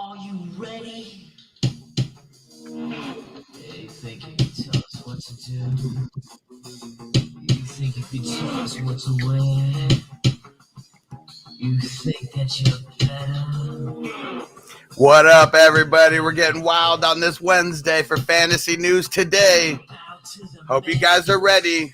Are you ready? You think you can tell us what to do? You think you can tell us what to wear? You think that you're better? What up, everybody? We're getting wild on this Wednesday for Fantasy News Today. Hope you guys are ready.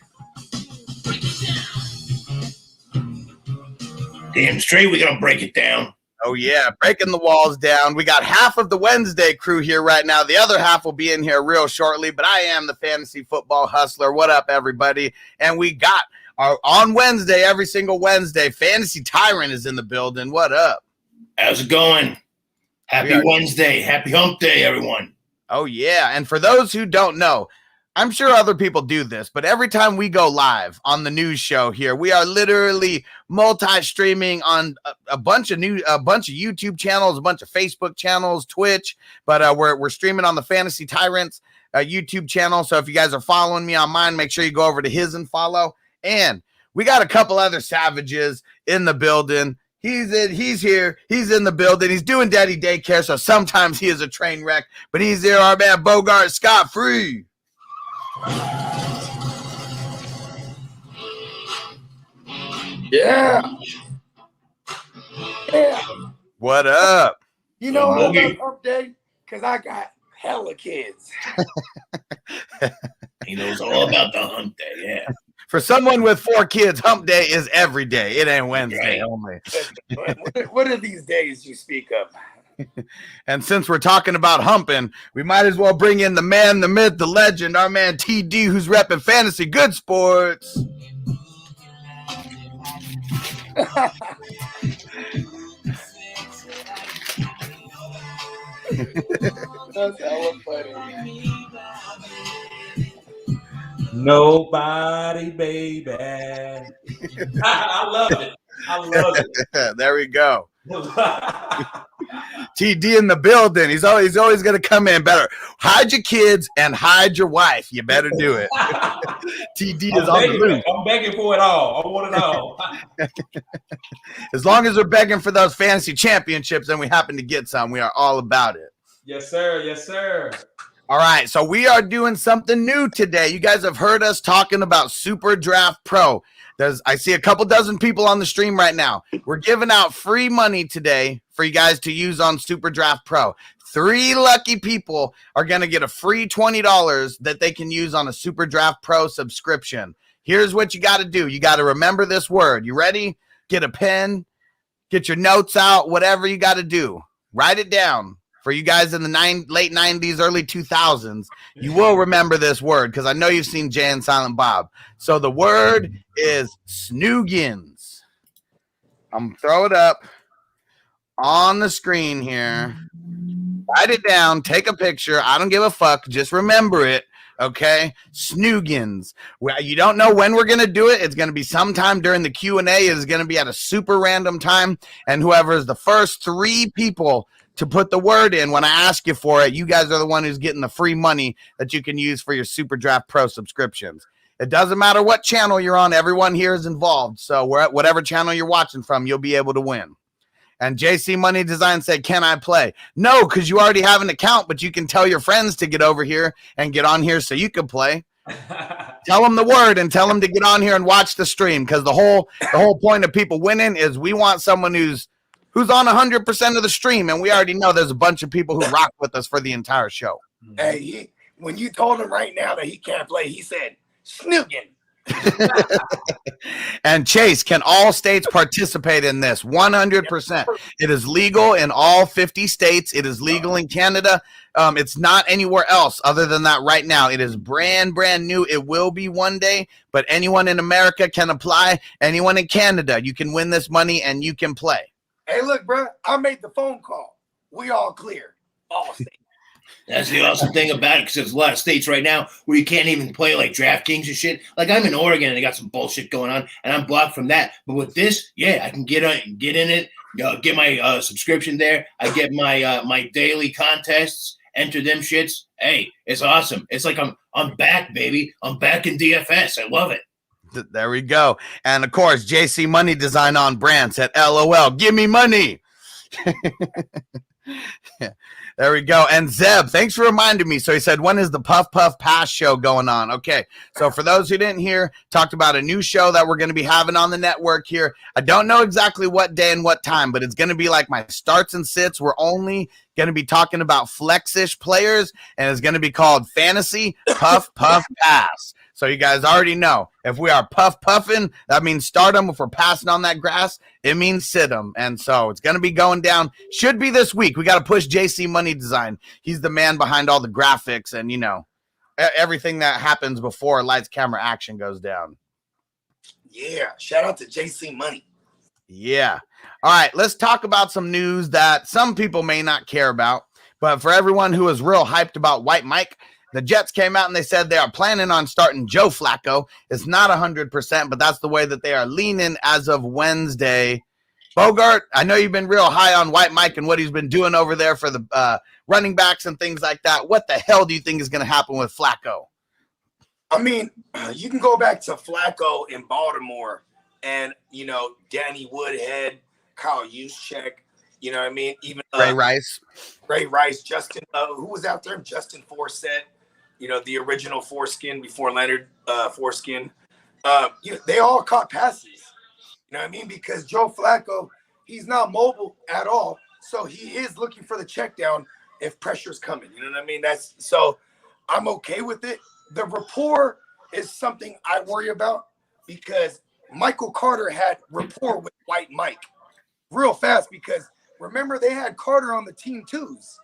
Damn straight, we're going to break it down. Oh, yeah, breaking the walls down. We got half of the Wednesday crew here right now. The other half will be in here real shortly, but I am the Fantasy Football Hustler. What up, everybody? And we got our on Wednesday, every single Wednesday, Fantasy Tyrant is in the building. What up? How's it going? Happy Wednesday. Happy hump day, everyone. Oh, yeah. And for those who don't know, I'm sure other people do this, but every time we go live on the news show here, we are literally multi-streaming on a bunch of YouTube channels, a bunch of Facebook channels, Twitch, but we're streaming on the Fantasy Tyrants YouTube channel. So if you guys are following me on mine, make sure you go over to his and follow. And we got a couple other savages in the building. He's here. He's in the building. He's doing daddy daycare, so sometimes he is a train wreck, but he's there. Our man Bogard Scott free. Yeah. What up? You know I love hump day? Because I got hella kids. He knows all about the hump day, yeah. For someone with 4 kids, hump day is every day. It ain't Wednesday only. What are these days you speak of? And since we're talking about humping, we might as well bring in the man, the myth, the legend, our man TD, who's repping Fantasy Good Sports. That's hella funny. Nobody, baby. I love it. I love it. There we go. TD in the building. He's always going to come in better. Hide your kids and hide your wife. You better do it. TD is on the loose. I'm begging for it all. I want it all. As long as we're begging for those fantasy championships and we happen to get some, we are all about it. Yes, sir. Yes, sir. All right, so we are doing something new today. You guys have heard us talking about Super Draft Pro. I see a couple dozen people on the stream right now. We're giving out free money today for you guys to use on Super Draft Pro. 3 lucky people are going to get a free $20 that they can use on a Super Draft Pro subscription. Here's what you got to do. You got to remember this word. You ready? Get a pen, get your notes out, whatever you got to do. Write it down. For you guys in the late 90s, early 2000s, you will remember this word because I know you've seen Jay and Silent Bob. So the word is snoogans. I'm going to throw it up on the screen here. Write it down. Take a picture. I don't give a fuck. Just remember it. Okay? Snoogans. Well, you don't know when we're going to do it. It's going to be sometime during the Q&A. It is going to be at a super random time. And whoever is the first 3 people to put the word in when I ask you for it, you guys are the one who's getting the free money that you can use for your Super Draft Pro subscriptions. It doesn't matter what channel you're on. Everyone here is involved. So whatever channel you're watching from, you'll be able to win. And JC Money Design said, can I play? No, because you already have an account, but you can tell your friends to get over here and get on here so you can play. Tell them the word and tell them to get on here and watch the stream because the whole point of people winning is we want someone who's on 100% of the stream, and we already know there's a bunch of people who rock with us for the entire show. Hey, when you told him right now that he can't play, he said, snoogin. And Chase, can all states participate in this? 100%. It is legal in all 50 states. It is legal in Canada. It's not anywhere else other than that right now. It is brand new. It will be one day, but anyone in America can apply. Anyone in Canada, you can win this money and you can play. Hey, look, bro, I made the phone call. We all clear. All states. That's the awesome thing about it, because there's a lot of states right now where you can't even play like DraftKings and shit. Like I'm in Oregon and they got some bullshit going on, and I'm blocked from that. But with this, yeah, I can get in it, get my subscription there. I get my my daily contests, enter them shits. Hey, it's awesome. It's like I'm back, baby. I'm back in DFS. I love it. There we go. And of course, JC Money Design on brand said, LOL, give me money. There we go. And Zeb, thanks for reminding me. So he said, when is the Puff Puff Pass show going on? Okay. So for those who didn't hear, talked about a new show that we're going to be having on the network here. I don't know exactly what day and what time, but it's going to be like my starts and sits. We're only going to be talking about flex-ish players, and it's going to be called Fantasy Puff Puff Pass. So you guys already know, if we are puff puffing, that means start them. If we're passing on that grass, it means sit them. And so it's going to be going down. Should be this week. We got to push JC Money Design. He's the man behind all the graphics and, you know, everything that happens before lights, camera, action goes down. Yeah. Shout out to JC Money. Yeah. All right. Let's talk about some news that some people may not care about. But for everyone who is real hyped about White Mike, the Jets came out and they said they are planning on starting Joe Flacco. It's not 100%, but that's the way that they are leaning as of Wednesday. Bogart, I know you've been real high on White Mike and what he's been doing over there for the running backs and things like that. What the hell do you think is going to happen with Flacco? I mean, you can go back to Flacco in Baltimore and, you know, Danny Woodhead, Kyle Juszczyk, you know what I mean? Even Ray Rice, Justin, who was out there? Justin Forsett. You know, the original foreskin before Leonard foreskin. They all caught passes. You know what I mean? Because Joe Flacco, he's not mobile at all. So he is looking for the check down if pressure's coming. You know what I mean? So I'm okay with it. The rapport is something I worry about because Michael Carter had rapport with White Mike real fast because remember they had Carter on the team twos.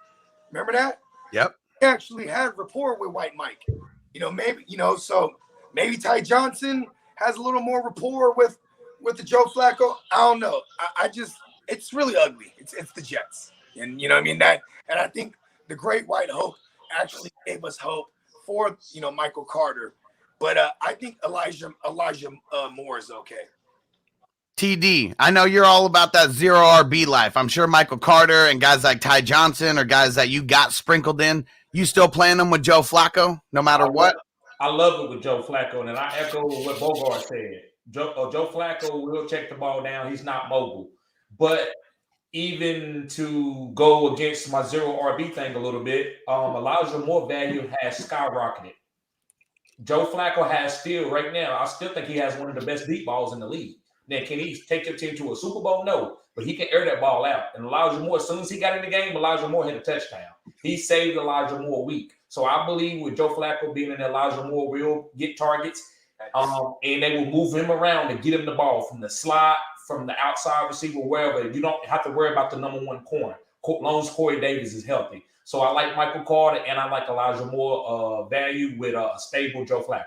Remember that? Yep. Actually had rapport with White Mike. You know, maybe, you know, so maybe Ty Johnson has a little more rapport with the Joe Flacco. I don't know. I just, it's really ugly. It's the Jets. And you know what I mean? And I think the Great White Hope actually gave us hope for, you know, Michael Carter. But I think Elijah Moore is okay. TD, I know you're all about that zero RB life. I'm sure Michael Carter and guys like Ty Johnson are guys that you got sprinkled in. You still playing them with Joe Flacco, no matter what? I love it with Joe Flacco, and I echo what Bogard said. Joe Flacco will check the ball down. He's not mobile. But even to go against my zero RB thing a little bit, Elijah Moore value has skyrocketed. Joe Flacco has still, right now, I still think he has one of the best deep balls in the league. Now, can he take your team to a Super Bowl? No, but he can air that ball out. And Elijah Moore, as soon as he got in the game, Elijah Moore hit a touchdown. He saved Elijah Moore week. So I believe with Joe Flacco being in Elijah Moore will get targets, and they will move him around and get him the ball from the slot, from the outside receiver, wherever. You don't have to worry about the number one corner. Long as Corey Davis is healthy. So I like Michael Carter, and I like Elijah Moore value with a stable Joe Flacco.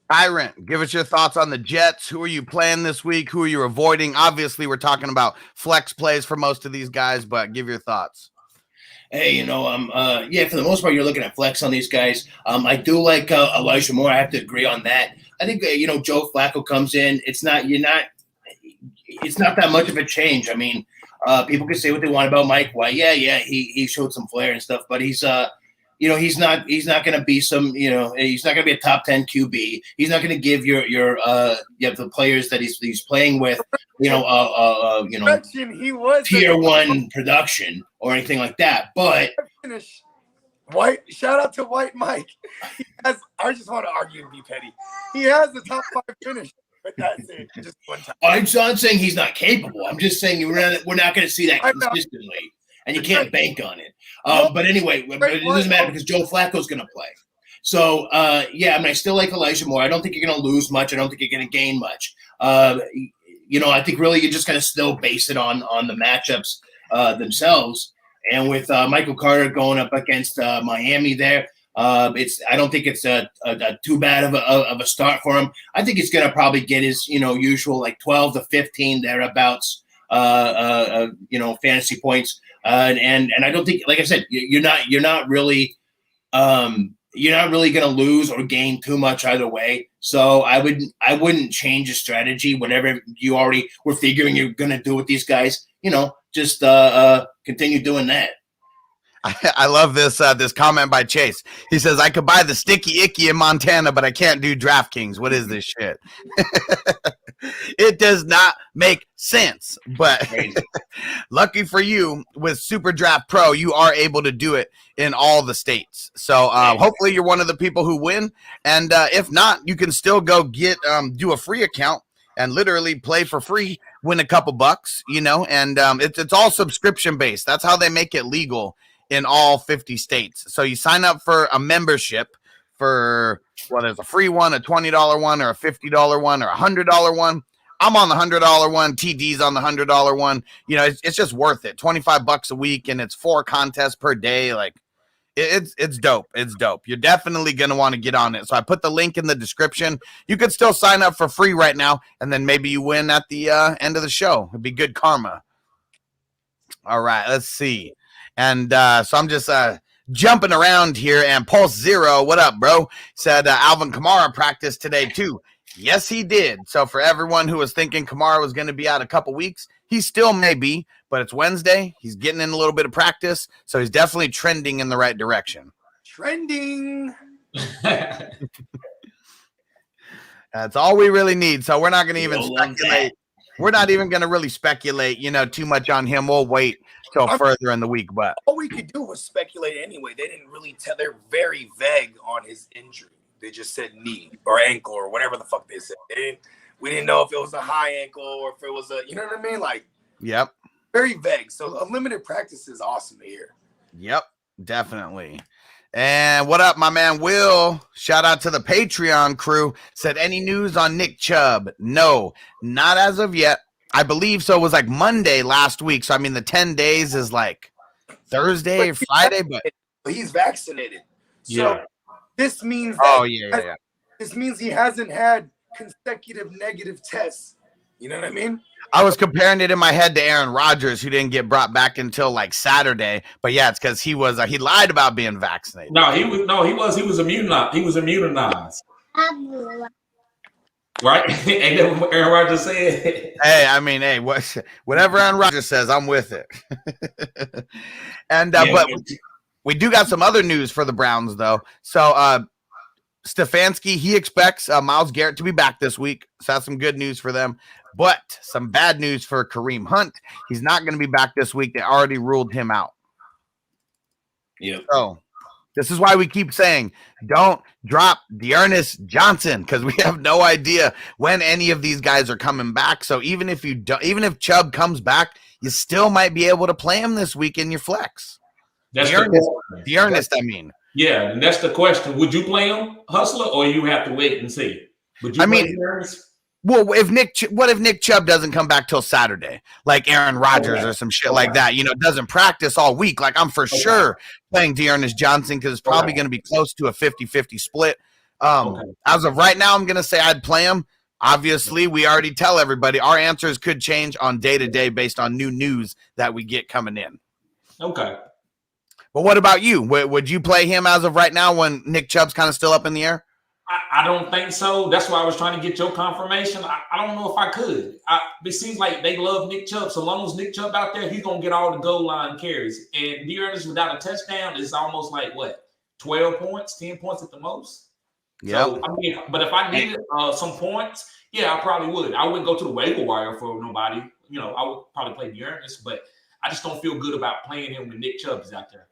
Tyrant, give us your thoughts on the Jets. Who are you playing this week? Who are you avoiding? Obviously, we're talking about flex plays for most of these guys, but give your thoughts. Hey, you know, for the most part, you're looking at flex on these guys. I do like Elijah Moore. I have to agree on that. I think Joe Flacco comes in. It's not that much of a change. I mean, people can say what they want about Mike. Why? Yeah, he showed some flair and stuff, but he's he's not going to be he's not going to be a top 10 QB. He's not going to give the players that he's playing with, he was tier one production or anything like that. But shout out to White Mike. I just want to argue and be petty. He has the top 5 finish, but that's it. Just one time. I'm not saying he's not capable. I'm just saying we're not going to see that consistently. And you can't bank on it. But anyway, it doesn't matter because Joe Flacco's going to play. So, I still like Elijah Moore. I don't think you're going to lose much. I don't think you're going to gain much. I think really you're just going to still base it on the matchups themselves. And with Michael Carter going up against Miami there, I don't think it's a too bad of a start for him. I think he's going to probably get his usual like 12 to 15 thereabouts fantasy points. And I don't think, like I said, you're not really going to lose or gain too much either way. So I wouldn't change the strategy. Whatever you already were figuring you're going to do with these guys, just continue doing that. I love this this comment by Chase. He says, I could buy the Sticky Icky in Montana, but I can't do DraftKings. What is this shit? It does not make sense. But lucky for you, with Super Draft Pro, you are able to do it in all the states. So hopefully you're one of the people who win. And if not, you can still go get do a free account and literally play for free, win a couple bucks, you know, and it's all subscription based. That's how they make it legal in all 50 states. So you sign up for a membership for there's a free one, a $20 one, or a $50 one, or a $100 one. I'm on the $100 one. TD's on the $100 one. You know, it's just worth it. $25 a week, and it's 4 contests per day. Like it's dope. It's dope. You're definitely going to want to get on it. So I put the link in the description. You could still sign up for free right now, and then maybe you win at the end of the show. It'd be good karma. All right, let's see. And so I'm just jumping around here. And Pulse Zero, what up, bro? Said Alvin Kamara practiced today too. Yes, he did. So for everyone who was thinking Kamara was going to be out a couple weeks, he still may be, but it's Wednesday. He's getting in a little bit of practice, so he's definitely trending in the right direction. Trending. That's all we really need. So we're not going to even speculate. We're not even going to really speculate, you know, too much on him. We'll wait till further in the week. But all we could do was speculate anyway. They didn't really tell. They're very vague on his injury. They just said knee or ankle or whatever the fuck they said. We didn't know if it was a high ankle or if it was a, you know what I mean? Like, yep. Very vague. So a limited practice is awesome to hear. Yep, definitely. And what up, my man Will? Shout out to the Patreon crew. Said, any news on Nick Chubb? No, not as of yet. I believe so. It was like Monday last week. So, I mean, the 10 days is like Thursday or Friday. But he's vaccinated. So yeah. This means This means he hasn't had consecutive negative tests. You know what I mean? I was comparing it in my head to Aaron Rodgers, who didn't get brought back until like Saturday. But yeah, it's because he lied about being vaccinated. He was immunized. He was immunized. Right? And then what Aaron Rodgers said. Hey, whatever Aaron Rodgers says, I'm with it. And but we do got some other news for the Browns, though. So Stefanski, he expects Myles Garrett to be back this week. So that's some good news for them. But some bad news for Kareem Hunt. He's not going to be back this week. They already ruled him out. Yeah. So this is why we keep saying don't drop Dearness Johnson, because we have no idea when any of these guys are coming back. So even if Chubb comes back, you still might be able to play him this week in your flex. That's Dearness, I mean. Yeah, and that's the question. Would you play him, Hustler, or you have to wait and see? Would you play Dearness? Well, what if Nick Chubb doesn't come back till Saturday, like Aaron Rodgers or some shit like that? You know, doesn't practice all week. Like, I'm for sure playing Dearness Johnson because it's probably going to be close to a 50-50 split. As of right now, I'm going to say I'd play him. Obviously, we already tell everybody our answers could change on day to day based on new news that we get coming in. Okay. But what about you? Would you play him as of right now when Nick Chubb's kind of still up in the air? I don't think so. That's why I was trying to get your confirmation. I don't know if I could. It seems like they love Nick Chubb. So long as Nick Chubb out there, he's going to get all the goal line carries. And Dearness without a touchdown is almost like, 12 points, 10 points at the most? Yeah. So, but if I needed some points, yeah, I probably would. I wouldn't go to the waiver wire for nobody. You know, I would probably play Dearness, but I just don't feel good about playing him when Nick Chubb is out there.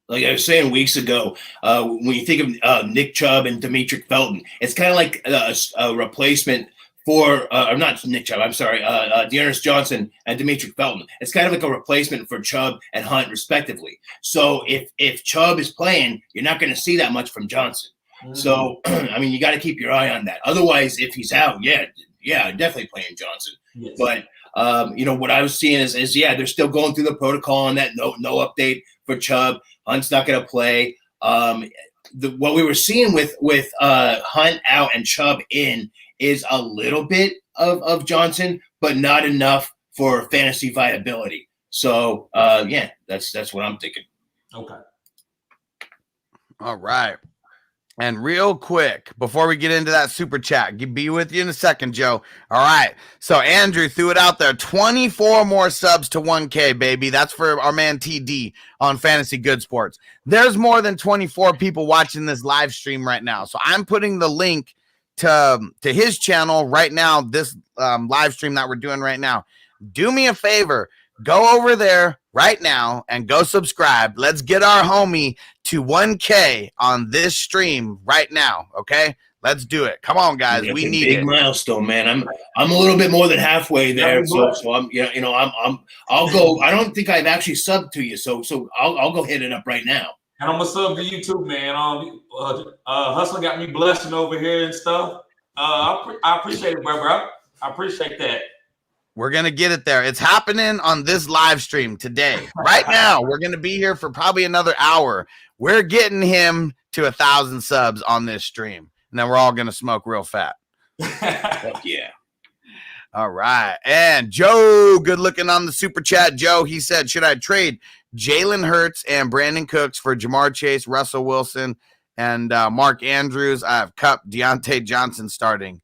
Like I was saying weeks ago, when you think of Nick Chubb and Demetric Felton, it's kind of like a replacement for or not Nick Chubb. I'm sorry, Dearness Johnson and Demetric Felton. It's kind of like a replacement for Chubb and Hunt, respectively. So if Chubb is playing, you're not going to see that much from Johnson. Mm-hmm. So I mean, you got to keep your eye on that. Otherwise, if he's out, yeah, definitely playing Johnson. Yes. But what I was seeing is they're still going through the protocol on that. No update for Chubb. Hunt's not going to play. What we were seeing with Hunt out and Chubb in is a little bit of Johnson, but not enough for fantasy viability. So that's what I'm thinking. Okay. All right. And real quick, before we get into that super chat, be with you in a second, Joe. All right. So Andrew threw it out there. 24 more subs to 1K, baby. That's for our man TD on Fantasy Good Sports. There's more than 24 people watching this live stream right now. So I'm putting the link to his channel right now, this live stream that we're doing right now. Do me a favor. Go over there right now and go subscribe. Let's get our homie to 1K on this stream right now. Okay, let's do it. Come on, guys. That's we a need big it. milestone, man. I'm a little bit more than halfway there. So I'm I'll go. I don't think I've actually subbed to you. So I'll go hit it up right now. And I'm gonna sub to you too, man. Hustle got me blushing over here and stuff. I appreciate it, bro. I appreciate that. We're going to get it there. It's happening on this live stream today. Right now, we're going to be here for probably another hour. We're getting him to 1,000 subs on this stream. And then we're all going to smoke real fat. Fuck yeah. All right. And Joe, good looking on the super chat. Joe, he said, should I trade Jalen Hurts and Brandon Cooks for Jamar Chase, Russell Wilson, and Mark Andrews? I have Cup, Deontay Johnson starting.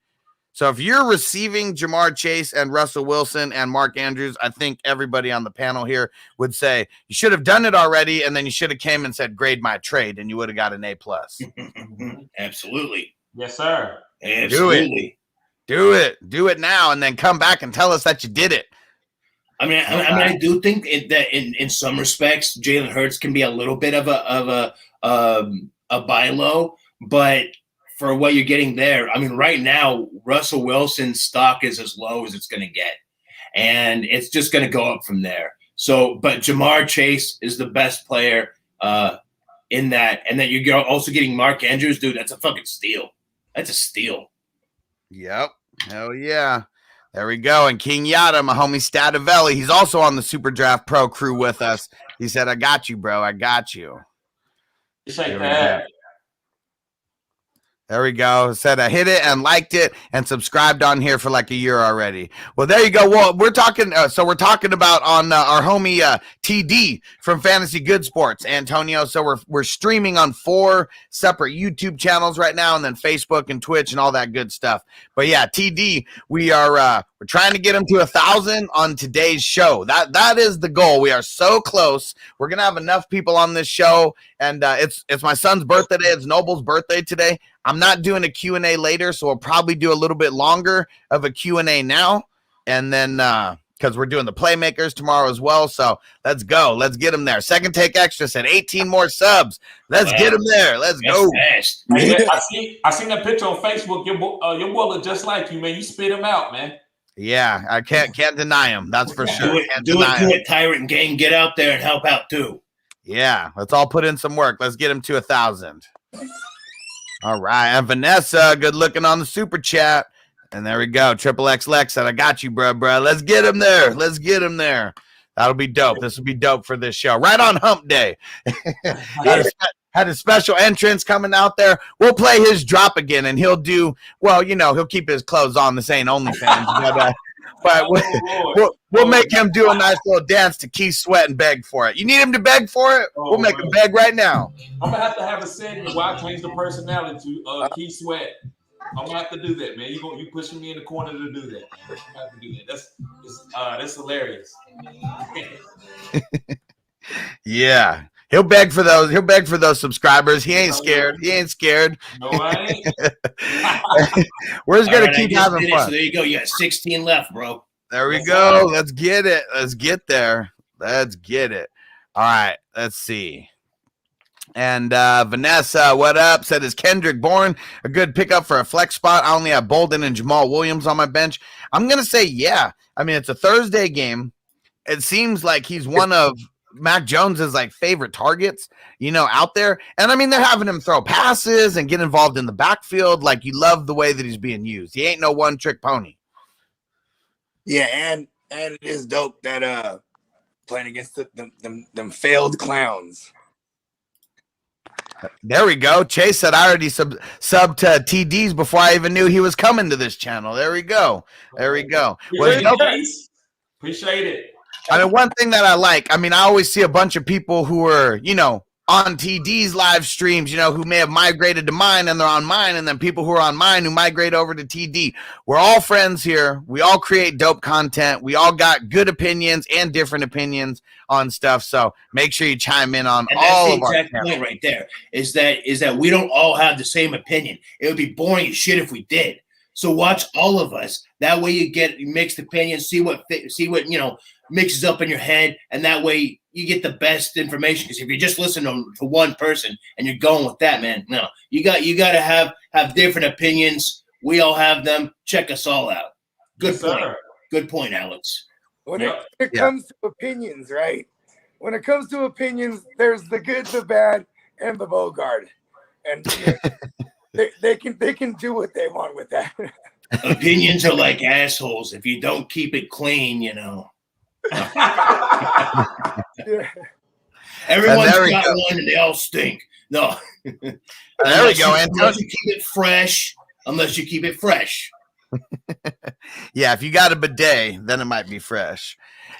So if you're receiving Jamar Chase and Russell Wilson and Mark Andrews, I think everybody on the panel here would say you should have done it already, and then you should have came and said, grade my trade, and you would have got an A+. Absolutely. Yes, sir. Absolutely. Do it now, and then come back and tell us that you did it. I do think that in some respects, Jalen Hurts can be a little bit of a buy low, but for what you're getting there, I mean, right now, Russell Wilson's stock is as low as it's going to get, and it's just going to go up from there. So, but Jamar Chase is the best player in that, and then you're also getting Mark Andrews, dude. That's a fucking steal. That's a steal. Yep. Hell yeah. There we go. And King Yada, my homie Stativelli, he's also on the Super Draft Pro crew with us. He said, I got you, bro. I got you. Appreciate that. There we go. Said I hit it and liked it and subscribed on here for like a year already. Well, there you go. Well, we're talking. So we're talking about on our homie TD from Fantasy Good Sports, Antonio. So we're streaming on 4 separate YouTube channels right now, and then Facebook and Twitch and all that good stuff. But yeah, TD, we're trying to get him to 1,000 on today's show. That is the goal. We are so close. We're gonna have enough people on this show, and it's my son's birthday today. It's Noble's birthday today. I'm not doing a Q&A later, so we'll probably do a little bit longer of a Q&A now, and then because we're doing the Playmakers tomorrow as well. So let's go. Let's get them there. Second Take Extra said 18 more subs. Let's get them there. Let's go. Fast. I seen that picture on Facebook. Your boy look just like you, man. You spit him out, man. Yeah, I can't deny him. That's for sure. Do it, Tyrant Gang. Get out there and help out too. Yeah, let's all put in some work. Let's get him to 1,000. All right, and Vanessa, good looking on the super chat. And there we go. Triple X Lex said, I got you, bro. Let's get him there. That'll be dope. This will be dope for this show. Right on Hump Day. Had a special entrance coming out there. We'll play his drop again, and he'll do, well, he'll keep his clothes on. This ain't OnlyFans. But we'll make him do a nice little dance to Keith Sweat and beg for it. You need him to beg for it? We'll make him beg right now. I'm going to have a segment where I change the personality to Keith Sweat. I'm going to have to do that, man. You pushing me in the corner to do that, man. I'm going to have to do that. That's hilarious. Yeah. He'll beg for those subscribers. He ain't scared. No, I ain't. We're just going to keep having fun. So there you go. You got 16 left, bro. There we go. Let's get it. Let's get there. Let's get it. All right. Let's see. And Vanessa, what up? Said, is Kendrick Bourne a good pickup for a flex spot? I only have Bolden and Jamal Williams on my bench. I'm going to say, yeah. I mean, it's a Thursday game. It seems like he's one of Mac Jones's favorite targets, out there. And I mean, they're having him throw passes and get involved in the backfield. You love the way that he's being used. He ain't no one trick pony. Yeah. And it is dope that playing against them failed clowns. There we go. Chase said, I already subbed to TDs before I even knew he was coming to this channel. There we go. Appreciate it. I mean, one thing that I like, I always see a bunch of people who are, on TD's live streams, who may have migrated to mine and they're on mine, and then people who are on mine who migrate over to TD. We're all friends here. We all create dope content. We all got good opinions and different opinions on stuff. So make sure you chime in on and all that's of the our exact point right there. Is that we don't all have the same opinion. It would be boring as shit if we did. So watch all of us. That way you get mixed opinions. See what mixes up in your head, and that way you get the best information. Because if you just listen to one person and you're going with that, man, no, you got to have different opinions. We all have them. Check us all out. Good point. Sir. Good point, Alex. When it comes to opinions, right? When it comes to opinions, there's the good, the bad, and the Bogard, and they can do what they want with that. Opinions are like assholes. If you don't keep it clean, Everyone's got one and they all stink. No. There we go. Unless you keep it fresh. Yeah, if you got a bidet, then it might be fresh.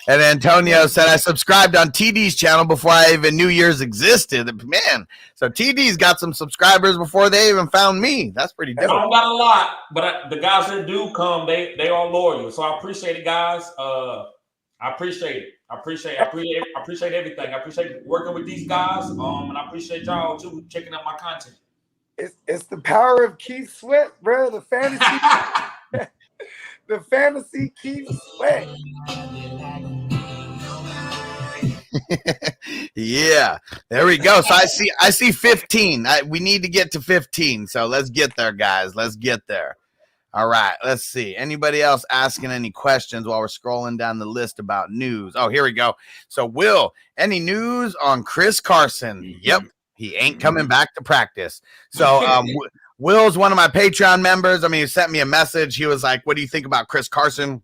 And Antonio said, I subscribed on TD's channel before I even knew yours existed. Man, so TD's got some subscribers before they even found me. That's pretty dope. I don't got a lot, but the guys that do come, they are loyal. So I appreciate it, guys. I appreciate it. I appreciate everything. I appreciate working with these guys. And I appreciate y'all too checking out my content. It's the power of Keith Sweat, bro. The fantasy, the fantasy Keith Sweat. Yeah, there we go. So I see 15. We need to get to 15. So let's get there, guys. Let's get there. All right, let's see. Anybody else asking any questions while we're scrolling down the list about news? Oh, here we go. So, Will, any news on Chris Carson? Yep, he ain't coming back to practice. So, Will's one of my Patreon members. I mean, he sent me a message. He was like, what do you think about Chris Carson?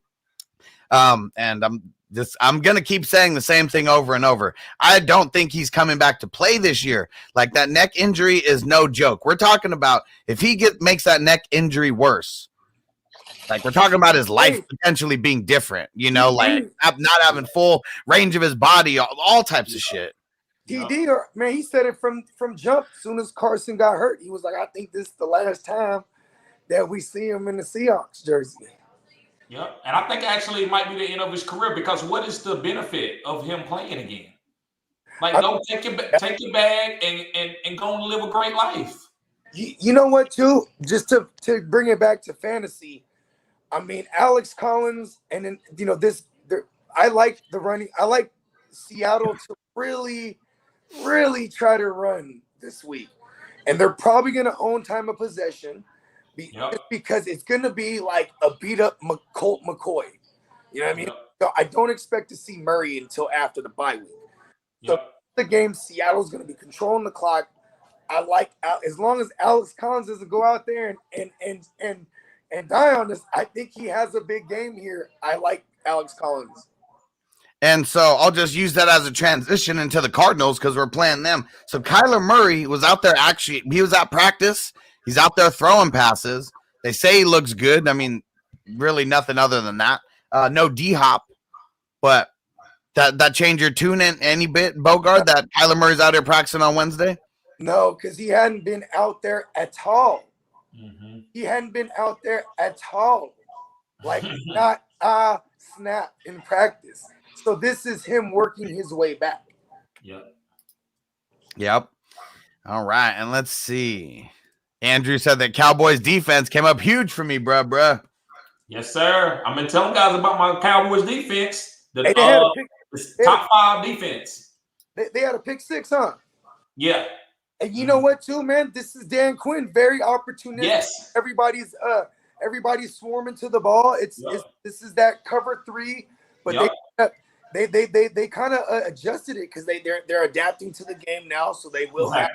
And I'm going to keep saying the same thing over and over. I don't think he's coming back to play this year. Like, that neck injury is no joke. We're talking about if he makes that neck injury worse. Like, we're talking about his life potentially being different, like not having full range of his body, all types of shit. TD, man, he said it from jump. As soon as Carson got hurt, he was like, I think this is the last time that we see him in the Seahawks jersey. Yeah, and I think actually it might be the end of his career, because what is the benefit of him playing again? Like, go take your bag and go and live a great life. You know what, too? Just to bring it back to fantasy, I mean, Alex Collins, and then, I like the running. I like Seattle to really, really try to run this week. And they're probably going to own time of possession because it's going to be like a beat-up Colt McCoy. You know what I mean? Yep. So I don't expect to see Murray until after the bye week. So the game, Seattle's going to be controlling the clock. I like, as long as Alex Collins doesn't go out there and die on this, I think he has a big game here. I like Alex Collins. And so I'll just use that as a transition into the Cardinals because we're playing them. So Kyler Murray was out there he was at practice. He's out there throwing passes. They say he looks good. I mean, really nothing other than that. No D-hop. But that change your tune in any bit, Bogard, that Kyler Murray's out here practicing on Wednesday? No, because he hadn't been out there at all. Mm-hmm. He hadn't been out there at all. Like, not a snap in practice. So this is him working his way back. Yep. All right, and let's see. Andrew said that Cowboys defense came up huge for me, bruh. Yes, sir. I've been telling guys about my Cowboys defense. The top 5 defense. They had a pick 6, huh? Yeah. And you know what, too, man? This is Dan Quinn, very opportunistic. Yes. Everybody's swarming to the ball. This is that cover 3, but they kind of adjusted it because they're adapting to the game now, so they will have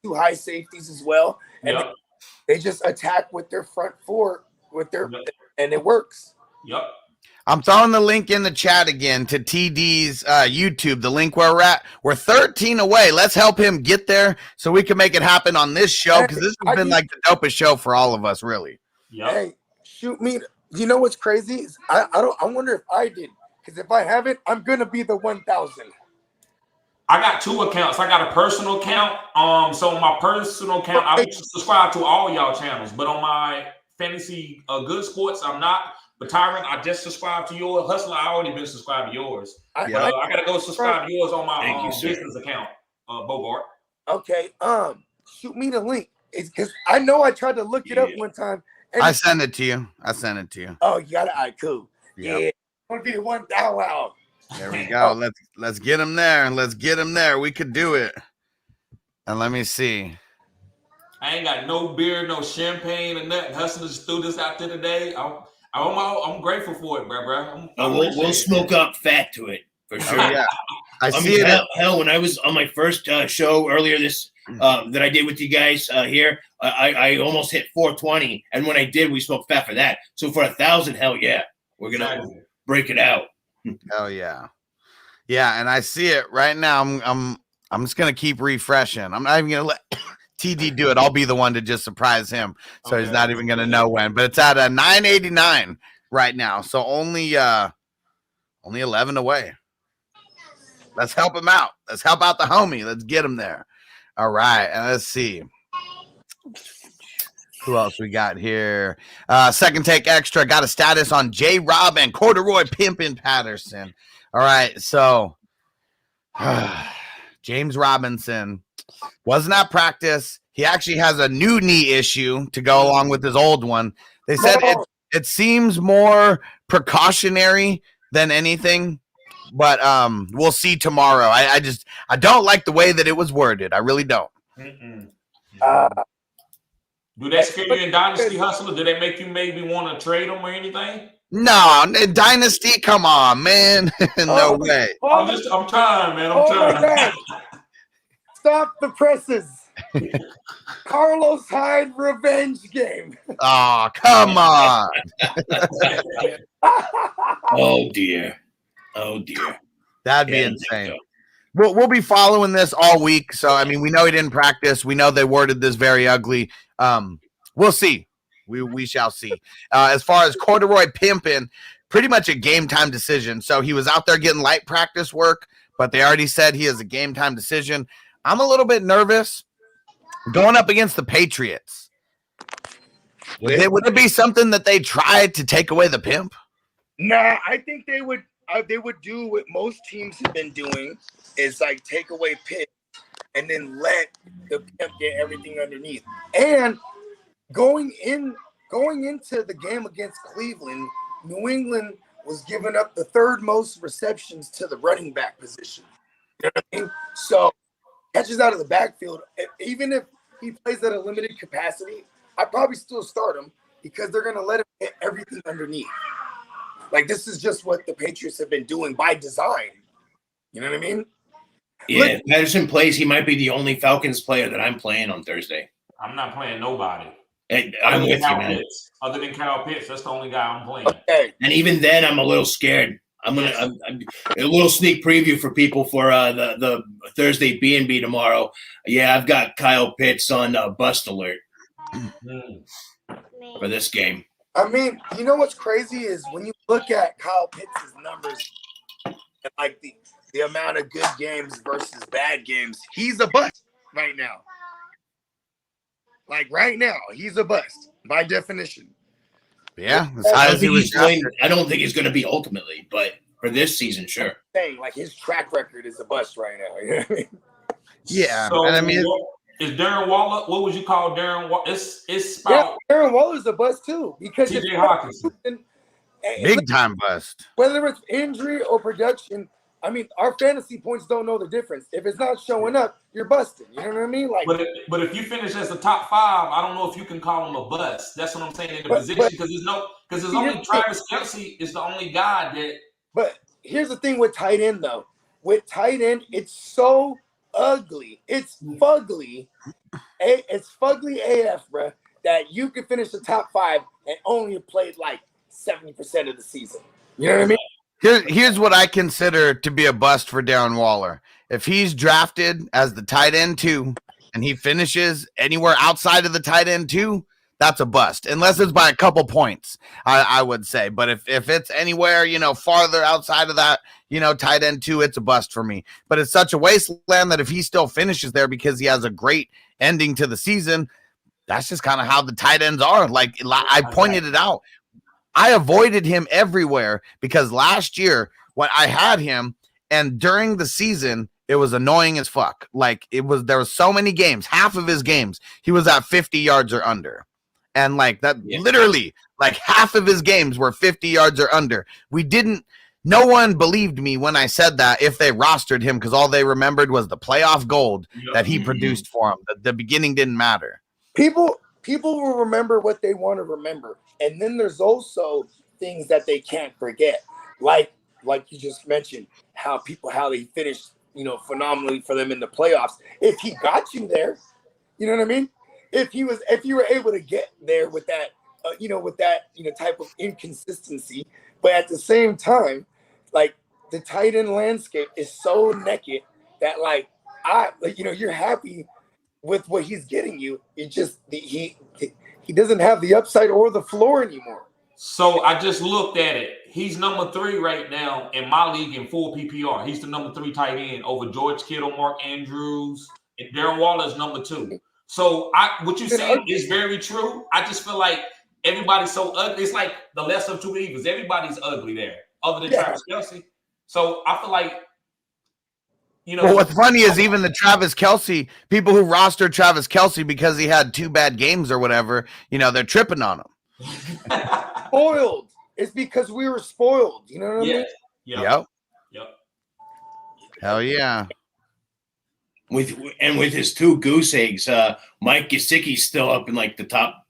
2 high safeties as well, and they just attack with their front 4 and it works. Yep. I'm throwing the link in the chat again to TD's YouTube, the link where we're at. We're 13 away. Let's help him get there so we can make it happen on this show, because this has been like the dopest show for all of us, really. Yep. Hey, shoot me. You know what's crazy? I wonder if I did, because if I haven't, I'm going to be the 1,000. I got two accounts. I got a personal account. So on my personal account, I don't subscribe to all y'all channels, but on my Fantasy Good Sports, I'm not. But Tyrant, I just subscribed to yours. Hustler, I already been subscribed to yours. I gotta go subscribe to yours on my business account, Bogard. Okay. Shoot me the link. It's because I know I tried to look it up one time. And I sent it to you. Oh, you got it. All right, cool. Yep. Yeah. I want to be the one down loud. There we go. Let's get him there. Let's get him there. We could do it. And let me see. I ain't got no beer, no champagne, or nothing. Hustler just threw this out there today. I'm grateful for it, bro. We'll smoke up fat to it for sure. Oh, yeah. I see it. Hell, when I was on my first show earlier this that I did with you guys here, I almost hit 420, and when I did, we smoked fat for that. So for 1,000, hell yeah, we're gonna break it out. Oh yeah, yeah, and I see it right now. I'm just gonna keep refreshing. I'm not even gonna let TD do it. I'll be the one to just surprise him, so he's not even gonna know when. But it's at a 989 right now, so only 11 away. Let's help him out. Let's help out the homie. Let's get him there. All right, and let's see. Who else we got here? Second take extra. Got a status on J-Rob and Corduroy Pimpin' Patterson. All right, so James Robinson wasn't at practice. He actually has a new knee issue to go along with his old one. They said it seems more precautionary than anything, but we'll see tomorrow. I don't like the way that it was worded. I really don't. Do that scare you in Dynasty, Hustler? Do they make you maybe want to trade them or anything? No, Dynasty, come on, man. No way. I'm trying, man. I'm trying. Stop the presses. Carlos Hyde revenge game. Oh, come on. Oh, dear. That'd be insane. We'll be following this all week. So, I mean, we know he didn't practice. We know they worded this very ugly. We'll see. We shall see. As far as Corduroy Pimpin', pretty much a game time decision. So he was out there getting light practice work, but they already said he is a game time decision. I'm a little bit nervous going up against the Patriots. Would it be something that they tried to take away the pimp? Nah, I think they would do what most teams have been doing, is like take away picks and then let the pimp get everything underneath. And going into the game against Cleveland, New England was giving up the third most receptions to the running back position. You know what I mean? So catches out of the backfield, even if he plays at a limited capacity, I'd probably still start him because they're going to let him get everything underneath. Like, this is just what the Patriots have been doing by design. You know what I mean? Yeah, if Patterson plays, he might be the only Falcons player that I'm playing on Thursday. I'm not playing nobody. I'm with you, man. Other than Kyle Pitts, that's the only guy I'm playing. Okay. And even then, I'm a little scared. I'm a little sneak preview for people for the Thursday B&B tomorrow. Yeah, I've got Kyle Pitts on bust alert for this game. I mean, you know what's crazy is when you look at Kyle Pitts' numbers and like the amount of good games versus bad games, he's a bust right now. Like right now, he's a bust by definition. Yeah, as high as he was. I don't think he's going to be ultimately, but for this season, sure. Like his track record is a bust right now. You know what I mean? Yeah, so, and I mean, is Darren Waller? What would you call Darren Waller? It's about Darren Waller's a bust too because TJ Hawkinson, big time bust. Whether it's injury or production, I mean, our fantasy points don't know the difference. If it's not showing up, you're busting. You know what I mean? Like, but if you finish as the top 5, I don't know if you can call him a bust. That's what I'm saying in the position because there's only Travis Kelce is the only guy that. But here's the thing with tight end though. With tight end, it's so ugly. It's fugly. It's fugly AF, bro. That you can finish the top 5 and only played like 70% of the season. You know what I mean? Here's what I consider to be a bust for Darren Waller. If he's drafted as the tight end 2 and he finishes anywhere outside of the tight end 2, that's a bust, unless it's by a couple points, I would say. But if it's anywhere, farther outside of that, tight end 2, it's a bust for me. But it's such a wasteland that if he still finishes there because he has a great ending to the season, that's just kind of how the tight ends are. Like I pointed it out. I avoided him everywhere because last year when I had him and during the season, it was annoying as fuck. Like there was so many games, half of his games, he was at 50 yards or under. And like that, literally like half of his games were 50 yards or under. No one believed me when I said that if they rostered him because all they remembered was the playoff gold that he produced for them. The beginning didn't matter. People will remember what they want to remember. And then there's also things that they can't forget. Like you just mentioned, how they finished, phenomenally for them in the playoffs. If he got you there, you know what I mean? If you were able to get there with that, type of inconsistency, but at the same time, like the tight end landscape is so naked that you're happy with what he's getting you. It just he doesn't have the upside or the floor anymore. So I just looked at it. He's number 3 right now in my league in full PPR. He's the number 3 tight end over George Kittle, Mark Andrews, and Darren Waller is number 2. So what you saying is very true. I just feel like everybody's so ugly. It's like the lesser of two evils. Everybody's ugly there, other than Travis Kelce. So I feel like, Well, what's funny is even the Travis Kelce, people who roster Travis Kelce because he had 2 bad games or whatever, they're tripping on him. Spoiled. It's because we were spoiled. You know what I mean? Yep. Hell yeah. With his 2 goose eggs, Mike Gesicki's still up in like the top.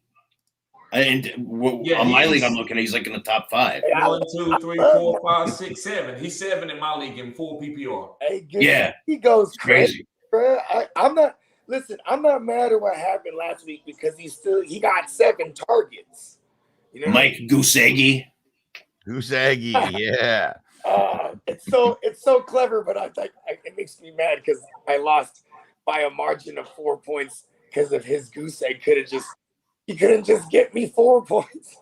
And on my league, I'm looking at he's like in the top 5. 1, 2, 3, 4, 5, 6, 7. He's 7 in my league in full PPR. He goes crazy. I'm not mad at what happened last week because he got 7 targets. Mike Gooseggy. Yeah. It's so clever, but it makes me mad because I lost by a margin of 4 points because of his goose egg. He couldn't just get me 4 points.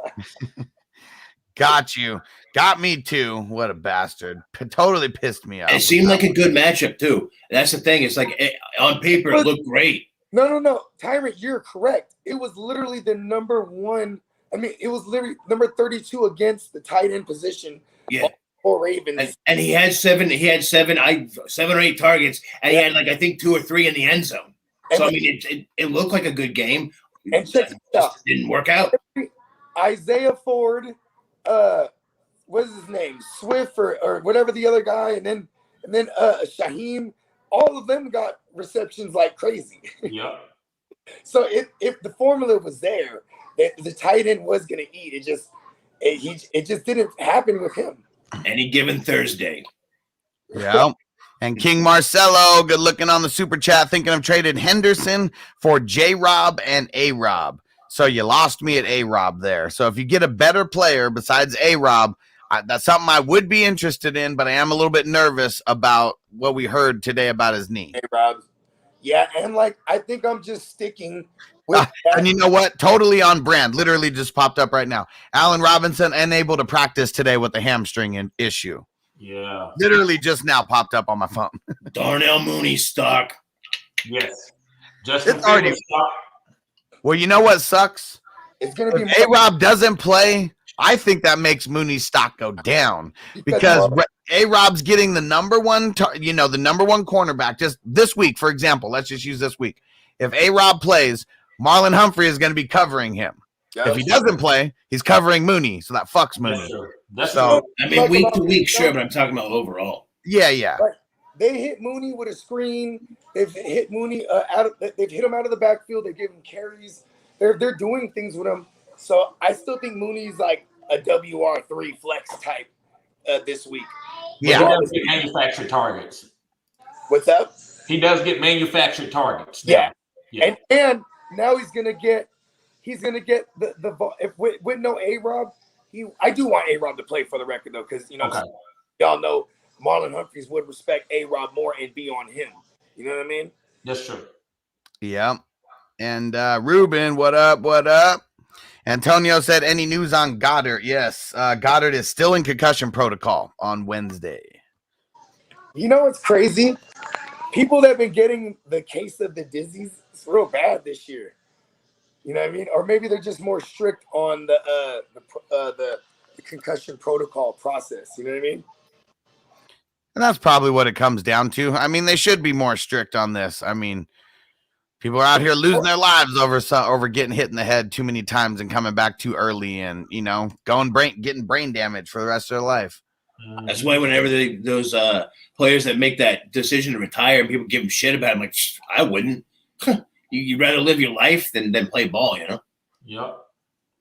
Got you. Got me too. What a bastard. Totally pissed me off. It seemed like a good matchup too. That's the thing. It's like on paper it looked great. No. Tyrant, you're correct. It was literally the number 1. I mean, it was literally number 32 against the tight end position. Yeah. For Ravens. And he had 7 or 8 targets, and he had like I think 2 or 3 in the end zone. So I mean it looked like a good game. And check it out. Didn't work out. Isaiah Ford, what's his name? Swift or whatever the other guy, and then Shaheem, all of them got receptions like crazy. Yeah. So if the formula was there, the tight end was gonna eat. It just didn't happen with him. Any given Thursday. Yeah. And King Marcelo, good looking on the super chat, thinking of trading Henderson for J-Rob and A-Rob. So you lost me at A-Rob there. So if you get a better player besides A-Rob, that's something I would be interested in, but I am a little bit nervous about what we heard today about his knee. A-Rob. Yeah, and I think I'm just sticking with and you know what? Totally on brand. Literally just popped up right now. Allen Robinson unable to practice today with the hamstring issue. Yeah. Literally just now popped up on my phone. Darnell Mooney stock. Yes. It's already stock. Well, you know what sucks? It's going to be A-Rob doesn't play. I think that makes Mooney's stock go down because A-Rob's getting the number 1, the number 1 cornerback just this week, for example. Let's just use this week. If A-Rob plays, Marlon Humphrey is going to be covering him. If he doesn't play, he's covering Mooney, so that fucks Mooney. That's so. I mean, week to week, sure, but I'm talking about overall. Yeah. Right. They hit Mooney with a screen. They've hit Mooney they've hit him out of the backfield. They give him carries. They're doing things with him. So I still think Mooney's like a WR3 flex type this week. Yeah, he does get manufactured targets. What's up? He does get manufactured targets. Yeah. And now he's gonna get the if with no A-Rob. I do want A-Rob to play for the record though, because y'all know Marlon Humphreys would respect A-Rob more and be on him. You know what I mean? That's true. Yeah. And Ruben, what up? What up? Antonio said, any news on Goddard? Yes, Goddard is still in concussion protocol on Wednesday. You know what's crazy? People that have been getting the case of the dizzies, it's real bad this year. You know what I mean? Or maybe they're just more strict on the concussion protocol process. You know what I mean? And that's probably what it comes down to. I mean, they should be more strict on this. I mean, people are out here losing their lives over getting hit in the head too many times and coming back too early, and getting brain damage for the rest of their life. That's why whenever those players that make that decision to retire and people give them shit about it, I'm like, I wouldn't. You'd rather live your life than play ball, you know? Yep.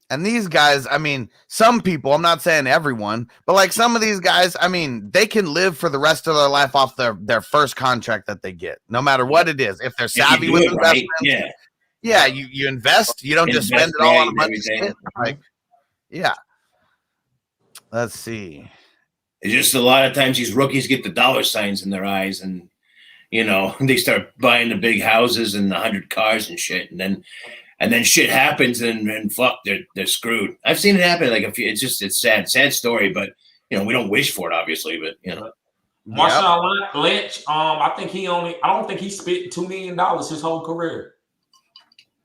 And these guys, I mean, some people, I'm not saying everyone, but like some of these guys, I mean, they can live for the rest of their life off their first contract that they get, no matter what it is. If they're savvy with investments, right. You invest. You don't just spend it all on a bunch of shit. Like, yeah. Let's see. It's just a lot of times these rookies get the dollar signs in their eyes, and they start buying the big houses and 100 cars and shit, and then shit happens, and fuck, they're screwed. I've seen it happen. Like it's sad story, but we don't wish for it, obviously. But Marshawn Lynch, I don't think he spent $2 million his whole career.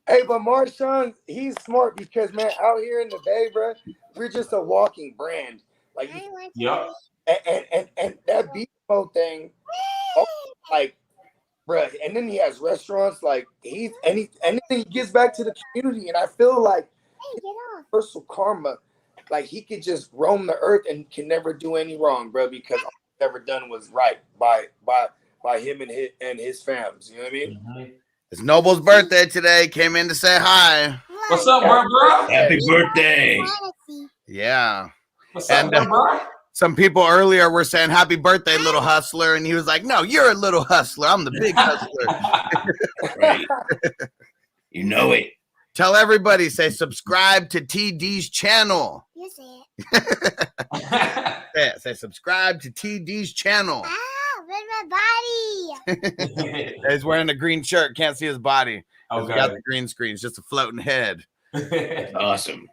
Hey, but Marshawn, he's smart because, man, out here in the Bay, bro, we're just a walking brand. Like, yep. And that beast mode thing, like, bro, and then he has restaurants, like, anything he gives back to the community, and I feel like universal karma, like, he could just roam the earth and can never do any wrong, bro, because all he's ever done was right by him and his fams. You know what I mean? Mm-hmm. It's Noble's birthday today. Came in to say hi. What's up, bro? Happy birthday. Yeah. What's up, bro? Some people earlier were saying happy birthday, little hustler. And he was like, no, you're a little hustler. I'm the big hustler. Right. You know it. Tell everybody, say subscribe to TD's channel. You say it. Yeah, say subscribe to TD's channel. With my body. He's wearing a green shirt. Can't see his body. Okay. We got the green screen. It's just a floating head. Awesome.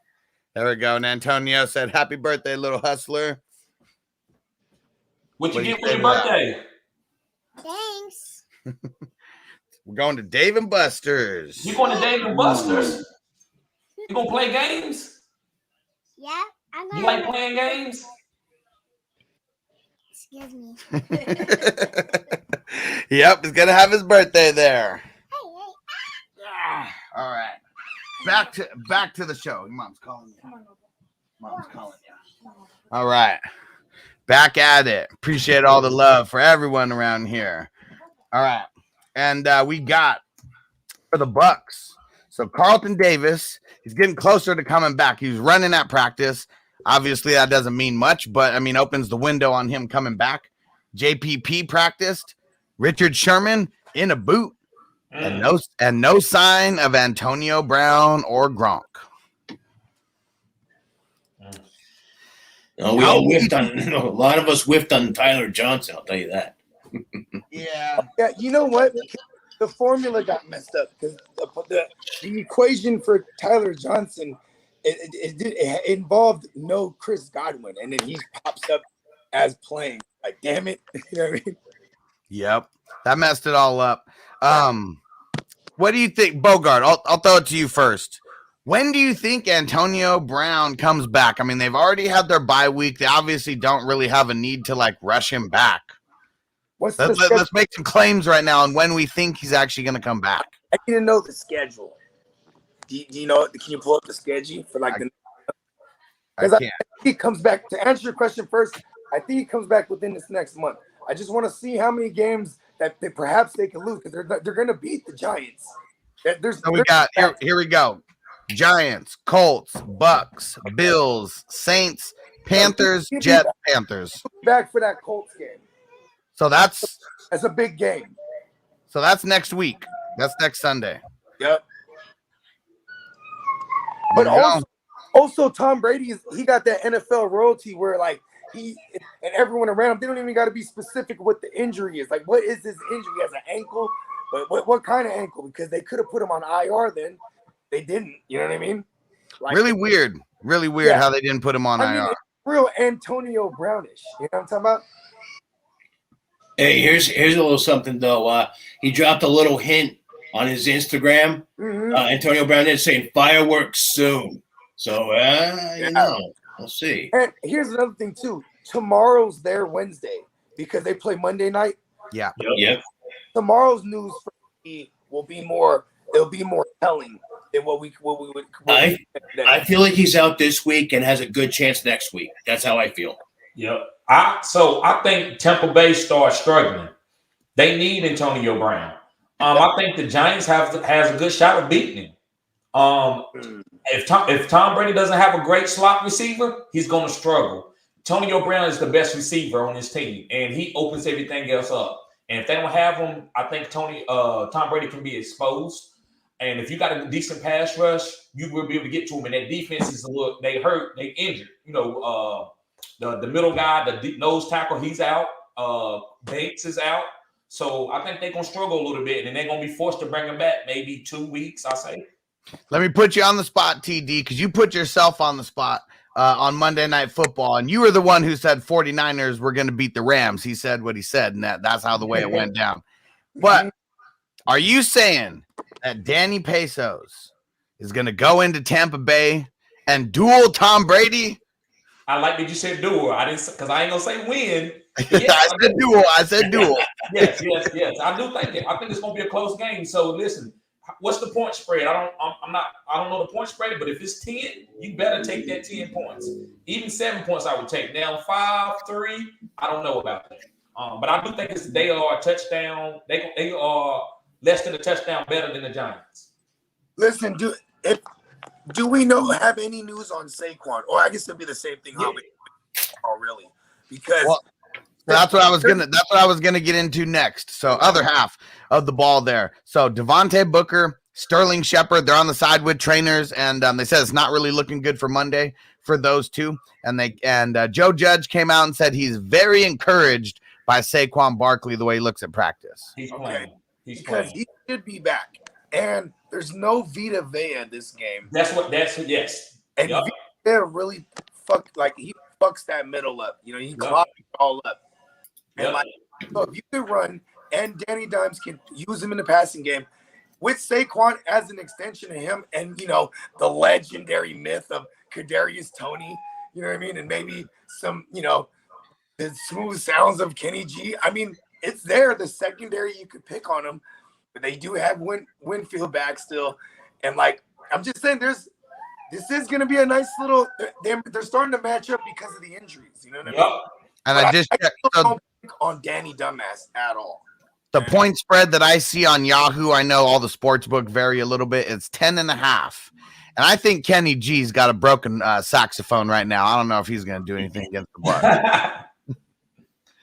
There we go. And Antonio said, happy birthday, little hustler. What you get for your birthday? Thanks. We're going to Dave and Buster's. You going to Dave and Buster's? You gonna play games? Yeah, I'm gonna. You like playing games? Excuse me. Yep, he's gonna have his birthday there. Hey. All right. Back to the show. Your mom's calling you. Mom's calling you. All right. Back at it. Appreciate all the love for everyone around here. All right. And we got for the Bucks. So Carlton Davis, he's getting closer to coming back. He's running at practice. Obviously, that doesn't mean much, but I mean, opens the window on him coming back. JPP practiced. Richard Sherman in a boot. And no sign of Antonio Brown or Gronk. No, we all whiffed on. A lot of us whiffed on Tyler Johnson. I'll tell you that. Yeah. Yeah, you know what? The formula got messed up because the equation for Tyler Johnson it involved no Chris Godwin, and then he pops up as playing. Like, damn it, you know what I mean? Yep, that messed it all up. What do you think, Bogard? I'll throw it to you first. When do you think Antonio Brown comes back? I mean, they've already had their bye week. They obviously don't really have a need to like rush him back. Let's make some claims right now on when we think he's actually going to come back. I need to know the schedule. Do you know? Can you pull up the schedule for like the? Because I think he comes back. To answer your question first, I think he comes back within this next month. I just want to see how many games that perhaps they can lose because they're going to beat the Giants. So we got here we go. Giants, Colts, Bucks, Bills, Saints, Panthers, Jets, Panthers. Back for that Colts game. So that's a big game. So that's next week. That's next Sunday. Yep. But also Tom Brady he got that NFL royalty where like he and everyone around him, they don't even got to be specific what the injury is. Like, what is his injury? He has an ankle, but what kind of ankle? Because they could have put him on IR then. They didn't. You know what I mean? Like, Really weird Yeah. how they didn't put him on I mean, IR. it's real Antonio Brownish. You know what I'm talking about? Hey, here's a little something though. He dropped a little hint on his Instagram. Mhm. Antonio Brown is saying fireworks soon. So you know, we'll see. And here's another thing too. Tomorrow's their Wednesday because they play Monday night. Yeah. Yep. Tomorrow's news for me will be more. It'll be more telling than what we would. I feel like he's out this week and has a good chance next week. That's how I feel. Yep. I think Tampa Bay starts struggling. They need Antonio Brown. I think the Giants has a good shot of beating him. If Tom Brady doesn't have a great slot receiver, he's going to struggle. Antonio Brown is the best receiver on his team, and he opens everything else up. And if they don't have him, I think Tom Brady can be exposed. And if you got a decent pass rush, you will be able to get to him. And that defense is they injured. You know, the middle guy, the deep nose tackle, he's out. Bates is out. So I think they're going to struggle a little bit, and they're going to be forced to bring him back maybe 2 weeks, I say. Let me put you on the spot, TD, because you put yourself on the spot on Monday Night Football, and you were the one who said 49ers were going to beat the Rams. He said what he said, and that's how the way it went down. But are you saying that Danny Pesos is going to go into Tampa Bay and duel Tom Brady? I like that you said duel. I didn't, because I ain't gonna say win. Yes, I said duel. Yes. I do think that. I think it's gonna be a close game. So listen, what's the point spread? I don't know the point spread, but if it's 10, you better take that 10 points. Even 7 points, I would take. Now 5-3, I don't know about that. But I do think they are a touchdown. They are less than a touchdown better than the Giants. Listen, do we have any news on Saquon? Or I guess it'll be the same thing. Yeah. Really? Because that's what I was gonna get into next. So other half of the ball there. So Devontae Booker, Sterling Shepard, they're on the side with trainers, and they said it's not really looking good for Monday for those two. And Joe Judge came out and said he's very encouraged by Saquon Barkley the way he looks at practice. He's playing. Because he should be back, and there's no Vita Vea this game. Yes. And Vita really he fucks that middle up. You know, he clogs it all up. And so if you could run and Danny Dimes can use him in the passing game with Saquon as an extension of him, and the legendary myth of Kadarius Toney, you know what I mean, and maybe some the smooth sounds of Kenny G. I mean, it's there. The secondary you could pick on them, but they do have Winfield back still, and I'm just saying, this is going to be a nice little. They're starting to match up because of the injuries. You know what I mean? And I just checked. Don't pick on Danny Dumbass at all. The point spread that I see on Yahoo, I know all the sports book vary a little bit. It's 10.5, and I think Kenny G's got a broken saxophone right now. I don't know if he's going to do anything against the Bucs.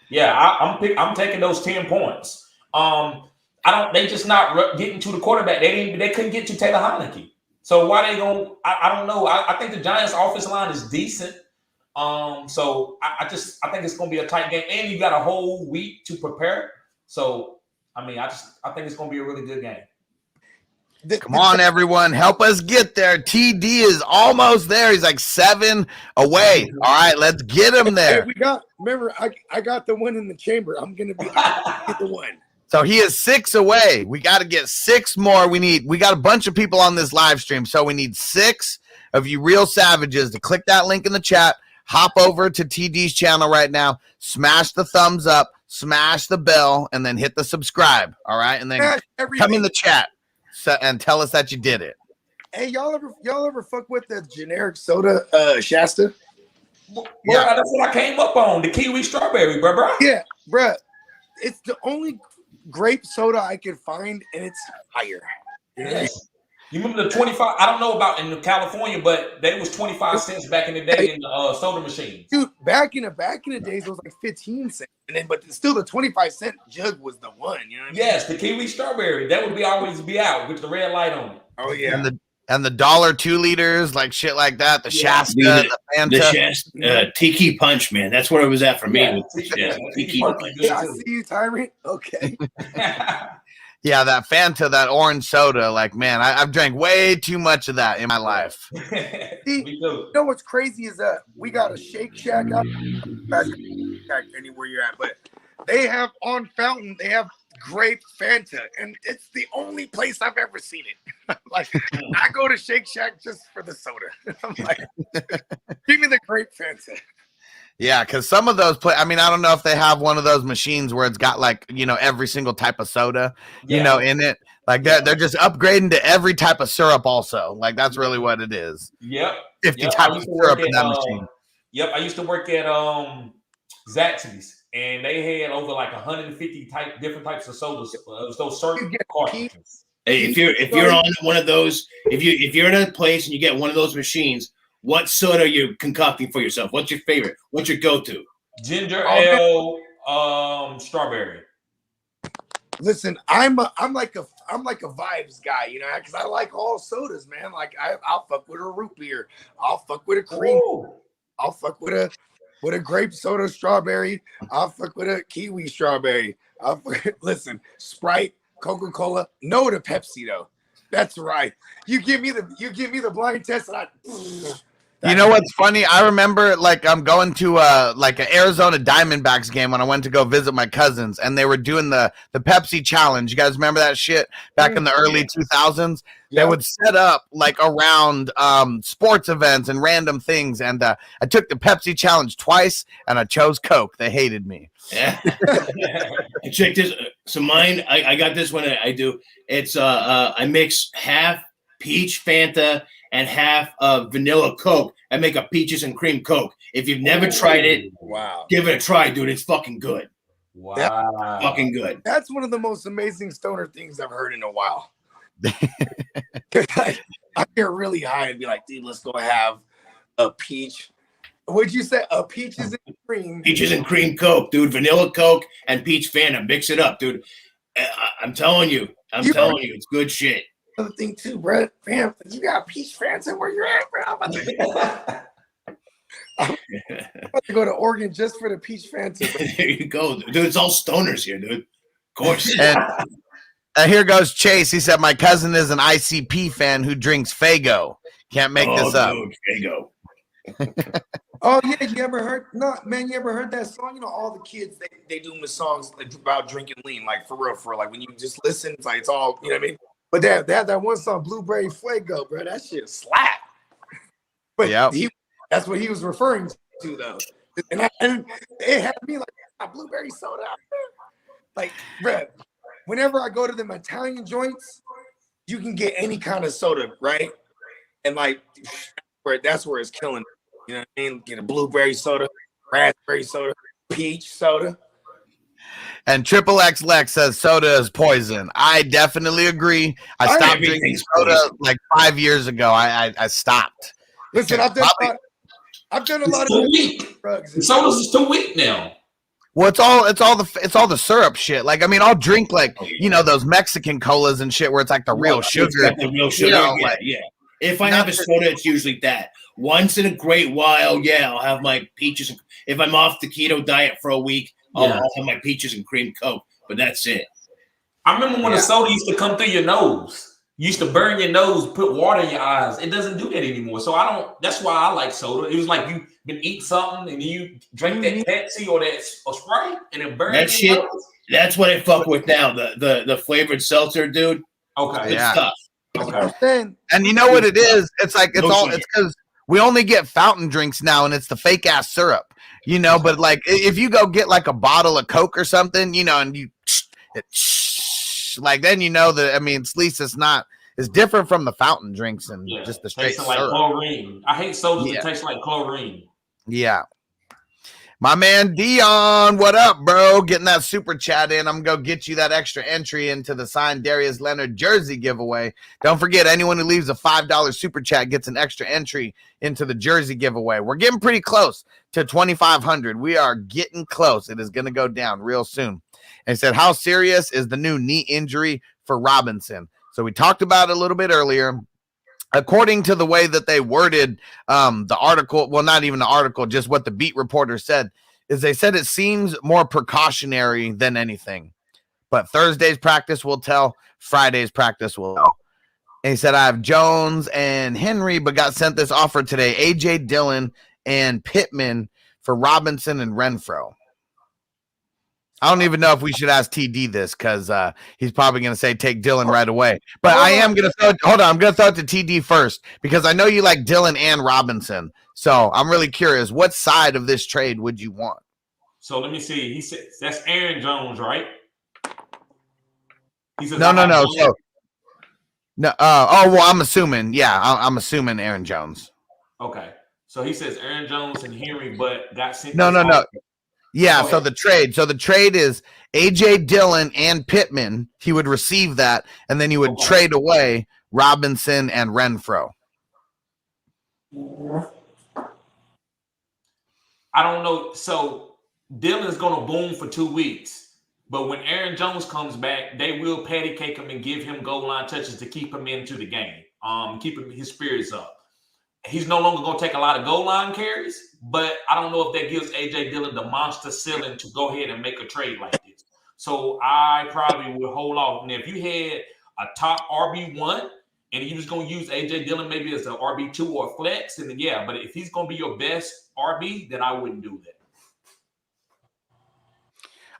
Yeah, I'm taking those 10 points. They just not getting to the quarterback. They couldn't get to Taylor Heineke. So why they going? I don't know. I think the Giants' offensive line is decent. So I think it's going to be a tight game, and you got a whole week to prepare. So I think it's going to be a really good game. Come on, everyone, help us get there. TD is almost there. He's like 7 away. All right, let's get him there. Hey, remember, I got the one in the chamber. I'm gonna get the one. So he is 6 away. We got to get 6 more. We got a bunch of people on this live stream, so we need 6 of you real savages to click that link in the chat. Hop over to TD's channel right now. Smash the thumbs up, smash the bell, and then hit the subscribe. All right, and then come in the chat and tell us that you did it. Hey, y'all ever fuck with the generic soda, Shasta? Yeah, that's what I came up on. The kiwi strawberry, bro. Yeah, bro. It's the only grape soda I could find, and it's higher. Yes. You remember the 25? I don't know about in California, but they was 25 cents back in the day in the soda machines. Dude, back in the days, it was like 15 cents, but still the 25-cent jug was the one. You know what I mean? Yes, the kiwi strawberry that would always be out with the red light on it. Oh yeah. And the $1 2 liters, like shit like that. The Shasta, the Fanta. The Shasta, Tiki Punch, man. That's where it was at for me. Yeah, Tiki Punch. Yeah, I see you, Tyrant. Okay. Yeah, that Fanta, that orange soda, like, man, I've drank way too much of that in my life. See, Me you too. know what's crazy is that we got a Shake Shack out. Guys, Shack anywhere you're at, but they have on Fountain. They have grape Fanta, and it's the only place I've ever seen it. Like, I go to Shake Shack just for the soda. I'm like, give me the grape Fanta. Yeah, because some of those I mean, I don't know if they have one of those machines where it's got like, every single type of soda, in it. Like they're just upgrading to every type of syrup also. Like that's really what it is. Yep. 50 Yep. types of syrup in that machine. Yep. I used to work at Zaxby's, and they had over like 150 different types of sodas. It was those certain cartridges. Hey, if you're on one of those, if you're in a place and you get one of those machines, what soda are you concocting for yourself? What's your favorite? What's your go-to? Ginger ale, strawberry. Listen, I'm like a vibes guy, because I like all sodas, man. Like I'll fuck with a root beer, I'll fuck with a cream, I'll fuck with a grape soda strawberry, I'll fuck with a kiwi strawberry. Listen, Sprite, Coca-Cola, no to Pepsi though. That's right. You give me the blind test, and you know what's funny? I remember I'm going to an Arizona Diamondbacks game when I went to go visit my cousins, and they were doing the Pepsi challenge. You guys remember that shit back in the early 2000s? Yeah. They would set up around sports events and random things, and I took the Pepsi challenge twice, and I chose Coke. They hated me. Yeah. Check this. So mine, I got this one. I do. It's I mix half peach Fanta and half vanilla Coke. I make a peaches and cream Coke. If you've never tried it, wow, give it a try, dude. It's fucking good. Wow. Fucking good. That's one of the most amazing stoner things I've heard in a while. I get really high and be like, dude, let's go have a peach. What'd you say? A peaches and cream. Peaches and cream Coke, dude. Vanilla Coke and peach Fanta. Mix it up, dude. I'm telling you. It's good shit. Other thing too, bro. Fam, you got peach Fanta where you're at, bro. I'm about to go to Oregon just for the peach Fanta. There you go, dude. It's all stoners here, dude. Of course. And here goes Chase. He said, my cousin is an ICP fan who drinks Faygo. Can't make this up. Dude, Faygo. Oh yeah, you ever heard? No, man, you ever heard that song? All the kids they do the songs about drinking lean, like for real. Like when you just listen, it's like it's all, you know what I mean? But they have that one song, Blueberry Fuego, bro. That shit slap. But that's what he was referring to, though. And it had me like a blueberry soda out there. Like, bro, whenever I go to them Italian joints, you can get any kind of soda, right? And like, that's where it's killing. You know what I mean? Get a blueberry soda, raspberry soda, peach soda. And Triple X Lex says soda is poison. I definitely agree. I stopped drinking soda like 5 years ago. I stopped. Listen, I've done a lot of drugs. Sodas is too weak now. Well, it's all the syrup shit. Like, I mean, I'll drink those Mexican colas and shit where it's like the real sugar. The real sugar. Yeah. If I have a soda, it's usually that. Once in a great while, I'll have my peaches. If I'm off the keto diet for a week, I'll have my peaches and cream Coke. But that's it. I remember when the soda used to come through your nose. You used to burn your nose, put water in your eyes. It doesn't do that anymore. So that's why I like soda. It was like you been eat something and you drink that Pepsi or that Sprite and it burns that shit. Nose. That's what I fuck with now. The flavored seltzer, dude. Okay. Good stuff. Okay. And you know what it is? It's like it's because we only get fountain drinks now, and it's the fake ass syrup, But like, if you go get like a bottle of Coke or something, and you like, then that. I mean, at least it's different from the fountain drinks and just the straight syrup. Like chlorine. I hate sodas that taste like chlorine. Yeah. My man Dion, what up, bro? Getting that super chat in. I'm going to go get you that extra entry into the signed Darius Leonard jersey giveaway. Don't forget, anyone who leaves a $5 super chat gets an extra entry into the jersey giveaway. We're getting pretty close to 2,500. We are getting close. It is going to go down real soon. And he said, how serious is the new knee injury for Robinson? So we talked about it a little bit earlier. According to the way that they worded the article, well, not even the article, just what the beat reporter said, is they said it seems more precautionary than anything. but Thursday's practice will tell. Friday's practice will tell. And he said, I have Jones and Henry, but got sent this offer today. A.J. Dillon and Pittman for Robinson and Renfro. I don't even know if we should ask TD this because he's probably going to say take Dillon right away. But I am going to throw it. Hold on. I'm going to throw it to TD first because I know you like Dillon and Robinson. So I'm really curious. What side of this trade would you want? So let me see. He said that's Aaron Jones, right? He says, No. So, no. Well, I'm assuming. Yeah, I'm assuming Aaron Jones. Okay. So he says Aaron Jones and Henry, but got sent. No. Yeah, so the trade is A.J. Dillon and Pittman. He would receive that, and then he would trade away Robinson and Renfro. I don't know. So Dillon's going to boom for 2 weeks, but when Aaron Jones comes back, they will patty cake him and give him goal line touches to keep him into the game, keep his spirits up. He's no longer going to take a lot of goal line carries, but I don't know if that gives A.J. Dillon the monster ceiling to go ahead and make a trade like this. So I probably would hold off. And if you had a top RB1 and you was going to use A.J. Dillon maybe as an RB2 or a flex, and then yeah, but if he's going to be your best RB, then I wouldn't do that.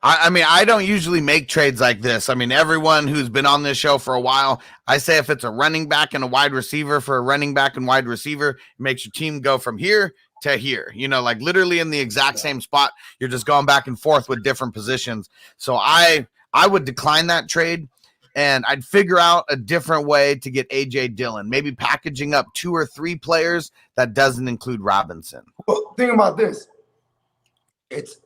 I mean, I don't usually make trades like this. I mean, everyone who's been on this show for a while, I say if it's a running back and a wide receiver for a running back and wide receiver, it makes your team go from here to here. You know, like literally in the exact same spot. You're just going back and forth with different positions. So I would decline that trade, and I'd figure out a different way to get A.J. Dillon, maybe packaging up 2 or 3 players that doesn't include Robinson. Well, think about this. It's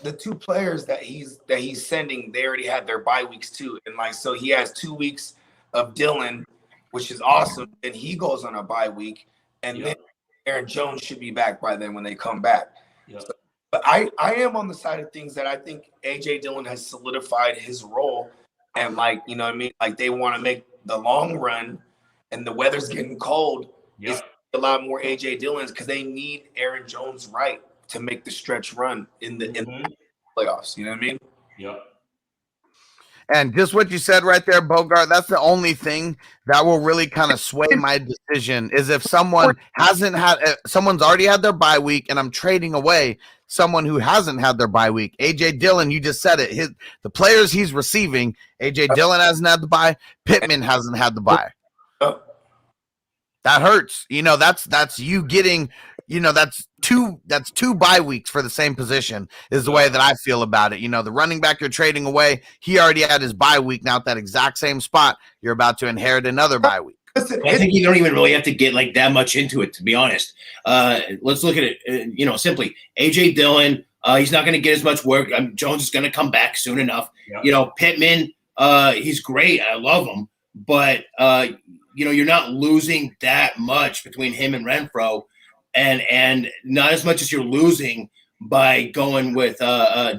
the 2 players that he's sending, they already had their bye weeks too. And like, so he has 2 weeks of Dillon, which is awesome. And he goes on a bye week. And then Aaron Jones should be back by then when they come back. Yep. So, but I am on the side of things that I think A.J. Dillon has solidified his role. And like, you know what I mean? Like they want to make the long run and the weather's getting cold. Yep. It's a lot more A.J. Dillon's because they need Aaron Jones right to make the stretch run in the playoffs. You know what I mean? Yep. And just what you said right there, Bogard, that's the only thing that will really kind of sway my decision is if someone's already had their bye week and I'm trading away someone who hasn't had their bye week. A.J. Dillon, you just said it. The players he's receiving, A.J. Dillon hasn't had the bye. Pittman hasn't had the bye. That hurts. You know, that's you getting, you know, that's two bye weeks for the same position is the way that I feel about it. You know, the running back you're trading away, he already had his bye week. Now at that exact same spot, you're about to inherit another bye week. I think you don't even really have to get like that much into it, to be honest. Let's look at it, simply. A.J. Dillon, he's not going to get as much work. Jones is going to come back soon enough. Yep. You know, Pittman, he's great. I love him. But, you're not losing that much between him and Renfro, and not as much as you're losing by going with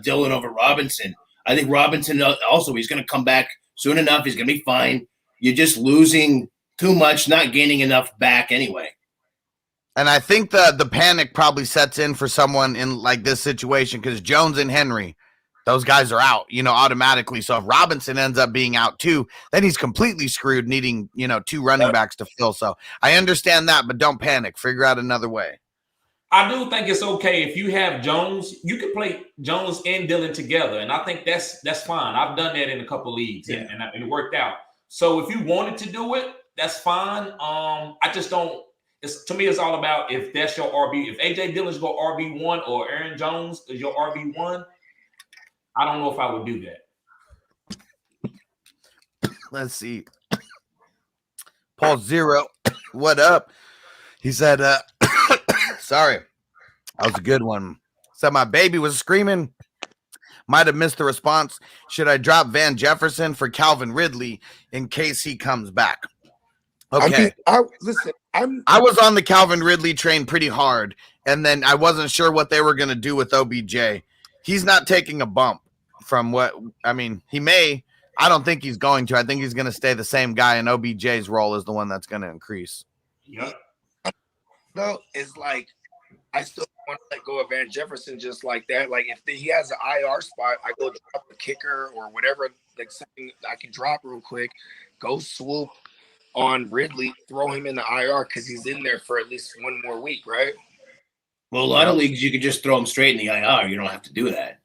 Dillon over Robinson. I think Robinson also, he's going to come back soon enough. He's going to be fine. You're just losing too much, not gaining enough back anyway. And I think the panic probably sets in for someone in like this situation because Jones and Henry, those guys are out, automatically. So if Robinson ends up being out too, then he's completely screwed, needing, 2 running backs to fill. So I understand that, but don't panic. Figure out another way. I do think it's okay if you have Jones, you can play Jones and Dillon together. And I think that's fine. I've done that in a couple leagues and it worked out. So if you wanted to do it, that's fine. I just don't. To me, it's all about if that's your RB. If A.J. Dillon's go RB1 or Aaron Jones is your RB1, I don't know if I would do that. Let's see. Paul Zero, what up? He said, sorry, that was a good one. Said my baby was screaming. Might have missed the response. Should I drop Van Jefferson for Calvin Ridley in case he comes back? Okay. I was on the Calvin Ridley train pretty hard, and then I wasn't sure what they were going to do with OBJ. He's not taking a bump from he may. I don't think he's going to. I think he's going to stay the same guy, and OBJ's role is the one that's going to increase. Yep. No, it's like I still want to let go of Van Jefferson just like that. Like if he has an IR spot, I go drop a kicker or whatever, like something I can drop real quick. Go swoop on Ridley, throw him in the IR because he's in there for at least one more week, right? Well, a lot of leagues you can just throw him straight in the IR. You don't have to do that.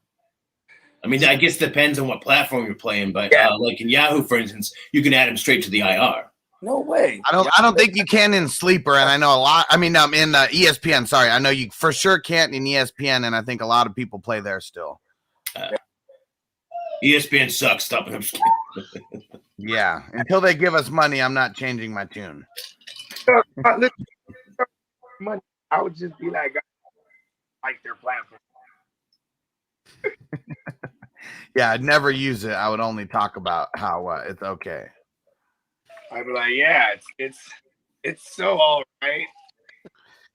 I mean, I guess it depends on what platform you're playing, but like in Yahoo, for instance, you can add him straight to the IR. No way. I don't think you can in Sleeper, and I know a lot. I mean, in ESPN. Sorry, I know you for sure can't in ESPN, and I think a lot of people play there still. ESPN sucks. Stop it. Yeah, until they give us money, I'm not changing my tune. Money, I would just be like their platform. Yeah, I'd never use it. I would only talk about how it's okay. I'd be like, yeah, it's so all right.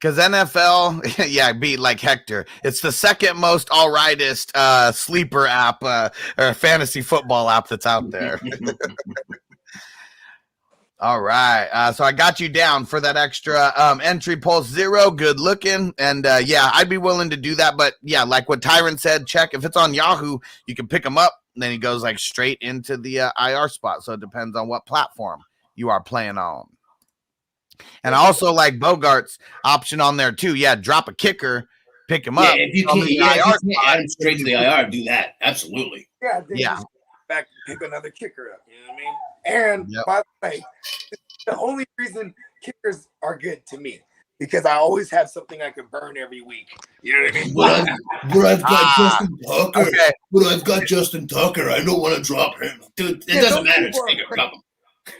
Because NFL, yeah, be like Hector. It's the second most all rightest sleeper app or fantasy football app that's out there. All right. So I got you down for that extra entry pulse 0. Good looking. And yeah, I'd be willing to do that. But yeah, like what Tyrant said, check. If it's on Yahoo, you can pick him up. And then he goes like straight into the IR spot. So it depends on what platform you are playing on. And I also like Bogart's option on there too. Yeah, drop a kicker, pick him up. If you can't add him straight to the IR, do that. Absolutely. Yeah. Just back pick another kicker up. You know what I mean? And by the way, the only reason kickers are good to me because I always have something I can burn every week. You know what I mean? But I've got Justin Tucker. Okay. But I've got Justin Tucker. I don't want to drop him. Dude, it doesn't matter. Just take a couple.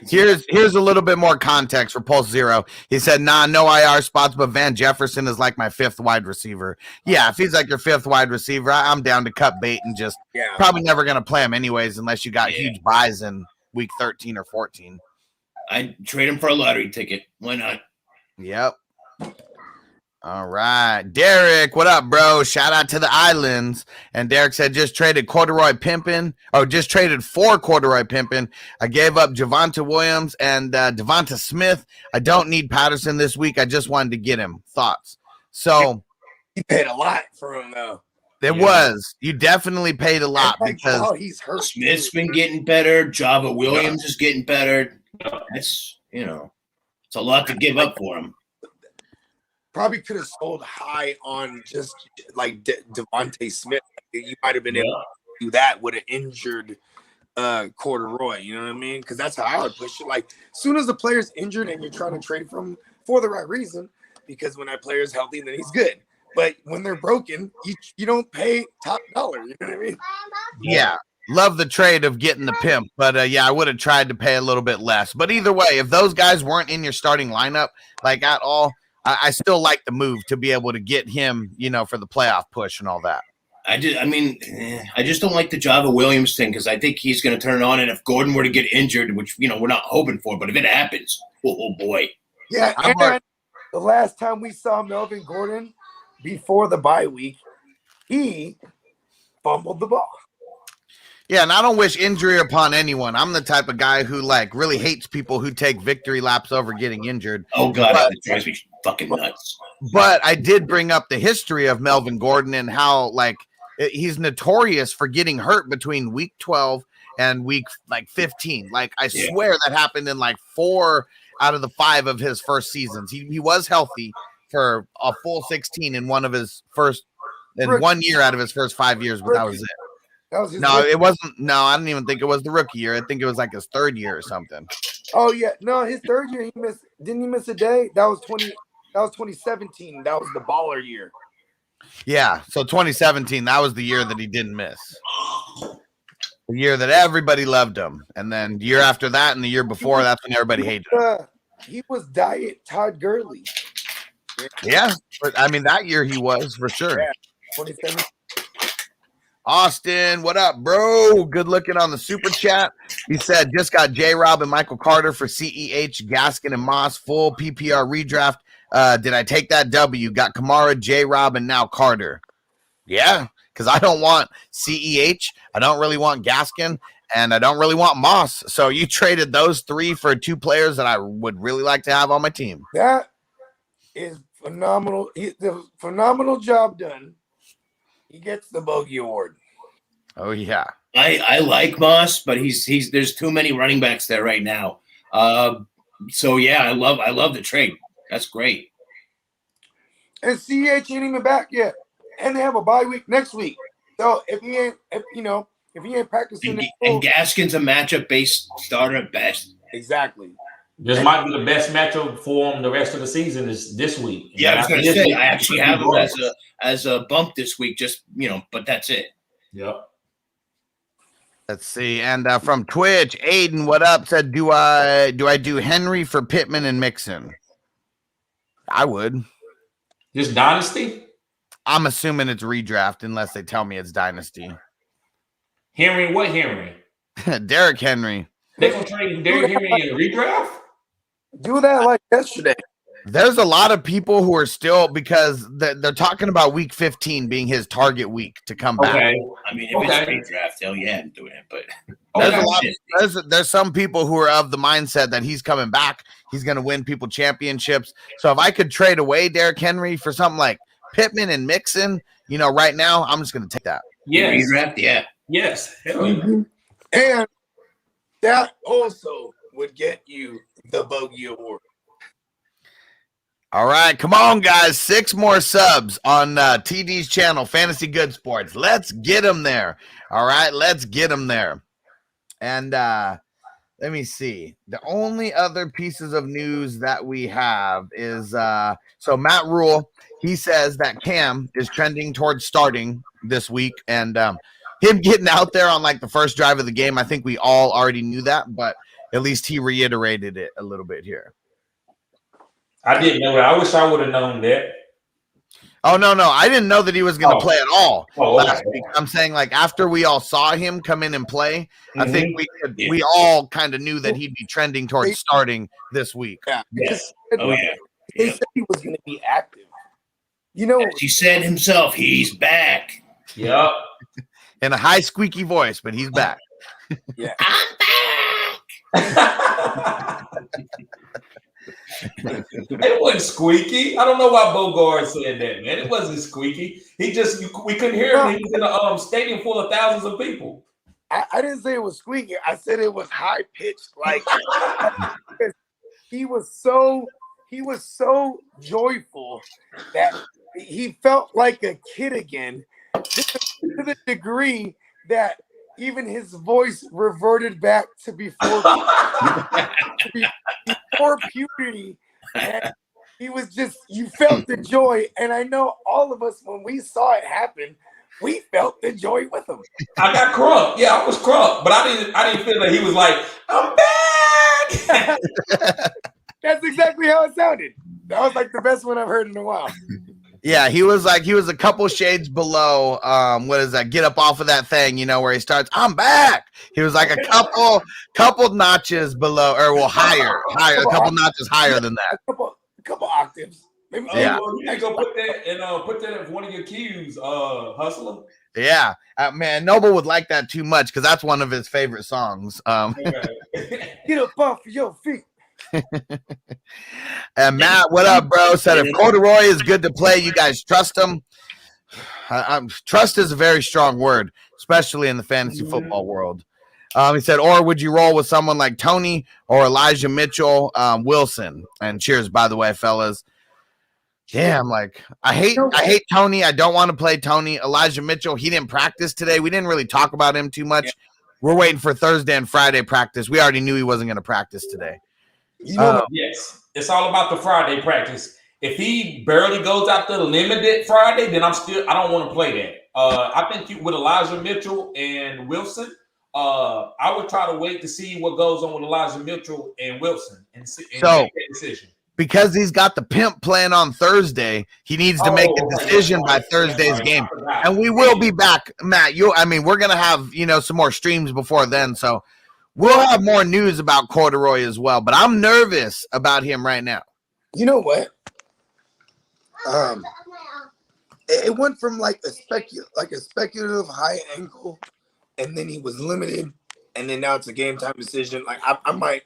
Here's a little bit more context for Pulse 0. He said, no IR spots, but Van Jefferson is like my 5th wide receiver. Yeah, if he's like your 5th wide receiver, I'm down to cut bait and just probably never going to play him anyways unless you got huge buys in week 13 or 14. I'd trade him for a lottery ticket. Why not? Yep. All right. Derek, what up, bro? Shout out to the Islands. And Derek said, just traded for Corduroy Pimpin. I gave up Javonte Williams and Devonta Smith. I don't need Patterson this week. I just wanted to get him. Thoughts? So he paid a lot for him, though. It was. You definitely paid a lot because he's hurt. Smith's been getting better. Java Williams is getting better. That's, it's a lot to give up for him. Probably could have sold high on just like Devontae Smith. You might have been able to do that with an injured Corduroy. You know what I mean? Because that's how I would push it. Like, as soon as the player's injured and you're trying to trade from for the right reason, because when that player's healthy, then he's good. But when they're broken, you don't pay top dollar. You know what I mean? Yeah. Love the trade of getting the pimp, but I would have tried to pay a little bit less. But either way, if those guys weren't in your starting lineup, like at all, I still like the move to be able to get him, for the playoff push and all that. I just don't like the Java Williams thing because I think he's going to turn it on. And if Gordon were to get injured, which, we're not hoping for, but if it happens, oh boy. Yeah, and the last time we saw Melvin Gordon before the bye week, he fumbled the ball. Yeah, and I don't wish injury upon anyone. I'm the type of guy who really hates people who take victory laps over getting injured. Oh God, that drives me fucking nuts. But I did bring up the history of Melvin Gordon and how he's notorious for getting hurt between week 12 and week 15. I swear that happened in 4 out of the 5 of his first seasons. He was healthy for a full 16 in one year out of his first 5 years, but that was it. It wasn't. No, I don't even think it was the rookie year. I think it was his 3rd year or something. Oh yeah, no, his 3rd year he missed. Didn't he miss a day? That was 2017. That was the baller year. Yeah, so 2017. That was the year that he didn't miss. The year that everybody loved him, and then the year after that, and the year before, that's when everybody hated him. He was Diet Todd Gurley. Yeah, but that year he was for sure. Yeah, 2017. Austin, what up, bro? Good looking on the super chat. He said, just got J-Rob and Michael Carter for CEH, Gaskin, and Moss, full PPR redraft. Did I take that W? Got Kamara, J-Rob, and now Carter. Yeah, because I don't want CEH. I don't really want Gaskin, and I don't really want Moss. So you traded those 3 for 2 players that I would really like to have on my team. That is phenomenal. He did a phenomenal job done. He gets the Bogey Award. Oh yeah. I like Moss, but he's there's too many running backs there right now. So yeah, I love the trade. That's great. And CH ain't even back yet, and they have a bye week next week. So if he ain't practicing, And Gaskin's a matchup based starter at best. exactly. This might be the best matchup for him the rest of the season is this week. Yeah, I was going to This say week, I actually have him as a bump this week. Just but that's it. Yep. Let's see. And from Twitch, Aiden, what up? Said, do I do Henry for Pittman and Mixon? I would. Just dynasty? I'm assuming it's redraft unless they tell me it's dynasty. Henry, what Henry? Derrick Henry. They gonna trade Derrick Henry in a redraft? Do that like yesterday. There's a lot of people who are still because they're talking about week 15 being his target week to come back. Okay. I mean, if it's redraft, hell yeah, I'm doing it. But there's some people who are of the mindset that he's coming back. He's going to win people championships. So if I could trade away Derrick Henry for something like Pittman and Mixon, right now, I'm just going to take that. Yes. Redraft, yeah. Yes. Hell yeah. Mm-hmm. And that also would get you the Bogey Award. All right, come on, guys. 6 more subs on TD's channel, Fantasy Good Sports. Let's get them there. All right, let's get them there. And let me see. The only other pieces of news that we have is so Matt Rule, he says that Cam is trending towards starting this week. And him getting out there on like the first drive of the game, I think we all already knew that, but at least he reiterated it a little bit here. I didn't know that. I wish I would have known that. Oh, no. I didn't know that he was going to play at all last okay. week. I'm saying, like, after we all saw him come in and play, I think we all kind of knew that he'd be trending towards starting this week. Yeah. Yes. They said he was going to be active. As he said himself, he's back. Yep. In a high, squeaky voice, but he's back. Yeah. I'm back. It wasn't squeaky. I don't know why Bogard said that, man. It wasn't squeaky. We couldn't hear him. He was in a stadium full of thousands of people. I didn't say it was squeaky. I said it was high pitched. Like he was so joyful that he felt like a kid again, to the degree that even his voice reverted back to before puberty. And he was you felt the joy. And I know all of us, when we saw it happen, we felt the joy with him. I got crunk. Yeah, I was crunk, but I didn't feel that he was like, I'm back. That's exactly how it sounded. That was like the best one I've heard in a while. Yeah, he was a couple shades below. What is that? Get up off of that thing, where he starts. I'm back. He was like a couple notches below, or higher, a couple notches higher than that. A couple octaves. Maybe. Yeah. You need to go put that as one of your cues, Hustler. Yeah, man, Noble would like that too much because that's one of his favorite songs. Get up off your feet. And Matt, what up, bro? Said if Corduroy is good to play, you guys trust him. Trust is a very strong word, especially in the fantasy football world. He said, or would you roll with someone like Tony or Elijah Mitchell, Wilson? And cheers, by the way, fellas. Damn, like I hate Tony. I don't want to play Tony. Elijah Mitchell, he didn't practice today. We didn't really talk about him too much. Yeah. We're waiting for Thursday and Friday practice. We already knew he wasn't going to practice today. Yes, it's all about the Friday practice. If he barely goes out to the limited Friday, then I don't want to play that. I think with Elijah Mitchell and Wilson, I would try to wait to see what goes on with Elijah Mitchell and Wilson and make that decision. Because he's got the pimp playing on Thursday, he needs to make a decision by Thursday's game. And we will be back, Matt. We're gonna have some more streams before then, so we'll have more news about Corduroy as well. But I'm nervous about him right now. You know what? It went from like a speculative high ankle, and then he was limited, and then now it's a game time decision. Like I might.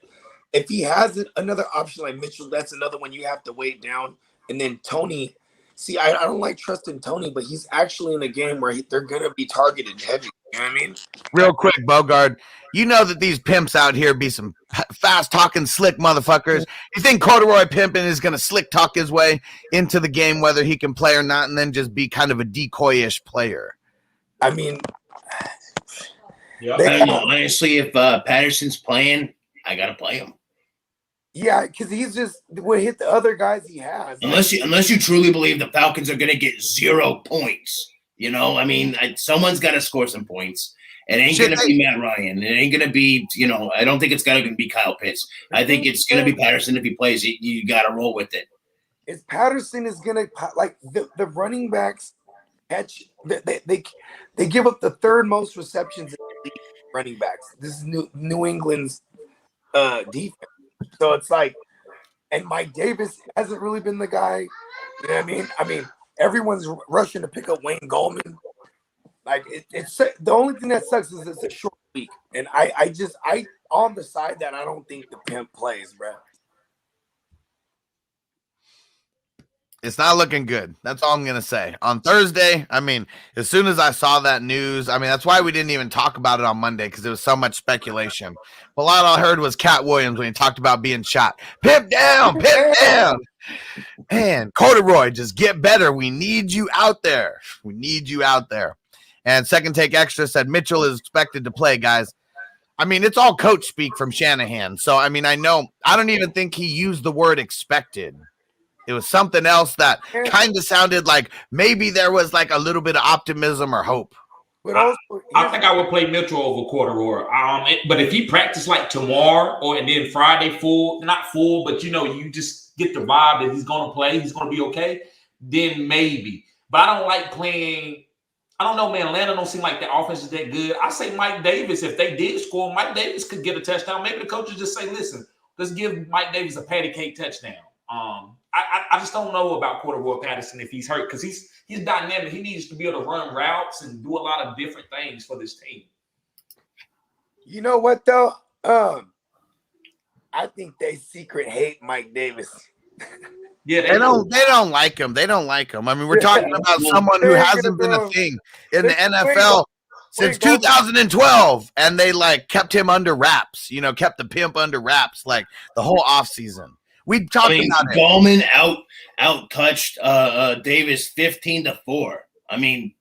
If he has another option like Mitchell, that's another one you have to wait down And then Tony, see, I don't like trusting Tony, but he's actually in a game where they're going to be targeted heavy. You know what I mean? Real quick, Bogard, you know that these pimps out here be some fast-talking, slick motherfuckers. You think Corduroy Pimpin' is going to slick talk his way into the game, whether he can play or not, and then just be kind of a decoy-ish player? I mean, I don't know. Honestly, if Patterson's playing, I got to play him. yeah, because he's just would hit the other guys he has. Unless you truly believe the Falcons are going to get 0 points. You know, I mean, someone's got to score some points. It ain't going to be Matt Ryan. It ain't going to be, I don't think it's going to be Kyle Pitts. I think it's going to be Patterson. If he plays, you got to roll with it. Is Patterson is going to, like, the running backs catch, they give up the third most receptions in the league, running backs. This is New England's defense. So it's like, and Mike Davis hasn't really been the guy. You know what I mean? I mean, everyone's rushing to pick up Wayne Gallman. Like it's the only thing that sucks is it's a short week, and I on the side that I don't think the pimp plays, bro. It's not looking good. That's all I'm going to say. On Thursday, I mean, as soon as I saw that news, I mean, that's why we didn't even talk about it on Monday, because there was so much speculation. But a lot I heard was Cat Williams when he talked about being shot. Pimp down, pimp down. Man, Corduroy, just get better. We need you out there. We need you out there. And Second Take Extra said Mitchell is expected to play, guys. I mean, it's all coach speak from Shanahan. So, I mean, I don't even think he used the word expected. It was something else that kind of sounded like maybe there was like a little bit of optimism or hope. But also, I think I would play Mitchell over Corduroy. But if he practiced like tomorrow and then Friday not full, but you just get the vibe that he's going to play, he's going to be okay, then maybe. But I don't like playing. I don't know, man. Atlanta don't seem like the offense is that good. I say Mike Davis, if they did score, Mike Davis could get a touchdown. Maybe the coaches just say, listen, let's give Mike Davis a patty cake touchdown. I just don't know about Corduroy Patterson if he's hurt, because he's dynamic. He needs to be able to run routes and do a lot of different things for this team. You know what though? I think they secret hate Mike Davis. Yeah, they don't like him. They don't like him. I mean, we're talking about someone who hasn't been a thing in the NFL since 2012, and they like kept him under wraps. Kept the pimp under wraps like the whole offseason. We talked about it. Gallman out touched Davis 15-4. I mean,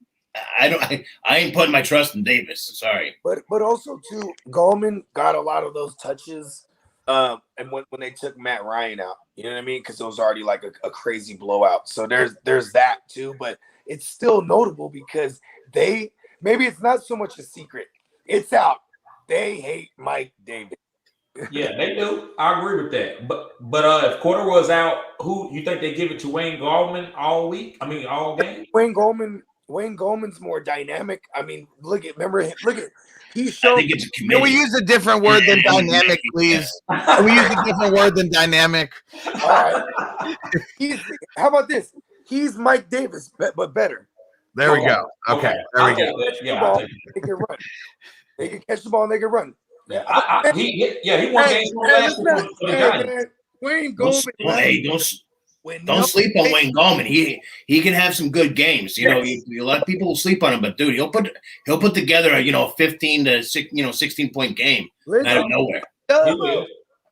I ain't putting my trust in Davis. Sorry, but also too, Gallman got a lot of those touches, and when they took Matt Ryan out, you know what I mean? Because it was already like a crazy blowout. So there's that too, but it's still notable because maybe it's not so much a secret. It's out. They hate Mike Davis. Yeah, they do. I agree with that. But if Corduroy's out, who you think they give it to? Wayne Gallman all week? I mean, all game. Wayne Gallman's more dynamic. I mean, look at he showed. I think it's a committee. Can we use a different word than dynamic, please? Can we use a different word than dynamic? All right. How about this? He's Mike Davis, but better. There we go. Okay. There we go. They can run. They can catch the ball and they can run. Yeah, he won games last week for the Giants. Wayne Gallman. Don't sleep on Wayne Gallman. He can have some good games. You let people sleep on him, but dude, he'll put together a 15 to 16 point game out of nowhere.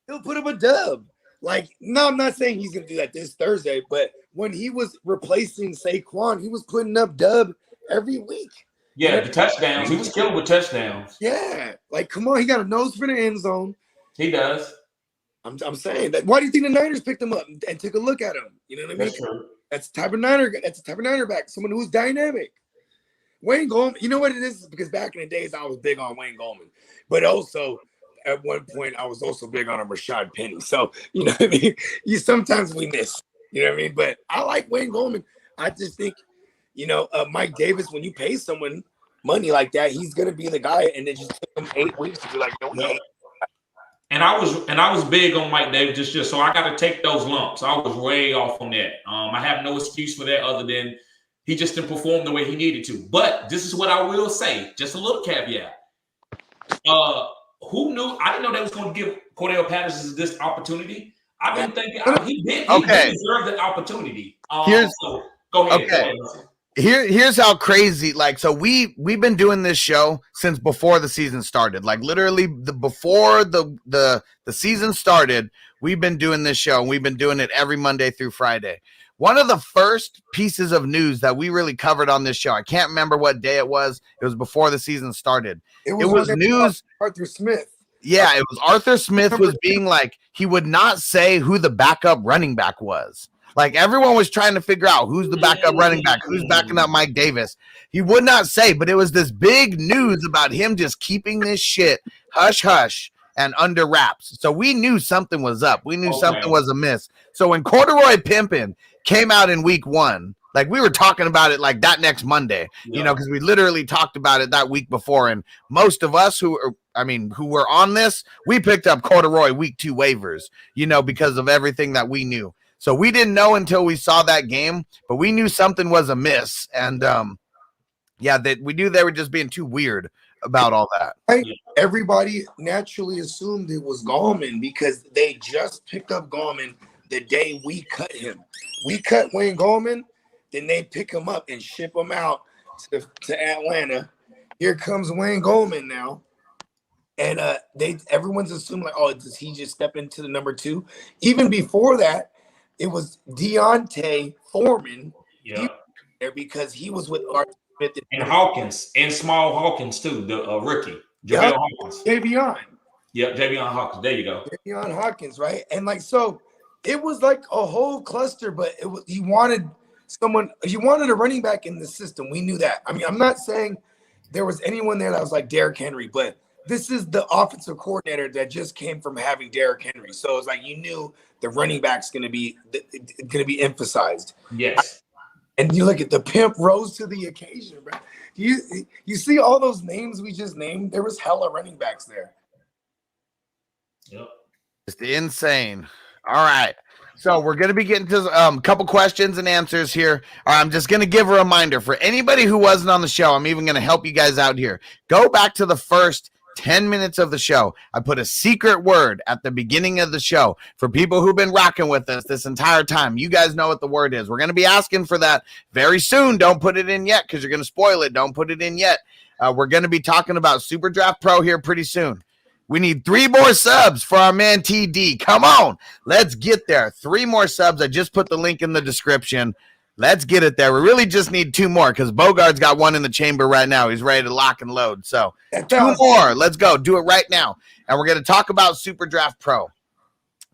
He'll put him a dub. Like, no, I'm not saying he's gonna do that this Thursday, but when he was replacing Saquon, he was putting up dub every week. Yeah, the touchdowns. He was killing with touchdowns. Yeah, like come on, he got a nose for the end zone. He does. I'm saying that. Why do you think the Niners picked him up and took a look at him? You know what I mean? That's true. That's a type of Niner back, someone who's dynamic. Wayne Gallman, you know what it is? Because back in the days, I was big on Wayne Gallman, but also at one point I was also big on a Rashad Penny. So you know what I mean? Sometimes we miss. You know what I mean? But I like Wayne Gallman. I just think. Mike Davis, when you pay someone money like that, he's gonna be the guy, and it just took him 8 weeks to be like, no. And I was big on Mike Davis just so I got to take those lumps. I was way off on that. I have no excuse for that other than he just didn't perform the way he needed to. But this is what I will say, just a little caveat. Who knew? I didn't know they was going to give Cordell Patterson this opportunity. I've been thinking he did deserve the opportunity. So go ahead. Okay. Here's how crazy. Like, so we've been doing this show since before the season started. Like, literally before the season started, we've been doing this show, and we've been doing it every Monday through Friday. One of the first pieces of news that we really covered on this show, I can't remember what day it was. It was before the season started. It was news. Arthur Smith. Yeah, it was Arthur Smith was being like, he would not say who the backup running back was. Like, everyone was trying to figure out who's the backup running back, who's backing up Mike Davis. He would not say, but it was this big news about him just keeping this shit hush hush and under wraps. So we knew something was up. We knew something was amiss. So when Corduroy Pimpin' came out in week 1, like, we were talking about it like that next Monday, you know, because we literally talked about it that week before. And most of us who were on this, we picked up Corduroy week 2 waivers, you know, because of everything that we knew. So we didn't know until we saw that game, but we knew something was amiss. And that we knew they were just being too weird about all that. Right? Everybody naturally assumed it was Gallman because they just picked up Gallman the day we cut him. We cut Wayne Gallman, then they pick him up and ship him out to Atlanta. Here comes Wayne Gallman now. And everyone's assuming, like, oh, does he just step into the number 2? Even before that, it was Deontay Foreman there because he was with Arthur Smith and Hawkins and Small Hawkins too, the rookie Javion Hawkins. Javion. Yeah, Javion Hawkins. There you go. Javion Hawkins, right? And like, so it was like a whole cluster, but he wanted a running back in the system. We knew that. I mean, I'm not saying there was anyone there that was like Derrick Henry, but this is the offensive coordinator that just came from having Derrick Henry. So it's like you knew the running back's going to be emphasized. Yes. And you look at the pimp rose to the occasion, bro. You see all those names we just named? There was hella running backs there. Yep. It's insane. All right. So we're going to be getting to a couple questions and answers here. I'm just going to give a reminder for anybody who wasn't on the show. I'm even going to help you guys out here. Go back to the first 10 minutes of the show. I put a secret word at the beginning of the show for people who've been rocking with us this entire time. You guys know what the word is. We're going to be asking for that very soon. Don't put it in yet because you're going to spoil it. Don't put it in yet. We're going to be talking about Super Draft Pro here pretty soon. We need 3 more subs for our man TD. Come on. Let's get there. 3 more subs. I just put the link in the description. Let's get it there. We really just need 2 more because Bogard's got 1 in the chamber right now. He's ready to lock and load. So 2 more. Let's go. Do it right now. And we're going to talk about Super Draft Pro.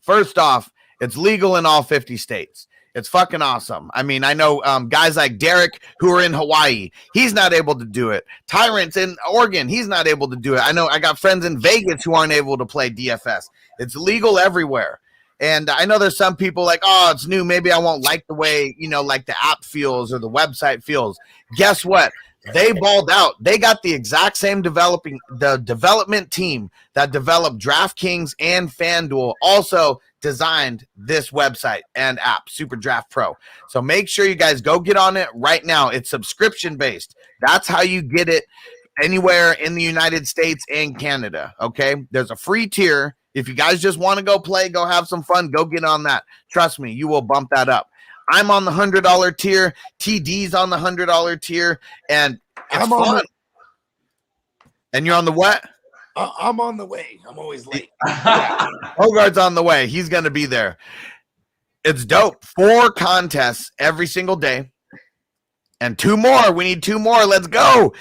First off, it's legal in all 50 states. It's fucking awesome. I mean, I know guys like Derek who are in Hawaii. He's not able to do it. Tyrant's in Oregon. He's not able to do it. I know I got friends in Vegas who aren't able to play DFS. It's legal everywhere. And I know there's some people like, oh, it's new. Maybe I won't like the way, like the app feels or the website feels. Guess what? They balled out. They got the exact same development team that developed DraftKings and FanDuel also designed this website and app, Super Draft Pro. So make sure you guys go get on it right now. It's subscription based. That's how you get it anywhere in the United States and Canada. Okay. There's a free tier. If you guys just want to go play, go have some fun, go get on that. Trust me, you will bump that up. I'm on the $100 tier. TD's on the $100 tier, and it's fun. And you're on the what? I'm on the way. I'm always late. Bogard's on the way. He's going to be there. It's dope. 4 contests every single day. And 2 more. We need 2 more. Let's go.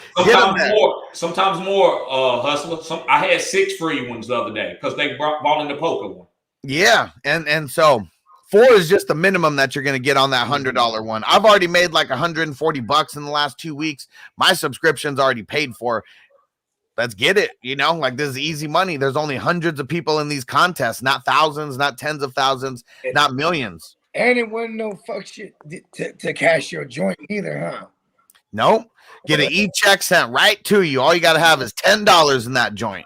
Sometimes more, Hustler. I had 6 free ones the other day because they bought in the poker one. Yeah. And so 4 is just the minimum that you're going to get on that $100 one. I've already made like $140 in the last 2 weeks. My subscription's already paid for. Let's get it. Like this is easy money. There's only hundreds of people in these contests, not thousands, not tens of thousands, not millions. And it wasn't no fuck shit to cash your joint either, huh? Nope. Get an e-check sent right to you. All you got to have is $10 in that joint.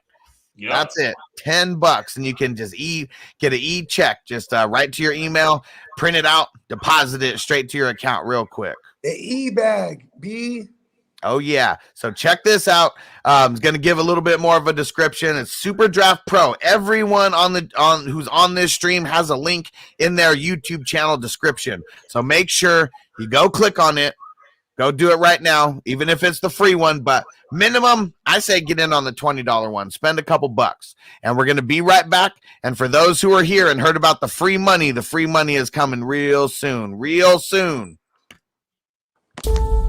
Yep. That's it. $10, and you can just get an e-check just right to your email, print it out, deposit it straight to your account real quick. The e-bag, B. Oh yeah. So check this out. I'm going to give a little bit more of a description. It's Super Draft Pro. Everyone who's on this stream has a link in their YouTube channel description. So make sure you go click on it. Go do it right now, even if it's the free one. But minimum, I say get in on the $20 one. Spend a couple bucks. And we're going to be right back. And for those who are here and heard about the free money is coming real soon. Real soon.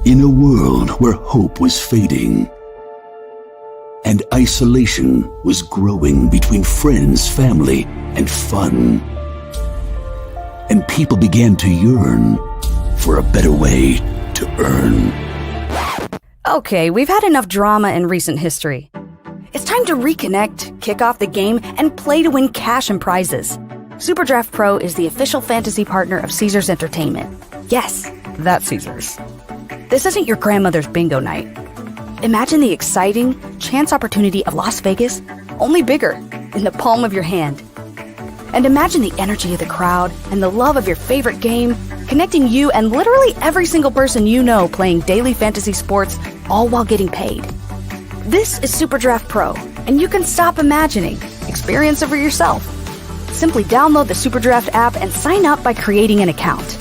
In a world where hope was fading and isolation was growing between friends, family, and fun, and people began to yearn for a better way to earn. Okay, we've had enough drama in recent history. It's time to reconnect, kick off the game, and play to win cash and prizes. Super Draft Pro is the official fantasy partner of Caesars Entertainment. Yes, that's Caesars. This isn't your grandmother's bingo night. Imagine the exciting chance opportunity of Las Vegas, only bigger, in the palm of your hand. And imagine the energy of the crowd and the love of your favorite game, connecting you and literally every single person you know playing daily fantasy sports, all while getting paid. This is Super Draft Pro, and you can stop imagining. Experience it for yourself. Simply download the Super Draft app and sign up by creating an account.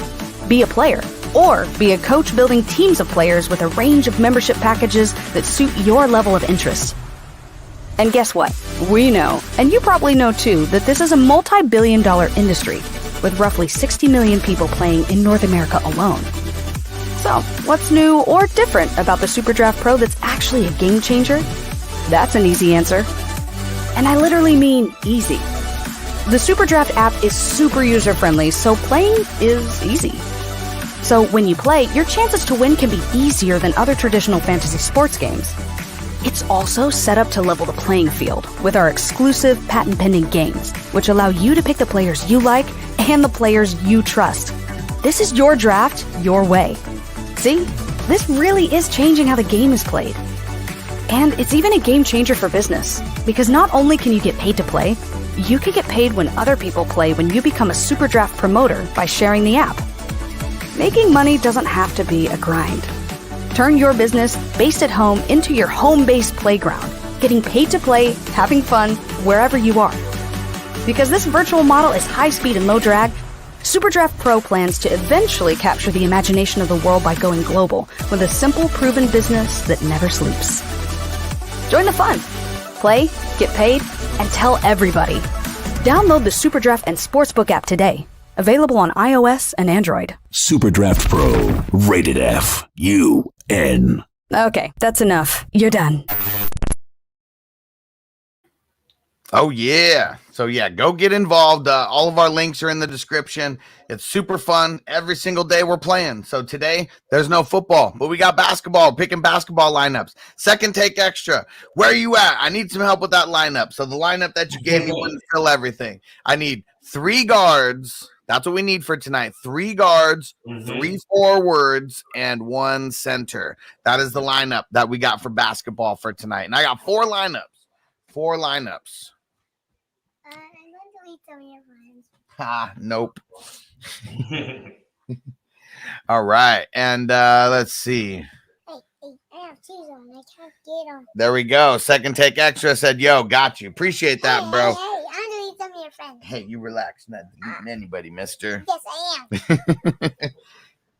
Be a player, or be a coach building teams of players with a range of membership packages that suit your level of interest. And guess what? We know, and you probably know too, that this is a multi-billion-dollar industry with roughly 60 million people playing in North America alone. So, what's new or different about the Super Draft Pro that's actually a game changer? That's an easy answer. And I literally mean easy. The Super Draft app is super user-friendly, so playing is easy. So when you play, your chances to win can be easier than other traditional fantasy sports games. It's also set up to level the playing field with our exclusive patent-pending games, which allow you to pick the players you like and the players you trust. This is your draft, your way. See? This really is changing how the game is played. And it's even a game changer for business, because not only can you get paid to play, you can get paid when other people play when you become a Super Draft promoter by sharing the app. Making money doesn't have to be a grind. Turn your business based at home into your home-based playground, getting paid to play, having fun, wherever you are. Because this virtual model is high speed and low drag, Super Draft Pro plans to eventually capture the imagination of the world by going global with a simple, proven business that never sleeps. Join the fun. Play, get paid, and tell everybody. Download the Super Draft and Sportsbook app today. Available on iOS and Android. Super Draft Pro, rated F, UN. Okay, that's enough. You're done. Oh, yeah. So, yeah, go get involved. All of our links are in the description. It's super fun. Every single day we're playing. So, today, there's no football, but we got basketball, picking basketball lineups. Second take extra. Where are you at? I need some help with that lineup. So, the lineup that you gave me wouldn't fill everything. I need 3 guards. That's what we need for tonight. 3 guards, 3 forwards, and 1 center. That is the lineup that we got for basketball for tonight. And I got 4 lineups. 4 lineups. I'm going to delete some of your friends. Nope. All right. And let's see. Hey, I have shoes on. I can't get them. There we go. Second take extra said, yo, got you. Appreciate that, bro. Hey, I'm going to delete some of your friends. Hey, you relax. Not deleting anybody, mister. Yes, I am.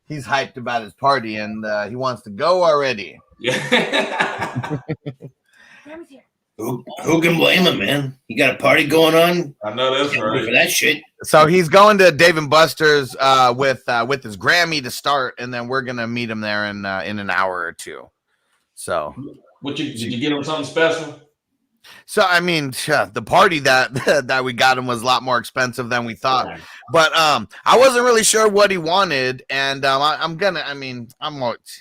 He's hyped about his party, and he wants to go already. Yeah. Who can blame him, man? You got a party going on. I know that's Can't wait right. for that shit. So he's going to Dave & Buster's with his Grammy to start, and then we're gonna meet him there in an hour or 2. So, Did you get him something special? So I mean, the party that we got him was a lot more expensive than we thought. But I wasn't really sure what he wanted, and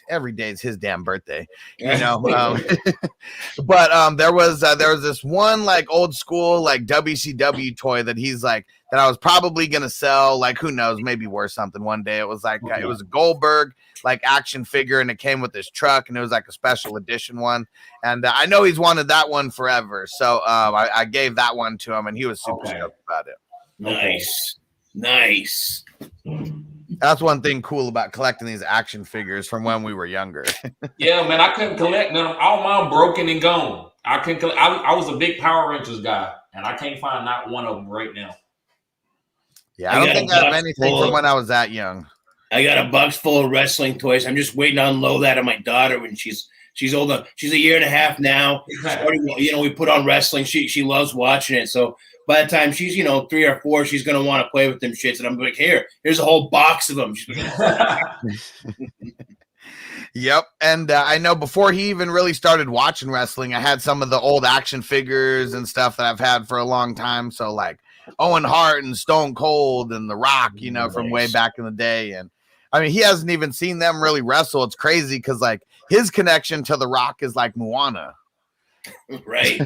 every day is his damn birthday, you know. But there was this one like old school like WCW toy that he's like that I was probably gonna sell. Like who knows, maybe worth something one day. It was like it was a Goldberg like action figure, and it came with this truck, and it was like a special edition one. And I know he's wanted that one forever, so I gave that one to him, and he was super stoked about it. Nice. That's one thing cool about collecting these action figures from when we were younger. Yeah, man, I couldn't collect none of them. All mine broken and gone. I couldn't collect. I was a big Power Rangers guy, and I can't find not one of them right now. Yeah, I don't think I have anything from when I was that young. I got a box full of wrestling toys. I'm just waiting to unload that on my daughter when she's older. She's a year and a half now. We put on wrestling. She loves watching it. So by the time she's 3 or 4, she's gonna want to play with them shits. And I'm like, here's a whole box of them. Yep. And I know before he even really started watching wrestling, I had some of the old action figures and stuff that I've had for a long time. So like Owen Hart and Stone Cold and The Rock, from way back in the day. And I mean, he hasn't even seen them really wrestle. It's crazy because like his connection to The Rock is like Moana. Right.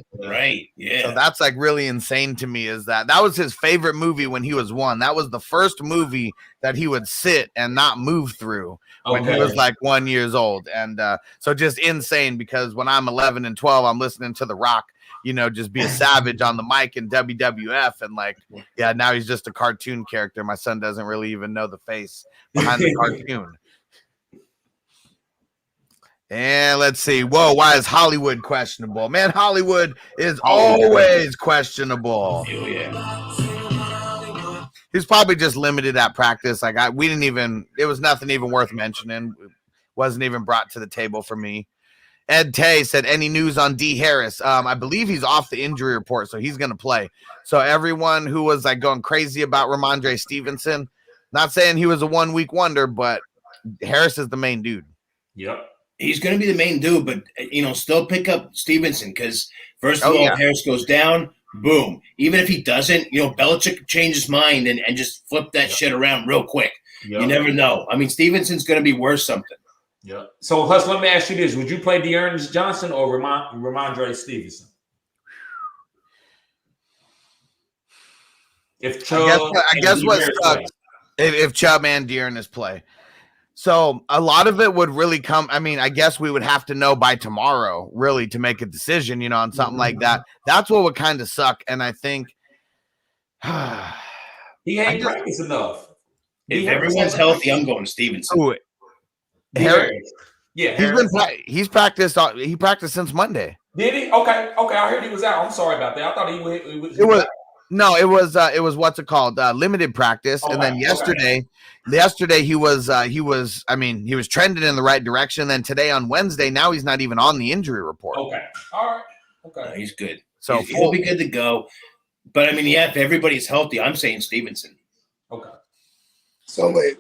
Yeah. So that's like really insane to me, is that was his favorite movie when he was 1. That was the first movie that he would sit and not move through when he was like 1 year old. And so just insane, because when I'm 11 and 12, I'm listening to The Rock, just be a savage on the mic in WWF. And like, yeah, now he's just a cartoon character. My son doesn't really even know the face behind the cartoon. And let's see. Whoa, why is Hollywood questionable? Man, Hollywood is always questionable. Oh, yeah. He's probably just limited at practice. Like it was nothing even worth mentioning. It wasn't even brought to the table for me. Ed Tay said, any news on D Harris? I believe he's off the injury report, so he's going to play. So everyone who was like going crazy about Ramondre Stevenson, not saying he was a 1 week wonder, but Harris is the main dude. Yep. He's going to be the main dude, but, still pick up Stevenson because, first of all, if Harris goes down, boom. Even if he doesn't, Belichick could change his mind and just flip that shit around real quick. Yep. You never know. I mean, Stevenson's going to be worth something. Yeah. So, Hus, let me ask you this. Would you play Dearness Johnson or Ramondre Stevenson? If Chubb I guess what sucks if Chubb and Dearness play. So a lot of it would really come. I mean, I guess we would have to know by tomorrow, really, to make a decision, on something like that. That's what would kind of suck. And I think he ain't practiced enough. If everyone's healthy, I'm going Stevenson. Ooh, Harris. Yeah, he's practiced. He practiced since Monday. Did he? Okay. I heard he was out. I'm sorry about that. I thought he was. No, it was what's it called? Limited practice. And then yesterday he was trending in the right direction. Then today on Wednesday, now he's not even on the injury report. Okay. All right. Okay. No, he's good. So he'll be good to go. But I mean, if everybody's healthy, I'm saying Stevenson. Okay. So wait,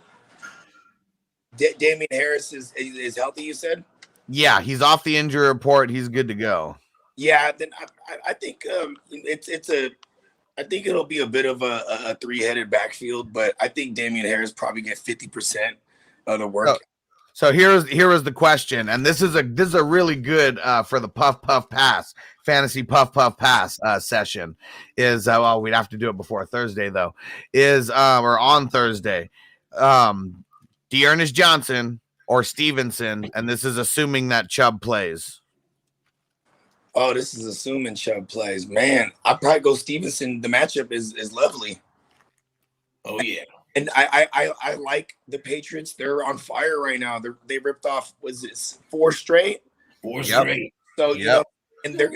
Damian Harris is healthy, you said? Yeah, he's off the injury report. He's good to go. Yeah, then I think I think it'll be a bit of a three-headed backfield, but I think Damian Harris probably get 50% of the work. So here was the question, and this is a really good for the puff pass fantasy puff pass session. Is we'd have to do it before Thursday though. Or on Thursday, Dearness Johnson or Stevenson, and this is assuming that Chubb plays. Oh, this is assuming Chubb plays. Man, I'd probably go Stevenson. The matchup is lovely. Oh, yeah. And I like the Patriots. They're on fire right now. They ripped off, was it 4 straight? 4 straight. So, and they're,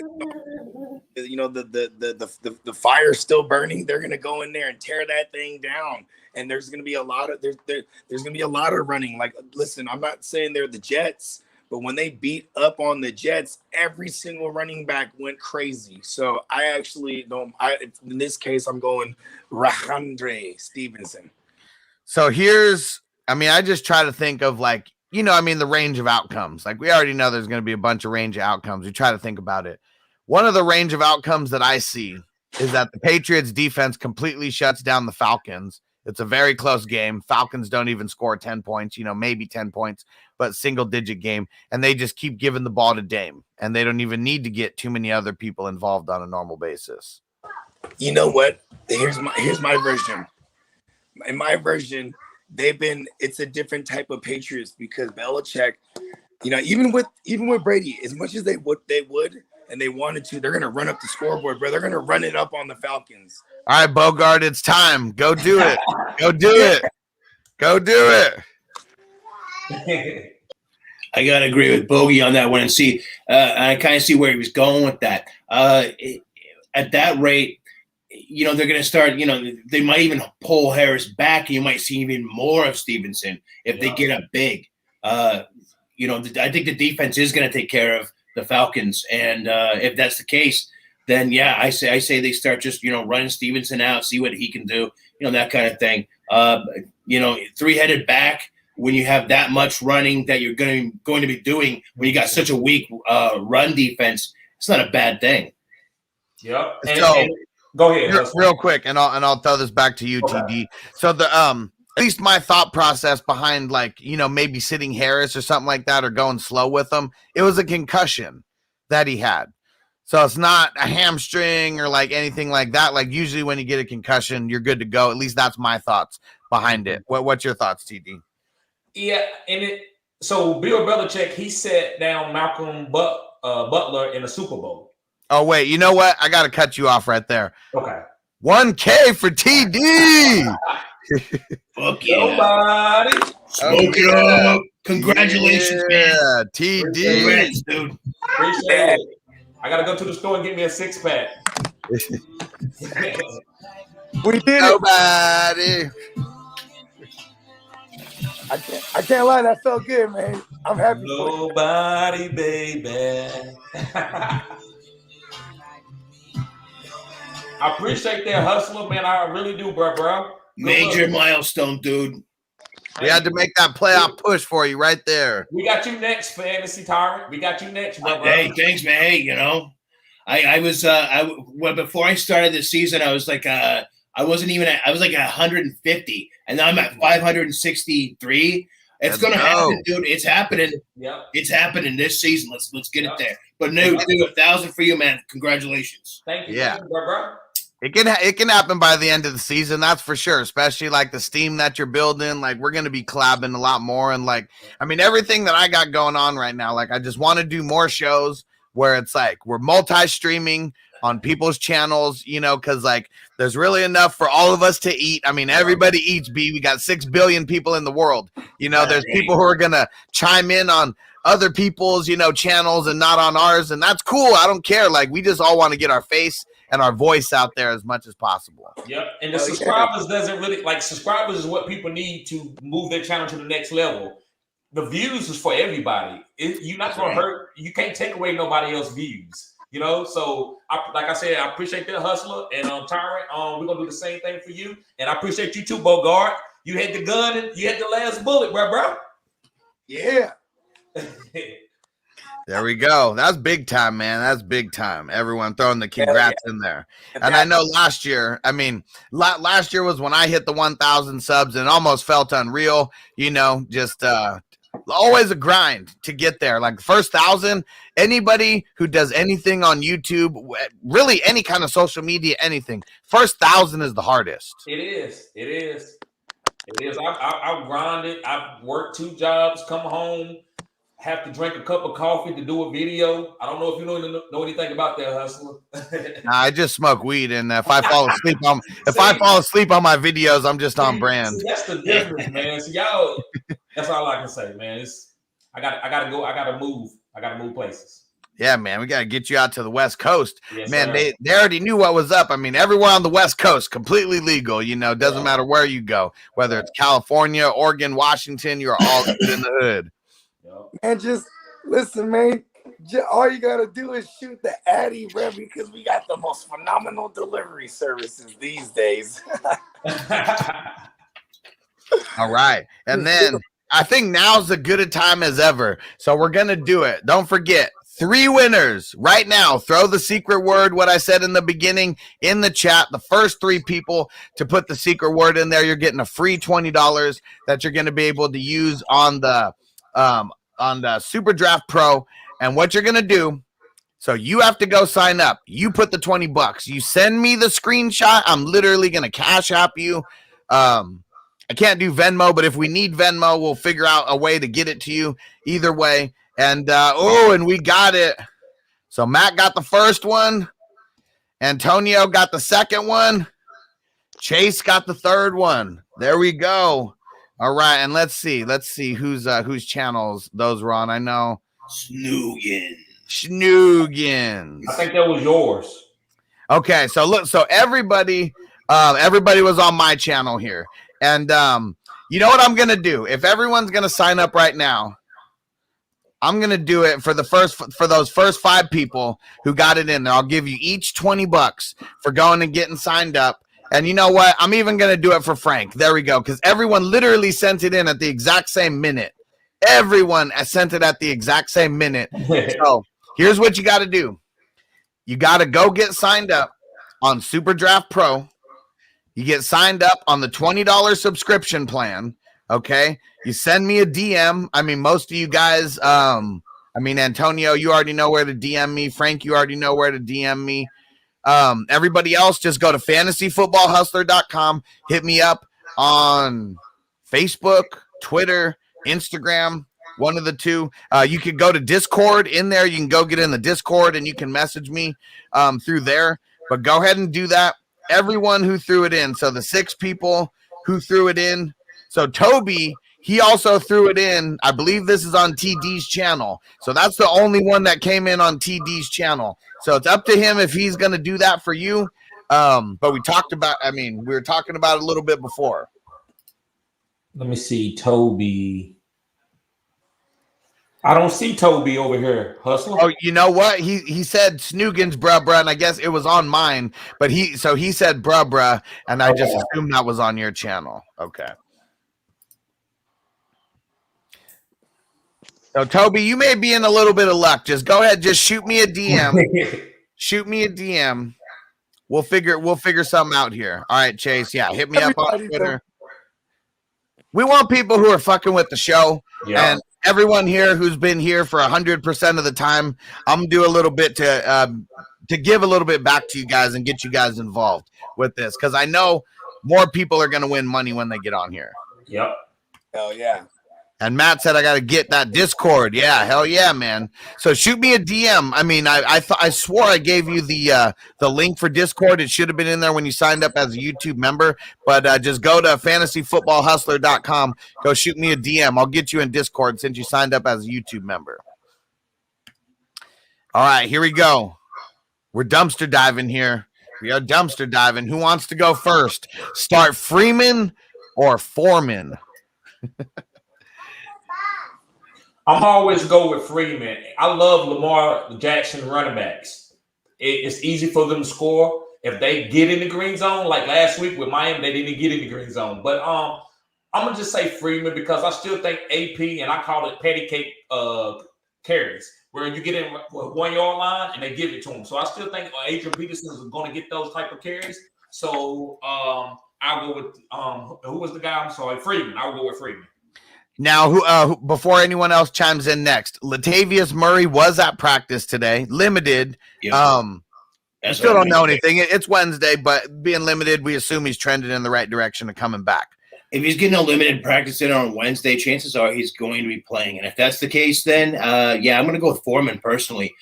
the fire's still burning. They're going to go in there and tear that thing down. And there's going to be a lot of, there's going to be a lot of running. Like, listen, I'm not saying they're the Jets, but when they beat up on the Jets, every single running back went crazy. So I actually don't. In this case, I'm going Ramondre Stevenson. So I just try to think of the range of outcomes. Like we already know there's going to be a bunch of range of outcomes. We try to think about it. One of the range of outcomes that I see is that the Patriots defense completely shuts down the Falcons. It's a very close game. Falcons don't even score 10 points, maybe 10 points, but single-digit game. And they just keep giving the ball to Dame. And they don't even need to get too many other people involved on a normal basis. You know what? Here's my version. In my version, it's a different type of Patriots because Belichick, even with Brady, as much as they would and they wanted to, they're going to run up the scoreboard, bro. They're going to run it up on the Falcons. All right, Bogard, it's time. Go do it. Go do it. Go do I gotta agree with Bogey on that one, and see. I kind of see where he was going with that. At that rate, they're going to start. They might even pull Harris back, and you might see even more of Stevenson if they get up big. I think the defense is going to take care of the Falcons, and if that's the case, then I say they start just running Stevenson out, see what he can do, that kind of thing. Three-headed back when you have that much running that you're going to be doing when you got such a weak run defense, it's not a bad thing. Yep. So go ahead. Real quick, and I'll throw this back to you, TD. So the at least my thought process behind maybe sitting Harris or something like that or going slow with him, it was a concussion that he had. So it's not a hamstring or anything like that. Usually when you get a concussion, you're good to go. At least that's my thoughts behind it. What's your thoughts, TD? Yeah, so Bill Belichick, he sat down Malcolm Butler in the Super Bowl. Oh, wait, you know what? I got to cut you off right there. Okay. 1K for TD. Fuck yeah. Nobody. Smoke it up. Congratulations, man. TD. Congrats, dude. Appreciate it. I got to go to the store and get me a 6-pack. We did Nobody. it. I can't lie, that felt good, man. I'm happy. Nobody, baby. I appreciate that hustler, man. I really do, bro. Major milestone, dude. We had to make that playoff push for you right there. We got you next, Fantasy Tyrant. We got you next, bro. Hey, thanks, man. Hey, I was before I started this season, I was like I was like 150, and now I'm at 563. It's gonna happen, dude. It's happening. Yeah, it's happening this season. Let's get it there. But no, 1,000 for you, man. Congratulations. Thank you, yeah, bro. It can happen by the end of the season, that's for sure. Especially the steam that you're building. We're gonna be collabing a lot more, and everything that I got going on right now. I just want to do more shows where it's we're multi-streaming on people's channels, because there's really enough for all of us to eat. I mean, everybody eats. We got 6 billion people in the world. There's people who are gonna chime in on other people's channels and not on ours, and that's cool. I don't care. We just all want to get our face and our voice out there as much as possible. Yep. And the subscribers doesn't really subscribers is what people need to move their channel to the next level. The views is for everybody. You're not going to hurt. You can't take away nobody else's views. So like I said, I appreciate that hustler and Tyrant. We're gonna do the same thing for you, and I appreciate you too, Bogard. You had the gun and you had the last bullet, bro. Yeah. There we go. That's big time, man. That's big time. Everyone throwing the congrats in there. And I know last year, last year was when I hit the 1,000 subs and almost felt unreal. Just always a grind to get there. The first 1,000, anybody who does anything on YouTube, really any kind of social media, anything, first 1,000 is the hardest. It is. I've grinded. I've worked 2 jobs, come home, have to drink a cup of coffee to do a video. I don't know if you know anything about that, hustler. I just smoke weed, and if I fall asleep on my videos, I'm just on brand. See, that's the difference, man. See, y'all, that's all I can say, man. I gotta go. I gotta move places. Yeah, man, we gotta get you out to the West Coast. Yes, man, sir. they already knew what was up. Everywhere on the West Coast, completely legal. Doesn't matter where you go, whether it's California, Oregon, Washington, you're all in the hood. And just listen, man. All you gotta do is shoot the Addy, bro, because we got the most phenomenal delivery services these days. All right, and then I think now's as good a time as ever. So we're gonna do it. Don't forget, 3 winners right now. Throw the secret word, what I said in the beginning, in the chat. The first 3 people to put the secret word in there, you're getting a free $20 that you're gonna be able to use on the Super Draft Pro. And what you're gonna do, so you have to go sign up. You put the $20. You send me the screenshot. I'm literally gonna cash app you. I can't do Venmo, but if we need Venmo, we'll figure out a way to get it to you either way. And and we got it. So Matt got the first one. Antonio got the second one. Chase got the third one. There we go. All right, and let's see whose channels those were on. I know Snoogans. I think that was yours. Okay, so look, so everybody was on my channel here, and you know what I'm gonna do? If everyone's gonna sign up right now, I'm gonna do it for those first 5 people who got it in there. I'll give you each $20 for going and getting signed up. And you know what? I'm even gonna do it for Frank. There we go, because everyone literally sent it in at the exact same minute. Everyone sent it at the exact same minute. So here's what you got to do. You got to go get signed up on Super Draft Pro. You get signed up on the $20 subscription plan. Okay. You send me a DM. I mean, most of you guys, Antonio, you already know where to DM me. Frank, you already know where to DM me. Everybody else, just go to fantasyfootballhustler.com. Hit me up on Facebook, Twitter, Instagram, one of the two. You could go to Discord in there. You can go get in the Discord and you can message me through there. But go ahead and do that. Everyone who threw it in. So the 6 people who threw it in. So Toby, he also threw it in. I believe this is on TD's channel. So that's the only one that came in on TD's channel. So it's up to him if he's going to do that for you. But we were talking about it a little bit before. Let me see, Toby. I don't see Toby over here, Hustler. Oh, you know what? He said Snoogans, bruh, and I guess it was on mine. But he said bruh, and I just assumed that was on your channel. Okay. So Toby, you may be in a little bit of luck. Just go ahead, just shoot me a DM. Shoot me a DM. We'll figure something out here. All right, Chase. Yeah, hit me up on Twitter. We want people who are fucking with the show. Yeah. And everyone here who's been here for 100% of the time, I'm gonna do a little bit to give a little bit back to you guys and get you guys involved with this, because I know more people are gonna win money when they get on here. Yep. Hell yeah. And Matt said I got to get that Discord. Yeah, hell yeah, man. So shoot me a DM. I mean, I swore I gave you the link for Discord. It should have been in there when you signed up as a YouTube member. But just go to fantasyfootballhustler.com. Go shoot me a DM. I'll get you in Discord since you signed up as a YouTube member. All right, here we go. We're dumpster diving here. We are dumpster diving. Who wants to go first? Start Freeman or Foreman? I'm always go with Freeman. I love Lamar Jackson running backs. It's easy for them to score if they get in the green zone. Like last week with Miami, they didn't get in the green zone. But I'm gonna just say Freeman because I still think AP, and I call it patty cake carries, where you get in 1 yard line and they give it to him. So I still think Adrian Peterson is going to get those type of carries. So I'll go with who was the guy? I'm sorry, Freeman. I'll go with Freeman. Now, who before anyone else chimes in next, Latavius Murray was at practice today, limited. Yep. Still don't know anything. It's Wednesday, but being limited, we assume he's trending in the right direction and coming back. If he's getting a limited practice in on Wednesday, chances are he's going to be playing. And if that's the case, then I'm going to go with Foreman personally.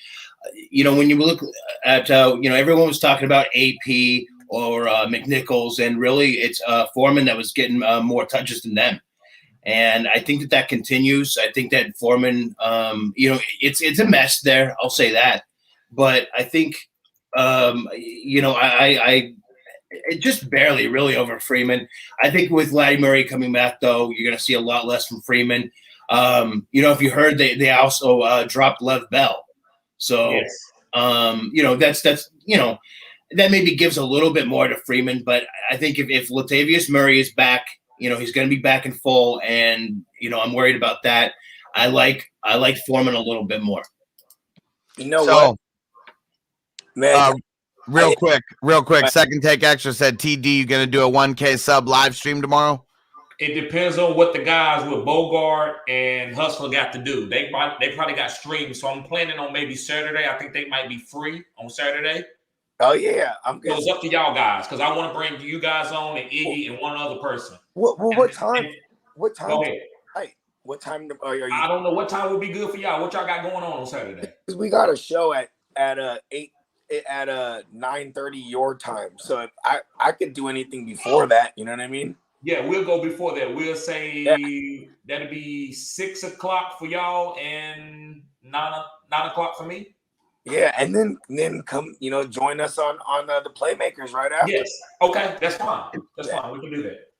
When you look at everyone was talking about AP or McNichols, and really it's Foreman that was getting more touches than them. And I think that continues. I think that Foreman, it's a mess there. I'll say that. But I think, I just barely really over Freeman. I think with Laddie Murray coming back, though, you're going to see a lot less from Freeman. If you heard, they also dropped Lev Bell. So, yes. That's that maybe gives a little bit more to Freeman. But I think if Latavius Murray is back, he's going to be back in full, and I'm worried about that. I like Foreman a little bit more. What, man? Real quick. Second Take Extra said, TD, you going to do a 1K sub live stream tomorrow? It depends on what the guys with Bogard and Hustler got to do. They probably got streams, so I'm planning on maybe Saturday. I think they might be free on Saturday. Oh yeah, I'm good. So it's up to y'all guys because I want to bring you guys on and Iggy and one other person. What time? What time? Go ahead. Hey, what time are you? I don't know what time would be good for y'all. What y'all got going on Saturday? Because we got a show at 9:30 your time, so if I could do anything before that. You know what I mean? Yeah, we'll go before that. We'll say that'll be 6 o'clock for y'all and 9 o'clock for me. Yeah, and then come, join us on the Playmakers right after. Yes. Okay, that's fine. That's fine. We can do that.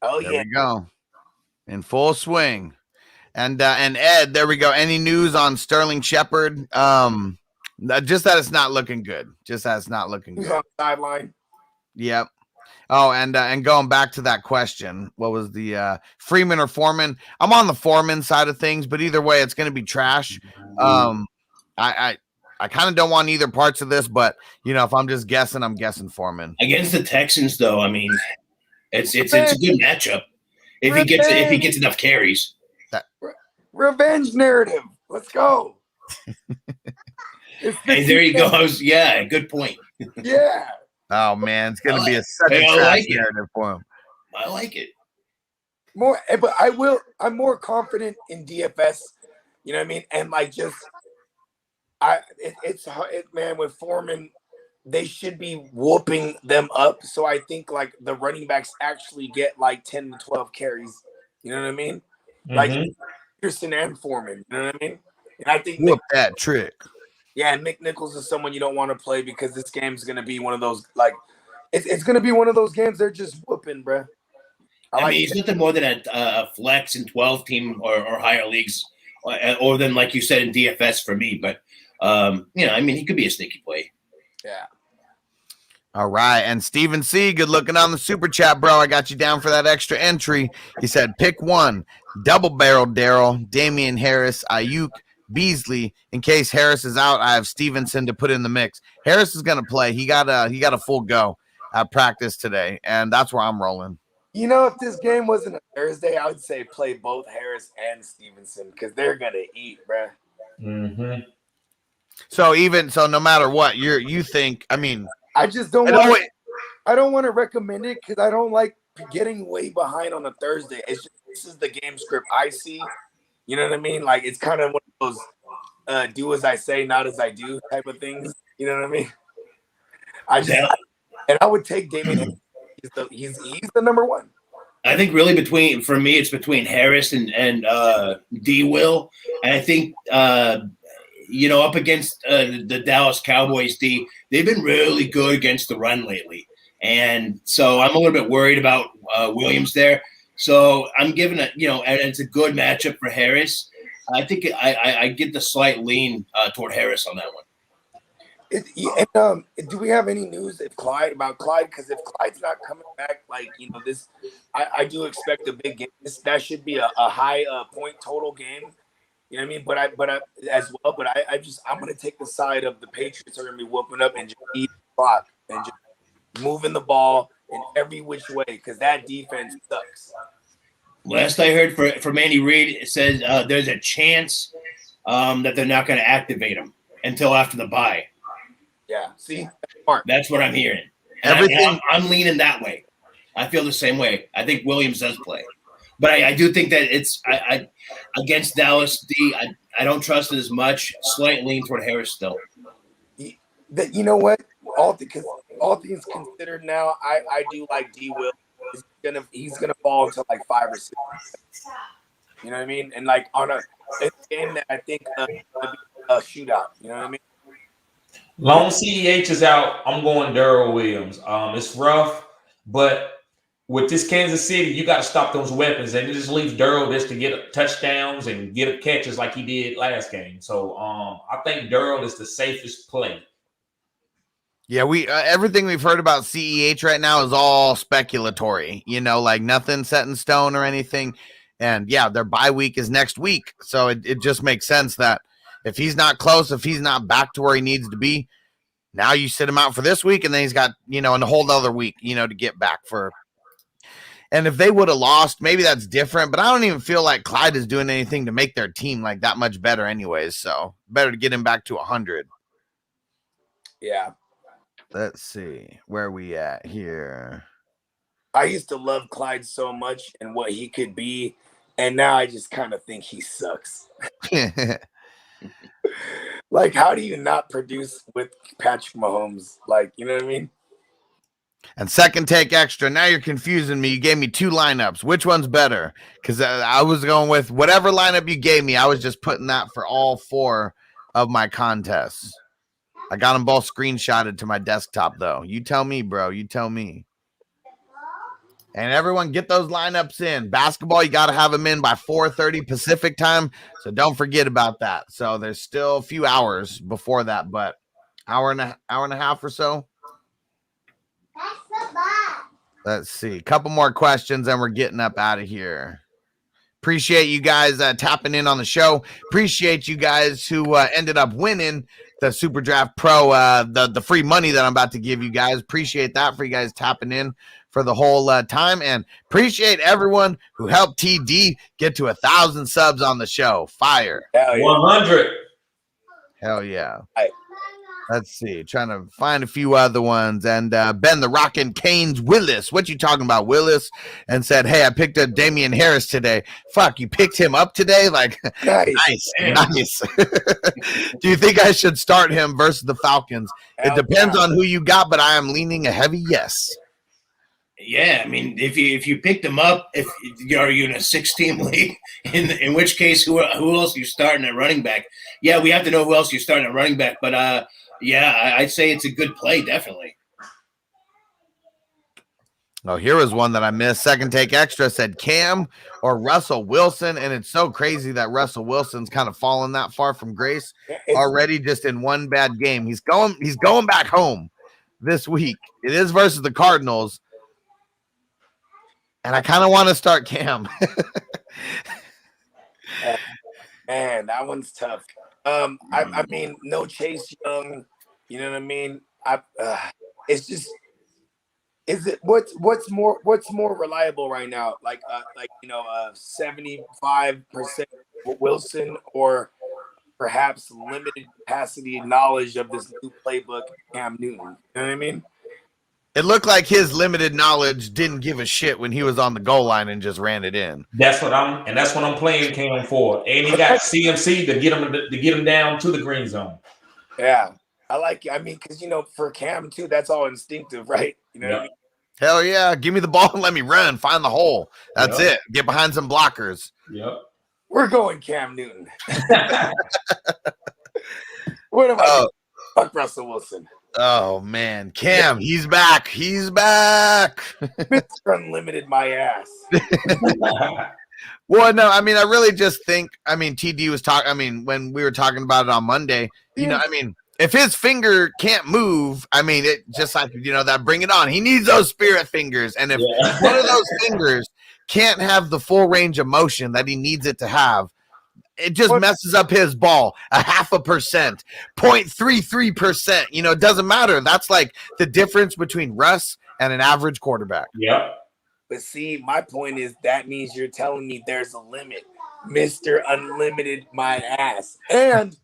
Oh There yeah. we go. In full swing. And Ed, there we go. Any news on Sterling Shepard? Just that it's not looking good. Just that it's not looking He's good. on the sideline. Yep. Oh, and going back to that question, what was the Freeman or Foreman? I'm on the Foreman side of things, but either way, it's going to be trash. I kind of don't want either parts of this, but if I'm just guessing, I'm guessing Foreman Against the Texans, though, I mean, it's a good matchup if he gets enough carries. Revenge narrative. Let's go. Hey, there he goes. Yeah, good point. Yeah. Oh man, it's going to be such a trash narrative for him. I like it. More, but I'm more confident in DFS. You know what I mean? And it's man, with Foreman, they should be whooping them up. So I think the running backs actually get 10 to 12 carries. You know what I mean? Mm-hmm. Pearson and Foreman. You know what I mean? And I think Whoop that trick. Yeah, and McNichols is someone you don't want to play because this game's going to be one of those, it's going to be one of those games they're just whooping, bro. I mean, he's nothing more than a flex in 12-team or higher leagues, or than, like you said, in DFS for me. But, I mean, he could be a sneaky play. Yeah. All right. And Steven C., good looking on the super chat, bro. I got you down for that extra entry. He said, pick one, double-barreled Darryl, Damian Harris, Ayuk, Beasley. In case Harris is out, I have Stevenson to put in the mix. Harris is going to play. He got a full go at practice today, and that's where I'm rolling. If this game wasn't a Thursday, I would say play both Harris and Stevenson because they're going to eat, bro. Mm-hmm. So no matter what, you think, I mean, I just don't want to. I don't want to recommend it because I don't like getting way behind on a Thursday. This is the game script I see. You know what I mean? It's kind of one of those do as I say, not as I do type of things. You know what I mean? I would take Damian. He's the number one. I think really for me, it's between Harris and D. Will. And I think, up against the Dallas Cowboys D, they've been really good against the run lately. And so I'm a little bit worried about Williams there. So I'm giving it, and it's a good matchup for Harris. I think I get the slight lean toward Harris on that one. Do we have any news about Clyde? Because if Clyde's not coming back, this, I do expect a big game. That should be a high point total game. You know what I mean? But I'm going to take the side of the Patriots are going to be whooping up and just eat the clock and just moving the ball in every which way because that defense sucks. Last I heard from Andy Reid, it says there's a chance that they're not going to activate him until after the bye. Yeah, see? That's what I'm hearing. And I'm leaning that way. I feel the same way. I think Williams does play. But I do think that it's I against Dallas D, I don't trust it as much. Slight lean toward Harris still. You know what? All things considered now, I do like D. Will. He's gonna fall into 5 or 6. You know what I mean? And on a game that I think a shootout. You know what I mean? Long CEH is out. I'm going Darrell Williams. It's rough, but with this Kansas City, you got to stop those weapons, and it just leaves Darrell just to get touchdowns and get catches like he did last game. So I think Darrell is the safest play. Yeah, we everything we've heard about CEH right now is all speculatory. Nothing set in stone or anything. And yeah, their bye week is next week, so it just makes sense that if he's not close, if he's not back to where he needs to be, now you sit him out for this week, and then he's got, and a whole other week, to get back for. And if they would have lost, maybe that's different, but I don't even feel like Clyde is doing anything to make their team that much better anyways. So better to get him back to 100. Yeah. Let's see where we at here. I used to love Clyde so much and what he could be, and now I just kind of think he sucks. How do you not produce with Patrick Mahomes? You know what I mean? And second take extra. Now you're confusing me. You gave me 2 lineups. Which one's better? Because I was going with whatever lineup you gave me. I was just putting that for all 4 of my contests. I got them both screenshotted to my desktop, though. You tell me, bro. You tell me. And everyone get those lineups in. Basketball, you got to have them in by 4:30 Pacific time. So don't forget about that. So there's still a few hours before that, but hour and a half or so. Let's see. A couple more questions and we're getting up out of here. Appreciate you guys tapping in on the show. Appreciate you guys who ended up winning the Super Draft Pro, the free money that I'm about to give you guys. Appreciate that for you guys tapping in for the whole time. And appreciate everyone who helped TD get to 1,000 subs on the show. Fire. Hell yeah. 100. Hell yeah. Let's see. Trying to find a few other ones. And Ben the Rockin' Canes Willis. What you talking about, Willis? And said, hey, I picked up Damian Harris today. Fuck, you picked him up today? Like, nice. Do you think I should start him versus the Falcons? It depends on who you got, but I am leaning a heavy yes. Yeah, I mean, if you picked him up, if are you in a 6-team league, in which case, who else are you starting at running back? Yeah, we have to know who else you're starting at running back, but yeah, I'd say it's a good play, definitely. Oh, here was one that I missed. Second take extra said Cam or Russell Wilson, and it's so crazy that Russell Wilson's kind of fallen that far from grace already, just in one bad game. He's going back home this week. It is versus the Cardinals. And I kind of want to start Cam. Man, that one's tough. I mean, no Chase Young. You know what I mean? It's just, is it what's more reliable right now? Like 75% Wilson, or perhaps limited capacity knowledge of this new playbook, Cam Newton. You know what I mean? It looked like his limited knowledge didn't give a shit when he was on the goal line and just ran it in. That's what I'm playing Cam for. And he got CMC to get him down to the green zone. Yeah, I like it. I mean, because for Cam too, that's all instinctive, right? You know what I mean? Hell yeah, give me the ball and let me run, find the hole. That's it. Get behind some blockers. Yep. We're going Cam Newton. What about fuck Russell Wilson? Oh man, Cam, he's back. He's back. Mr. Unlimited, my ass. Well, no, I mean, I really just think, TD was talking, when we were talking about it on Monday, if his finger can't move, it just like, that bring it on. He needs those spirit fingers. And if one of those fingers can't have the full range of motion that he needs it to have, it just messes up his ball 0.5%, 0.33%. It doesn't matter. That's like the difference between Russ and an average quarterback. Yep. But see, my point is that means you're telling me there's a limit, Mr. Unlimited, my ass. And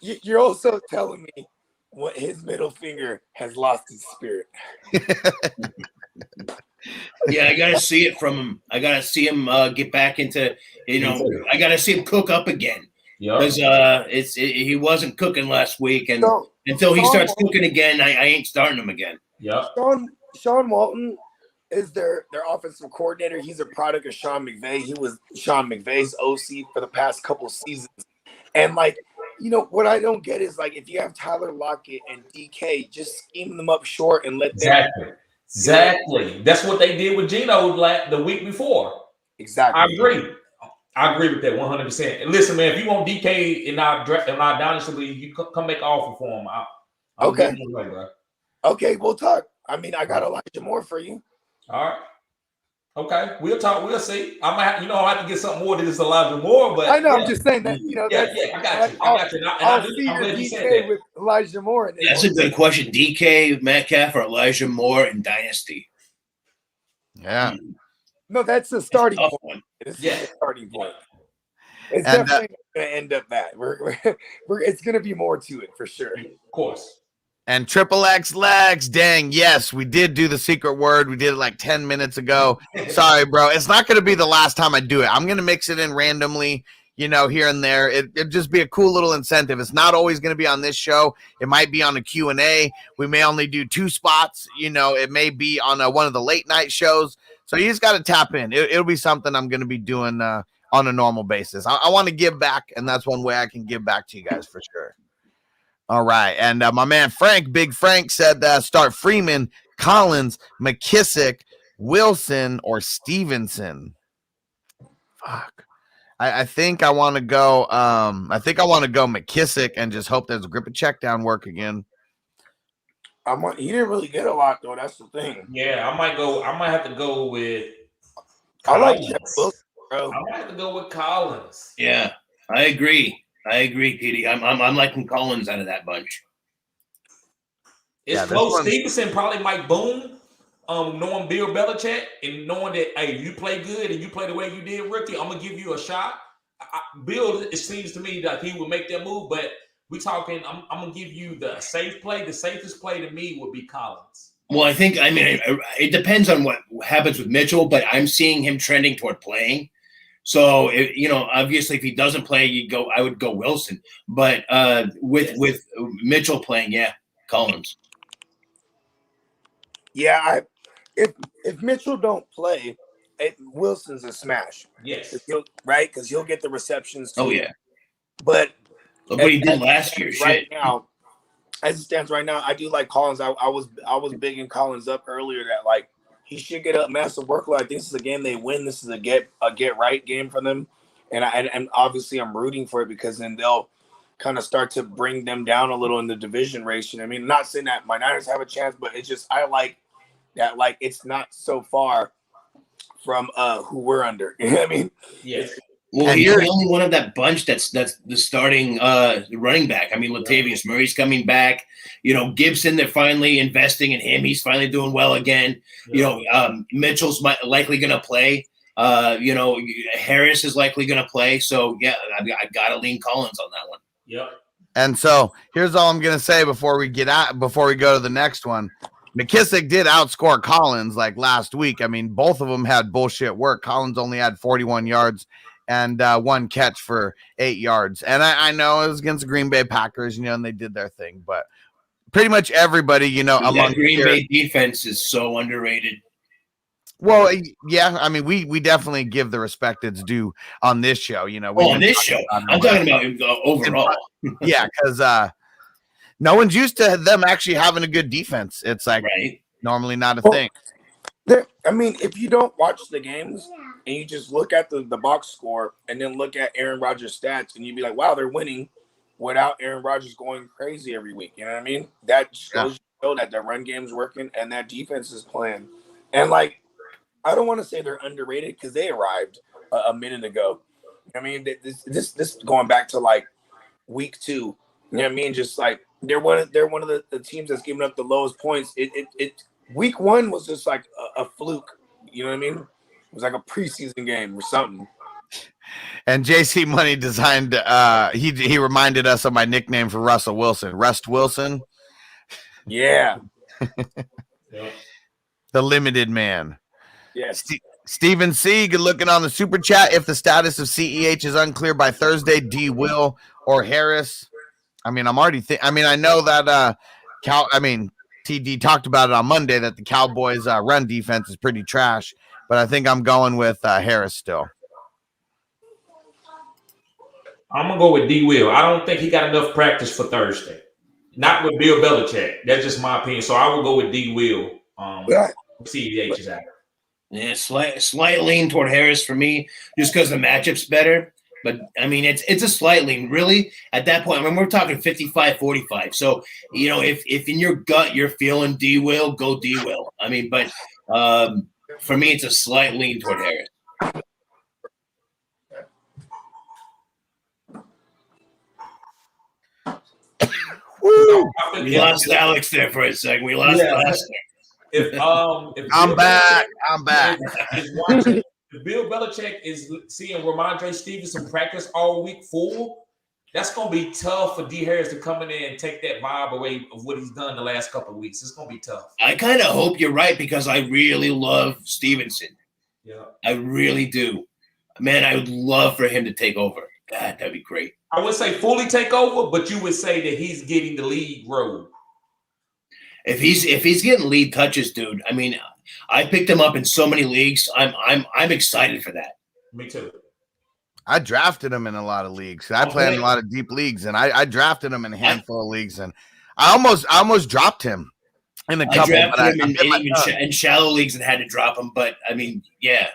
you're also telling me what his middle finger has lost its spirit. Yeah, I gotta see it from him. I gotta see him get back into, I gotta see him cook up again. Because he wasn't cooking last week, and until he starts cooking again, I ain't starting him again. Yeah. Sean Walton is their offensive coordinator. He's a product of Sean McVay. He was Sean McVay's OC for the past couple seasons. And what I don't get is if you have Tyler Lockett and DK, just scheme them up short and let them. Exactly. That's what they did with Geno the week before. Exactly. I agree with that 100%. And listen, man, if you want DK in our dynasty league, you come make an offer for him. Okay. Way, bro. Okay, we'll talk. I got Elijah Moore for you. All right. Okay, we'll talk. We'll see. I might, I'll have to get something more than just Elijah Moore, but I know. I'm just saying that. I got you. I'll see your DK with Elijah Moore. That's a good question. DK Metcalf or Elijah Moore in Dynasty? Yeah. No, that's the starting point. One. It's the starting point. It's definitely going to end up that. It's going to be more to it for sure. Of course. And Triple X Legs, dang, yes, we did do the secret word. We did it 10 minutes ago. Sorry, bro. It's not going to be the last time I do it. I'm going to mix it in randomly. here and there. It'd just be a cool little incentive. It's not always going to be on this show. It might be on a Q&A. We may only do 2 spots. It may be on one of the late night shows. So you just got to tap in. It'll be something I'm going to be doing on a normal basis. I want to give back, and that's one way I can give back to you guys for sure. All right. And my man Frank, Big Frank, said start Freeman, Collins, McKissick, Wilson, or Stevenson. Fuck. I think I want to go. I want to go McKissick and just hope there's a grip and check down work again. He didn't really get a lot though. That's the thing. Yeah, I might have to go with Collins. I like Jeff Wilson, bro. I might have to go with Collins. Yeah, I agree, Petey. I'm liking Collins out of that bunch. It's close. Stevenson probably might boom. Knowing Bill Belichick and knowing that, hey, you play good and you play the way you did, rookie, I'm gonna give you a shot. Bill, it seems to me that he would make that move, but we talking. I'm gonna give you the safe play. The safest play to me would be Collins. Well, it depends on what happens with Mitchell, but I'm seeing him trending toward playing. So, obviously, if he doesn't play, I would go Wilson. But with Mitchell playing, yeah, Collins. Yeah, if Mitchell don't play, Wilson's a smash. Yes, because he'll get the receptions too. Oh yeah, but he did last year. Right now, as it stands right now, I do like Collins. I was bigging Collins up earlier that he should get a massive workload. I think this is a game they win. This is a get right game for them, and obviously I'm rooting for it because then they'll kind of start to bring them down a little in the division race. I mean, not saying that my Niners have a chance, but it's just I like that it's not so far from who we're under. You know what I mean? Yes. Well, he's the only one of that bunch that's the starting running back. I mean, Latavius Murray's coming back. Gibson, they're finally investing in him. He's finally doing well again. Yeah. Mitchell's likely going to play. Harris is likely going to play. So, yeah, I got to lean Collins on that one. Yep. And so here's all I'm going to say before we go to the next one. McKissick did outscore Collins last week. I mean, both of them had bullshit work. Collins only had 41 yards and 1 catch for 8 yards. And I know it was against the Green Bay Packers, and they did their thing. But pretty much everybody, among Green Bay defense is so underrated. Well, yeah, I mean, we definitely give the respect it's due on this show. On this show, I'm talking about overall. Yeah, because no one's used to them actually having a good defense. It's normally not a thing. I mean, if you don't watch the games and you just look at the box score and then look at Aaron Rodgers' stats, and you'd be like, wow, they're winning without Aaron Rodgers going crazy every week. You know what I mean? That shows you that the run game's working and that defense is playing. And I don't want to say they're underrated because they arrived a minute ago. I mean, this going back to week 2. You know what I mean? Just they're one of the teams that's giving up the lowest points. Week 1 was just a fluke. You know what I mean? It was a preseason game or something. And JC Money designed. He reminded us of my nickname for Russell Wilson, Rust Wilson. Yeah. The limited man. Yes. Steven C. Good looking on the super chat. If the status of CEH is unclear by Thursday, D. Will or Harris. I mean, I know that TD talked about it on Monday that the Cowboys run defense is pretty trash, but I think I'm going with Harris still. I'm gonna go with D. Will. I don't think he got enough practice for Thursday. Not with Bill Belichick. That's just my opinion. So I will go with D. Will. CEH is out. Yeah, slight lean toward Harris for me, just because the matchup's better. But I mean, it's a slight lean. Really, at that point, I mean, we're talking 55-45. So if in your gut you're feeling D. Will, go D. Will. I mean, but for me, it's a slight lean toward Harris. Woo! We lost Alex there for a second. We lost Alex there. If I'm back. If Bill Belichick is seeing Ramondre Stevenson practice all week full, that's going to be tough for D. Harris to come in there and take that vibe away of what he's done the last couple of weeks. It's going to be tough. I kind of hope you're right because I really love Stevenson. Yeah, I really do. Man, I would love for him to take over God, that'd be great. I would say fully take over, but you would say that he's getting the lead role. If he's getting lead touches, dude, I mean, I picked him up in so many leagues. I'm excited for that. Me too. I drafted him in a lot of leagues. I play in a lot of deep leagues, and I drafted him in a handful of leagues, and I almost dropped him in a couple. I drafted him in shallow leagues and had to drop him, but I mean, yeah.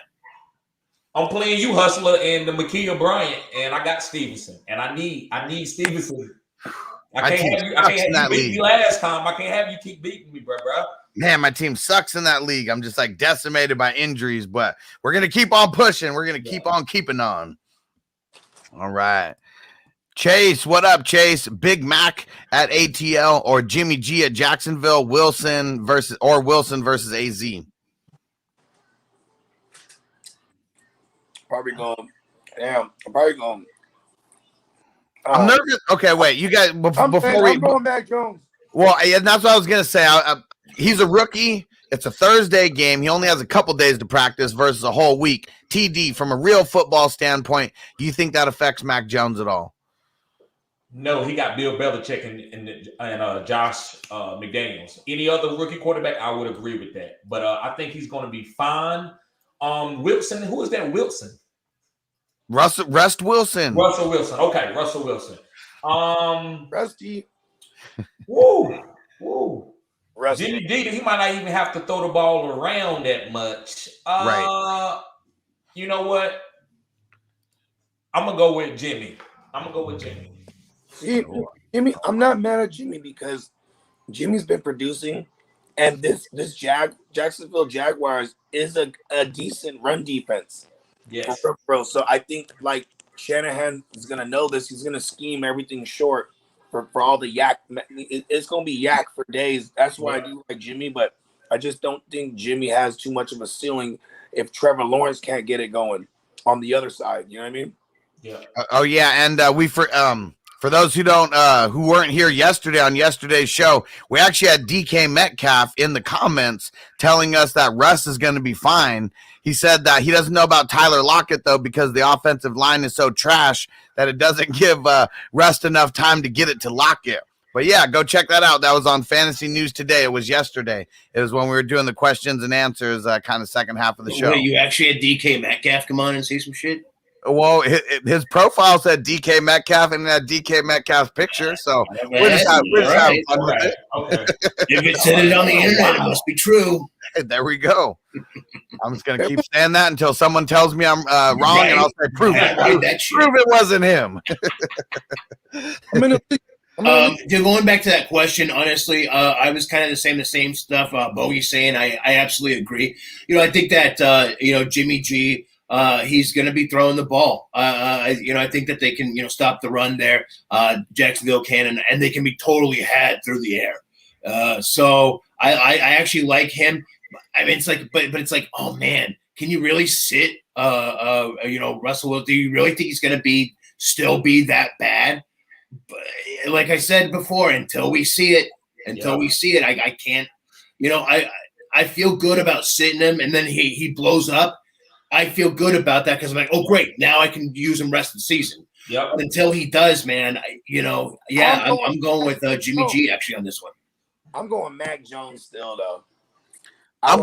I'm playing you, Hustler, and the Ma'Khia Bryant, and I got Stevenson, and I need Stevenson. I can't have you beat me last time. I can't have you keep beating me, bro. Man, my team sucks in that league. I'm just like decimated by injuries, but we're gonna keep on pushing. We're gonna keep on keeping on. All right. Chase, what up, Chase? Big Mac at ATL or Jimmy G at Jacksonville, Wilson versus AZ. Probably going. Damn, I'm probably going. I'm nervous. Okay, wait. You guys, I'm going Mac Jones. Well, and that's what I was gonna say. He's a rookie. It's a Thursday game. He only has a couple days to practice versus a whole week. TD, from a real football standpoint, do you think that affects Mac Jones at all? No, he got Bill Belichick and Josh McDaniels. Any other rookie quarterback, I would agree with that. But I think he's going to be fine. Wilson, who is that Wilson? Rust Wilson. Russell Wilson. Okay, Russell Wilson. Rusty. Woo. Rusty. Jimmy D, he might not even have to throw the ball around that much. Right. You know what? I'm going to go with Jimmy. Jimmy, I'm not mad at Jimmy because Jimmy's been producing, and this Jacksonville Jaguars is a decent run defense. Yes. Bro. So I think like Shanahan is gonna know this. He's gonna scheme everything short for all the yak. It's gonna be yak for days. That's why I do like Jimmy, but I just don't think Jimmy has too much of a ceiling if Trevor Lawrence can't get it going on the other side. You know what I mean? Yeah. And for those who weren't here yesterday on yesterday's show, we actually had DK Metcalf in the comments telling us that Russ is going to be fine. He said that he doesn't know about Tyler Lockett, though, because the offensive line is so trash that it doesn't give Russ enough time to get it to Lockett. But, yeah, go check that out. That was on Fantasy News Today. It was yesterday. It was when we were doing the questions and answers kind of second half of the show. Wait, you actually had DK Metcalf come on and say some shit? Well, his profile said DK Metcalf and that DK Metcalf's picture, so we're just having fun with it. Okay. If it said it on the internet, it must be true. There we go. I'm just gonna keep saying that until someone tells me I'm wrong, and I'll say, "Prove it. Prove it wasn't him." Going back to that question, honestly, I was kind of the same stuff Bogey's saying. I absolutely agree. I think that Jimmy G. He's going to be throwing the ball. I think that they can, stop the run there. Jacksonville can, and they can be totally had through the air. So I actually like him. I mean, it's like, but it's like, oh man, can you really sit? Russell, do you really think he's going to still be that bad? But like I said before, until we see it, I can't. I feel good about sitting him, and then he blows up. I feel good about that because I'm like, oh, great. Now I can use him rest of the season. Yep. But until he does, man, I'm going with Jimmy G actually on this one. I'm going Mac Jones still, though. I'm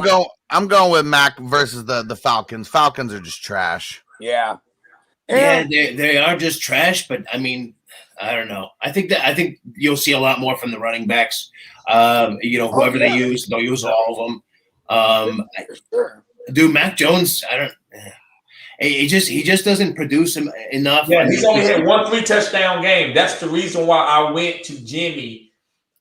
going with Mac versus the Falcons. Falcons are just trash. Yeah. Yeah, they are just trash, but I mean, I don't know. I think you'll see a lot more from the running backs. Whoever they use, they'll use all of them. Sure. Dude, Mac Jones, he just doesn't produce him enough. Yeah, he's only had 1 3-touchdown game. That's the reason why I went to Jimmy.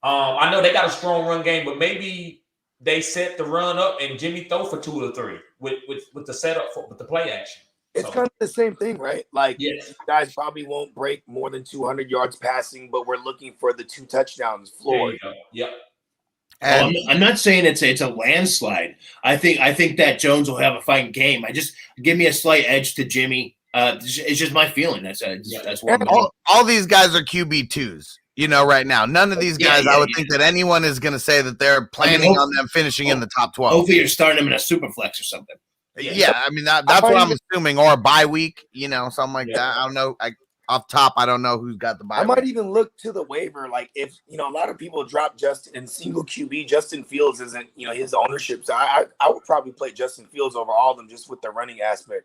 I know they got a strong run game, but maybe they set the run up and Jimmy throw for 2 or 3 with the setup with the play action. It's kind of the same thing, right? Like, yes. Guys probably won't break more than 200 yards passing, but we're looking for the 2 touchdowns floor. Yep. And I'm not saying it's a landslide. I think that Jones will have a fighting game. Give me a slight edge to Jimmy. It's just my feeling. That's what all these guys are QB2s. Right now, none of these guys. I would think that anyone is going to say that they're planning on them finishing in the top 12. Hopefully, you're starting them in a super flex or something. Yeah, I mean that's what I'm assuming, or a bye week. Something like that. I don't know. off top, I don't know who's got the bye. I might even look to the waiver. Like if a lot of people drop Justin in single QB, Justin Fields isn't his ownership. So I would probably play Justin Fields over all of them just with the running aspect.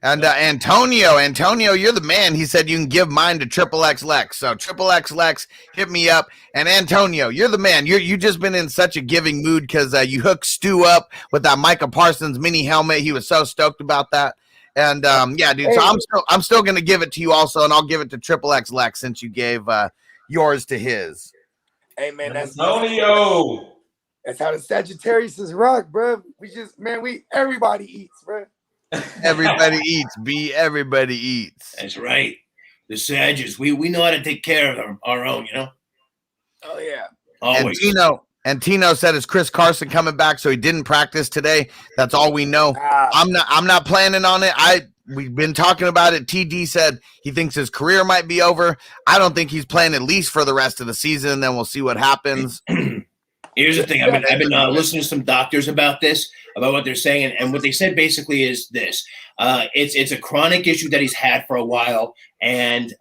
And Antonio, you're the man. He said you can give mine to Triple X Lex. So Triple X Lex, hit me up. And Antonio, you're the man. You just been in such a giving mood because you hooked Stu up with that Micah Parsons mini helmet. He was so stoked about that. And yeah, dude. So I'm still gonna give it to you also, and I'll give it to Triple X Lex since you gave yours to his. Hey man, that's Antonio. That's how the Sagittarius is rock, bro. Everybody eats, bro. Everybody eats, B. Everybody eats. That's right. The Sagittarius, we know how to take care of our own, Oh yeah. Always. And Tino said, "Is Chris Carson coming back?" So he didn't practice today. That's all we know. I'm not planning on it. We've been talking about it. TD said he thinks his career might be over. I don't think he's playing at least for the rest of the season. And then we'll see what happens. Here's the thing. I've been listening to some doctors about this, about what they're saying, and what they said basically is this: it's a chronic issue that he's had for a while, and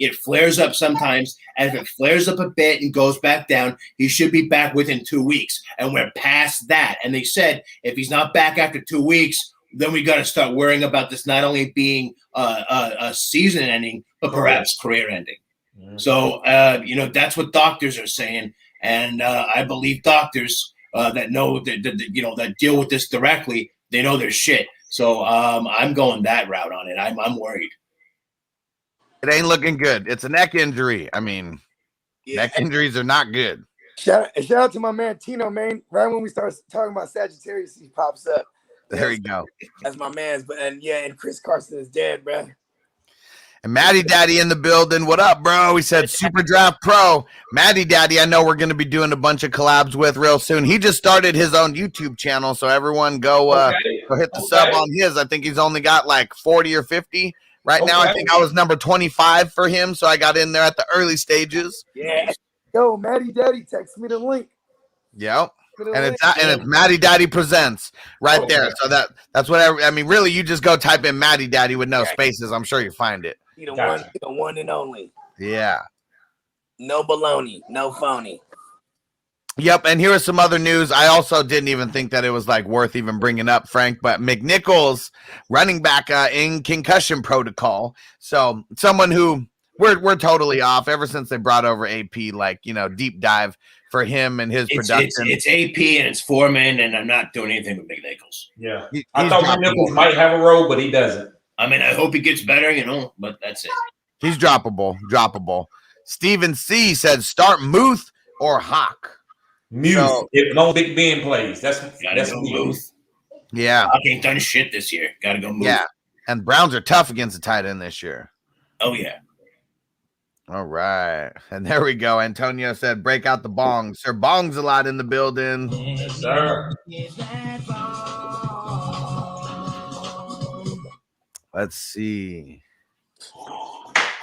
it flares up sometimes. And if it flares up a bit and goes back down, he should be back within 2 weeks. And we're past that. And they said if he's not back after 2 weeks, then we got to start worrying about this not only being a season ending, but perhaps career ending. So that's what doctors are saying. And I believe doctors that know that deal with this directly, they know their shit. So I'm going that route on it. I'm worried. It ain't looking good. It's a neck injury. I mean, neck injuries are not good. Shout out to my man Tino, man. Right when we start talking about Sagittarius, he pops up. There you go. That's my man's. And Chris Carson is dead, bro. And Matty Daddy in the building. What up, bro? He said Super Draft Pro. Matty Daddy, I know we're going to be doing a bunch of collabs with real soon. He just started his own YouTube channel, so everyone go hit the sub on his. I think he's only got like 40 or 50 right now. I think I was number 25 for him, so I got in there at the early stages. Yeah. Yo, Matty Daddy, text me the link. Yep. And it's Matty Daddy Presents right there. So that's what I mean. Really, you just go type in Matty Daddy with no spaces. I'm sure you find it. The one and only. Yeah. No baloney, no phony. Yep. And here is some other news. I also didn't even think that it was like worth even bringing up, Frank, but McNichols, running back in concussion protocol. So someone who we're totally off ever since they brought over AP, deep dive for him and his production. It's AP and it's Foreman, and I'm not doing anything with McNichols. Yeah. I thought McNichols might have a role, but he doesn't. I mean, I hope he gets better, but that's it. He's droppable. Steven C said start Muth or Hawk. Muth. So, if no Big Ben plays, that's Muth. Yeah. Hawk ain't done shit this year. Gotta go Muth. Yeah. And Browns are tough against the tight end this year. Oh, yeah. All right. And there we go. Antonio said break out the bongs. Sir Bong's a lot in the building. Yes, sir. Let's see.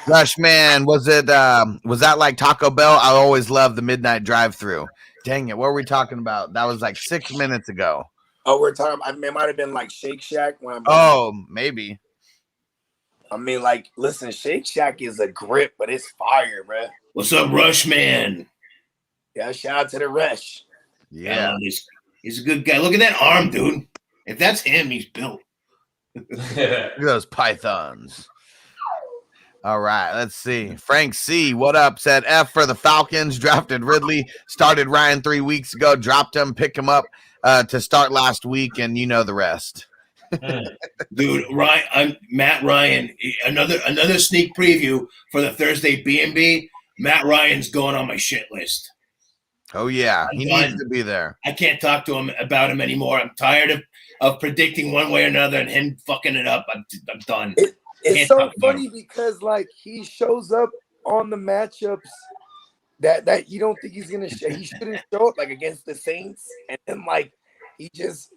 Rushman, was that like Taco Bell? I always love the midnight drive-through. Dang it, what were we talking about? That was like 6 minutes ago. Oh, we're talking. It might have been like Shake Shack. Maybe. I mean, listen, Shake Shack is a grip, but it's fire, bro. What's up, Rushman? Yeah, shout out to the Rush. Yeah, he's a good guy. Look at that arm, dude. If that's him, he's built. Look at those pythons. All right, let's see. Frank C, what up? Said F for the Falcons. Drafted Ridley. Started Ryan 3 weeks ago. Dropped him. Picked him up to start last week, and you know the rest. Dude, Matt Ryan. Another sneak preview for the Thursday B&B. Matt Ryan's going on my shit list. Oh yeah, he needs to be there. I can't talk to him about him anymore. I'm tired of predicting one way or another and him fucking it up. I'm done. It's so funny because he shows up on the matchups that you don't think he's gonna show. He shouldn't show up against the Saints, and then he just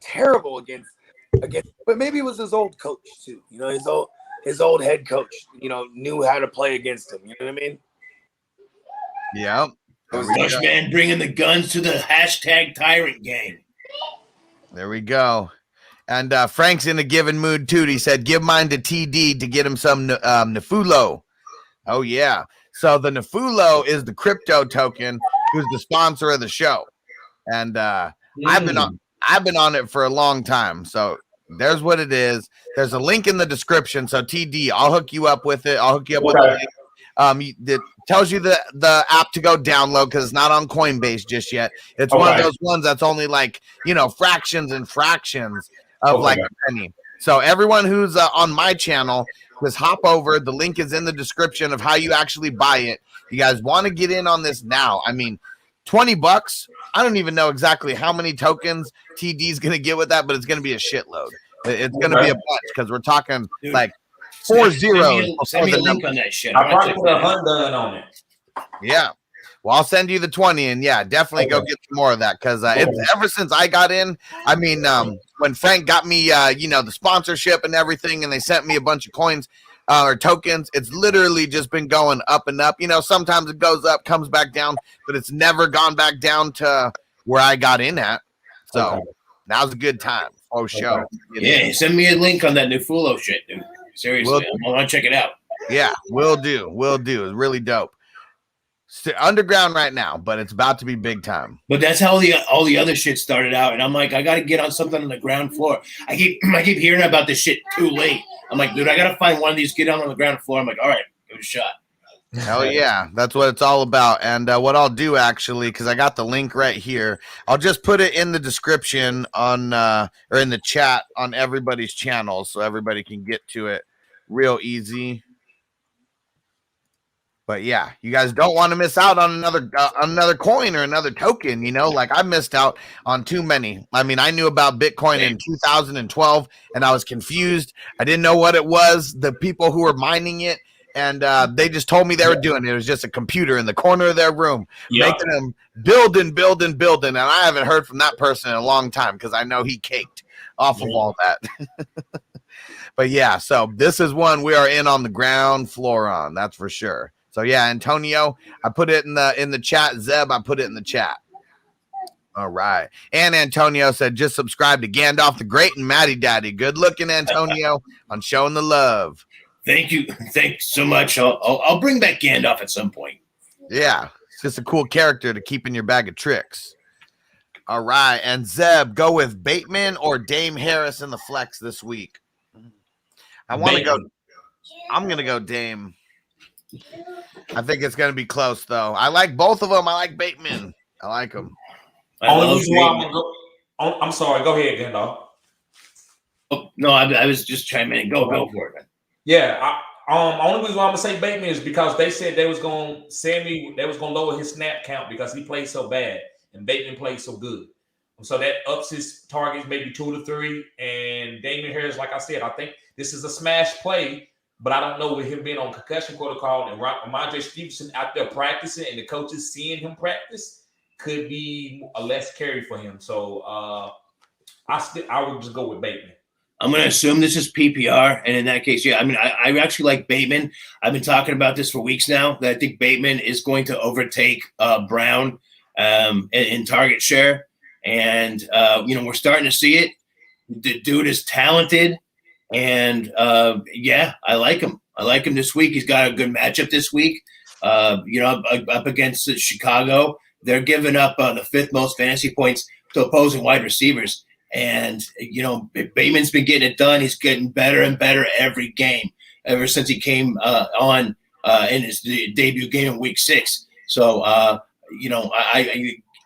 terrible against. But maybe it was his old coach too. His old head coach. Knew how to play against him. You know what I mean? Yeah. Rushman bringing the guns to the #Tyrant gang. There we go. And Frank's in a given mood too. He said, "Give mine to TD to get him some Nefulo." Oh yeah. So the Nefulo is the crypto token, who's the sponsor of the show, and I've been on it for a long time. So there's what it is. There's a link in the description. So TD, I'll hook you up with it. I'll hook you up with the link. It tells you the app to go download because it's not on Coinbase just yet. It's one of those ones that's only like, fractions and fractions of like a penny. So everyone who's on my channel, just hop over. The link is in the description of how you actually buy it. You guys want to get in on this now. I mean, $20. I don't even know exactly how many tokens TD's going to get with that, but it's going to be a shitload. It's going to be a bunch because we're talking like 4 zeros. Send me a link on that shit. I probably put a $100 on it. Yeah. Well, I'll send you the 20, and definitely go get some more of that because it's ever since I got in. I mean, when Frank got me, the sponsorship and everything, and they sent me a bunch of coins or tokens, it's literally just been going up and up. Sometimes it goes up, comes back down, but it's never gone back down to where I got in at. So now's a good time. Oh, show. Yeah, send me a link on that Nefulo shit, dude. Seriously, I want to check it out. Yeah, will do. It's really dope. Underground right now, but it's about to be big time. But that's how all the other shit started out, and I'm like, I got to get on something on the ground floor. I keep hearing about this shit too late. I'm like, dude, I got to find one of these, get on the ground floor. I'm like, all right, give it a shot. Hell yeah, that's what it's all about. And what I'll do actually, because I got the link right here, I'll just put it in the description on or in the chat on everybody's channel, so everybody can get to it real easy. But yeah, you guys don't want to miss out on another coin or another token. Like I missed out on too many. I mean, I knew about Bitcoin in 2012, and I was confused. I didn't know what it was. The people who were mining it, and they just told me they were doing it. It was just a computer in the corner of their room, making them building. And I haven't heard from that person in a long time because I know he caked off of all that. But yeah, so this is one we are in on the ground floor on. That's for sure. So yeah, Antonio, I put it in the chat. Zeb, I put it in the chat. All right. And Antonio said, just subscribe to Gandalf the Great and Matty Daddy. Good looking, Antonio, on showing the love. Thank you. Thanks so much. I'll bring back Gandalf at some point. Yeah. It's just a cool character to keep in your bag of tricks. All right. And Zeb, go with Bateman or Dame Harris in the flex this week. I'm going to go Dame. I think it's going to be close, though. I like both of them. I like Bateman. I like them. I'm sorry. Go ahead, Gandalf. Oh, no, I was just chiming in. Go for it, man. Yeah. Only reason why I'm going to say Bateman is because they said they was going to lower his snap count because he played so bad and Bateman played so good. So that ups his targets maybe 2 to 3. And Damien Harris, like I said, I think this is a smash play. But I don't know with him being on concussion protocol and Ramondre Stevenson out there practicing and the coaches seeing him practice could be a less carry for him. So I would just go with Bateman. I'm going to assume this is PPR. And in that case, yeah, I mean, I actually like Bateman. I've been talking about this for weeks now that I think Bateman is going to overtake Brown in target share. And, we're starting to see it. The dude is talented. And I like him. I like him this week. He's got a good matchup this week. Up against Chicago, they're giving up the 5th most fantasy points to opposing wide receivers. And Bateman's been getting it done. He's getting better and better every game ever since he came on in his debut game in Week 6. So I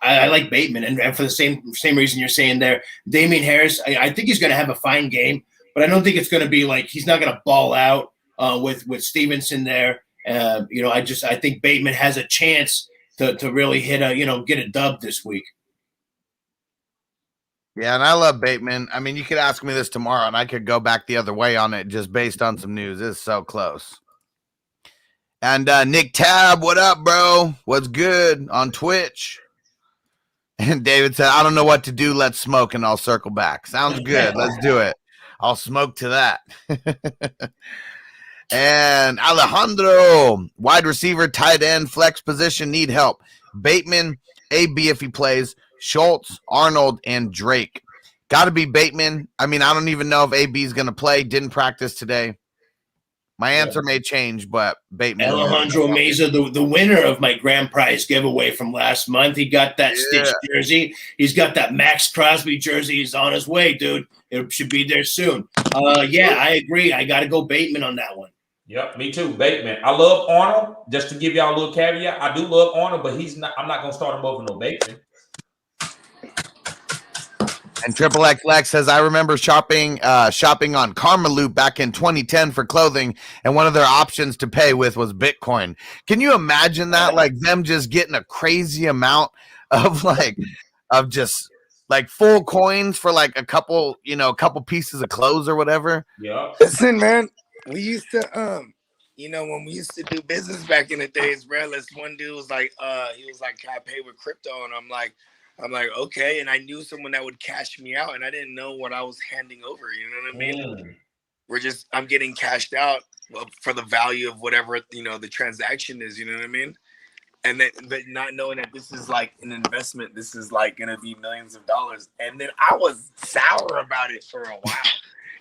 like Bateman, and for the same reason you're saying there, Damien Harris. I think he's going to have a fine game. But I don't think it's going to be like he's not going to ball out with Stevenson there. I think Bateman has a chance to really hit get a dub this week. Yeah, and I love Bateman. I mean, you could ask me this tomorrow, and I could go back the other way on it just based on some news. It's so close. And Nick Tab, what up, bro? What's good on Twitch? And David said, I don't know what to do. Let's smoke, and I'll circle back. Sounds good. Let's do it. I'll smoke to that. And Alejandro, wide receiver, tight end, flex position, need help. Bateman, AB if he plays, Schultz, Arnold, and Drake. Got to be Bateman. I mean, I don't even know if AB is going to play. Didn't practice today. My answer may change, but Bateman. Alejandro Meza, the winner of my grand prize giveaway from last month. He got that stitched jersey. He's got that Max Crosby jersey. He's on his way, dude. It should be there soon. Yeah, I agree. I got to go Bateman on that one. Yep, me too, Bateman. I love Arnold. Just to give y'all a little caveat, I do love Arnold, but he's not. I'm not going to start him over no Bateman. And Triple X Lex says, I remember shopping on Karmaloop back in 2010 for clothing, and one of their options to pay with was Bitcoin. Can you imagine that? Like them just getting a crazy amount of just full coins for like a couple pieces of clothes or whatever. Yeah. Listen, man, we used to when we used to do business back in the days, bro, this one dude was like, he was like, can I pay with crypto? And I'm like, okay. And I knew someone that would cash me out, and I didn't know what I was handing over. You know what I mean? I'm getting cashed out for the value of whatever, the transaction is, you know what I mean? And then, but not knowing that this is like an investment, this is like going to be millions of dollars. And then I was sour about it for a while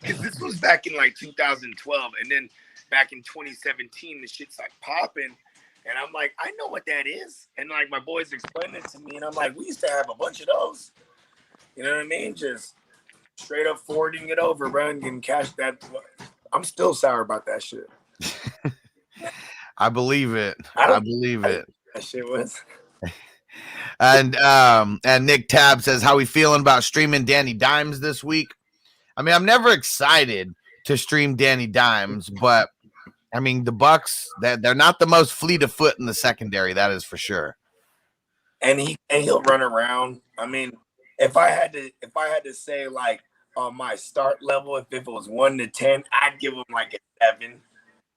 because this was back in like 2012. And then back in 2017, the shit's like popping. And I'm like, I know what that is. And like my boys explained it to me. And I'm like, we used to have a bunch of those. You know what I mean? Just straight up forwarding it over, bro, and getting cash that. I'm still sour about that shit. I believe it. I believe it. That shit was. And Nick Tab says, how we feeling about streaming Danny Dimes this week? I mean, I'm never excited to stream Danny Dimes, but I mean, the Bucks, they're not the most fleet of foot in the secondary. That is for sure. And he'll run around. I mean, if I had to say like on my start level, if it was 1 to 10, I'd give him like a 7,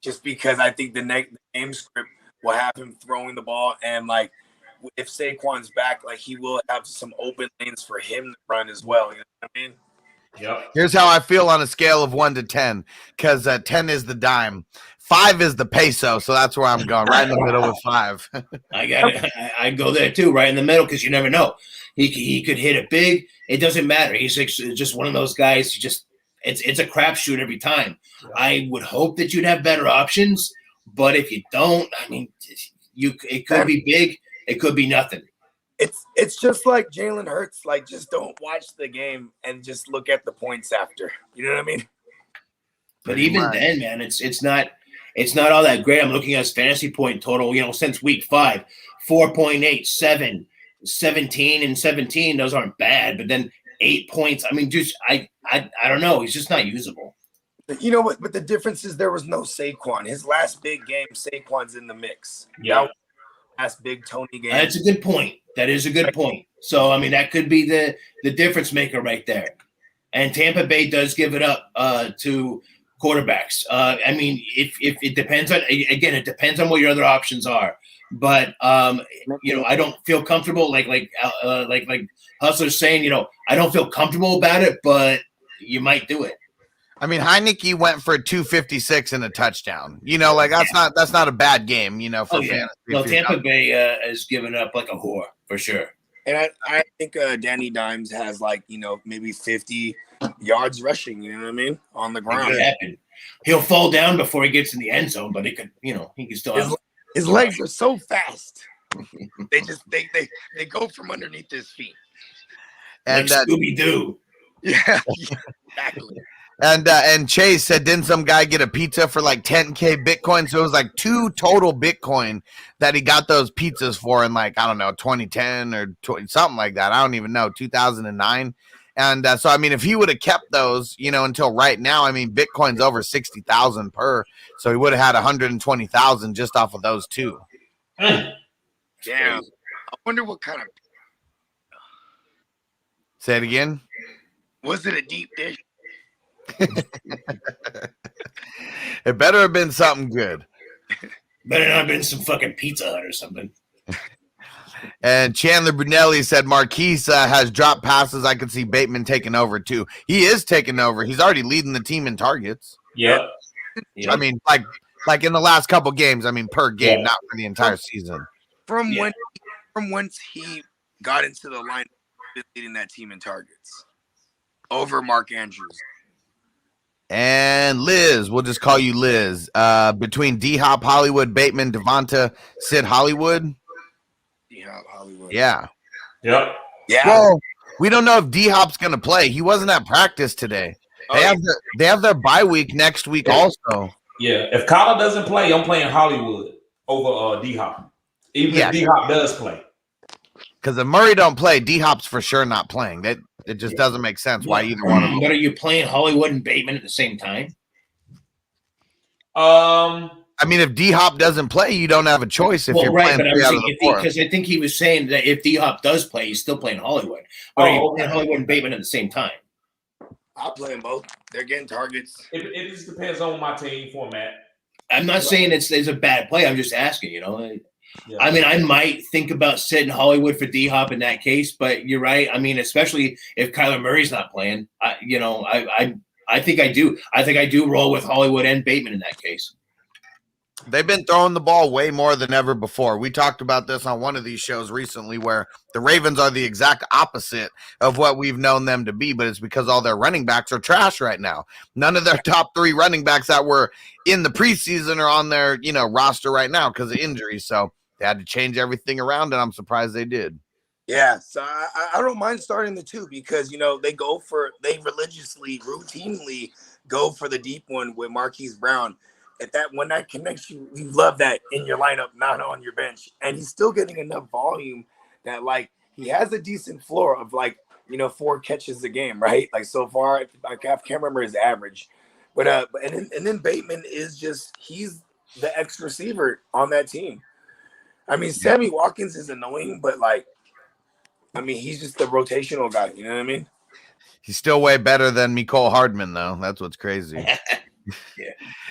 just because I think the game script will have him throwing the ball, and like if Saquon's back, like he will have some open lanes for him to run as well. You know what I mean? Yep. Here's how I feel on a scale of 1 to 10, because 10 is the dime, 5 is the peso, so that's where I'm going, right in the middle with 5. I got it. I go there too, right in the middle, because you never know. He could hit it big. It doesn't matter. He's just one of those guys. It's a crapshoot every time. I would hope that you'd have better options, but if you don't, I mean, it could be big. It could be nothing. It's just like Jalen Hurts. Like, just don't watch the game and just look at the points after. You know what I mean? But even then, man, it's not all that great. I'm looking at his fantasy point total, since week 5, 4.8, 7, 17, and 17. Those aren't bad, but then 8 points. I mean, just I don't know. He's just not usable. You know what? But the difference is there was no Saquon. His last big game, Saquon's in the mix. Yeah. Last big Tony game. That's a good point. That is a good point. So, I mean, that could be the difference maker right there. And Tampa Bay does give it up to quarterbacks. I mean, if it depends on, again, it depends on what your other options are. But I don't feel comfortable like Hustler's saying, I don't feel comfortable about it, but you might do it. I mean, Heineke went for 256 and a touchdown. That's not a bad game, for fantasy. No, Tampa Bay has given up like a whore for sure. And I think Danny Dimes has maybe 50 yards rushing, you know what I mean, on the ground. He'll fall down before he gets in the end zone, but he can still have his legs are so fast. they go from underneath his feet. And like Scooby-Doo. Yeah, exactly. And Chase said, didn't some guy get a pizza for like 10K Bitcoin? So it was like 2 total Bitcoin that he got those pizzas for in 2010 or something like that. I don't even know, 2009. And so, I mean, if he would have kept those, until right now, I mean, Bitcoin's over 60,000 per. So he would have had 120,000 just off of those 2. Damn. I wonder what kind of. Say it again. Was it a deep dish? It better have been something good. Better not have been some fucking Pizza Hut or something. And Chandler Brunelli said Marquise has dropped passes. I could see Bateman taking over too. He is taking over. He's already leading the team in targets. Yeah. I mean, like in the last couple games. I mean, per game, not for the entire season. From once he got into the line, leading that team in targets. over Mark Andrews. And Liz, we'll just call you Liz. Between D-Hop, Hollywood, Bateman, Devonta, Sid, Hollywood. D-Hop, Hollywood. Yeah. Yep. Yeah. Well, we don't know if D-Hop's going to play. He wasn't at practice today. They have their bye week next week also. Yeah. If Kyler doesn't play, I'm playing Hollywood over D-Hop. Even if D-Hop does play. Because if Murray don't play, D-Hop's for sure not playing. It just doesn't make sense why either one of them. But are you playing Hollywood and Bateman at the same time? I mean, if D-Hop doesn't play, you don't have a choice if you're playing three out of the four. Because I think he was saying that if D-Hop does play, he's still playing Hollywood. But are you playing Hollywood and Bateman at the same time? I'll play them both. They're getting targets. It just depends on my team format. I'm not saying it's a bad play. I'm just asking, I mean, I might think about sitting Hollywood for D-Hop in that case, but you're right. I mean, especially if Kyler Murray's not playing, I think I do. I think I do roll with Hollywood and Bateman in that case. They've been throwing the ball way more than ever before. We talked about this on one of these shows recently where the Ravens are the exact opposite of what we've known them to be, but it's because all their running backs are trash right now. None of their top 3 running backs that were in the preseason are on their, roster right now because of injuries. So they had to change everything around, and I'm surprised they did. Yeah, so I don't mind starting the 2 because, they religiously, routinely go for the deep one with Marquise Brown. When that connects you love that in your lineup, not on your bench. And he's still getting enough volume that, he has a decent floor of, 4 catches a game, right? So far, I can't remember his average. But and then Bateman is he's the X receiver on that team. I mean, Sammy Watkins is annoying, but, he's just the rotational guy. You know what I mean? He's still way better than Mecole Hardman, though. That's what's crazy.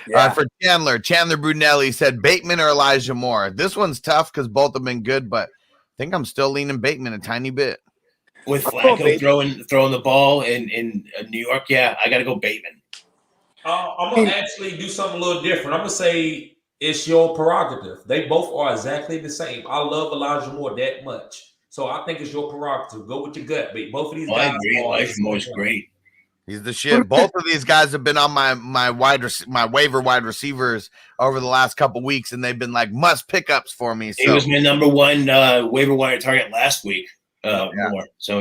Yeah. For Chandler Brunelli said Bateman or Elijah Moore. This one's tough because both have been good, but I think I'm still leaning Bateman a tiny bit. With Flacco throwing the ball in New York, I got to go Bateman. I'm going to actually do something a little different. I'm going to say it's your prerogative. They both are exactly the same. I love Elijah Moore that much. So I think it's your prerogative. Go with your gut, but both of these guys. I agree. Elijah Moore's great. He's the shit. Both of these guys have been on my waiver wide receivers over the last couple weeks, and they've been must pickups for me. So. He was my number 1 waiver wire target last week. Moore. So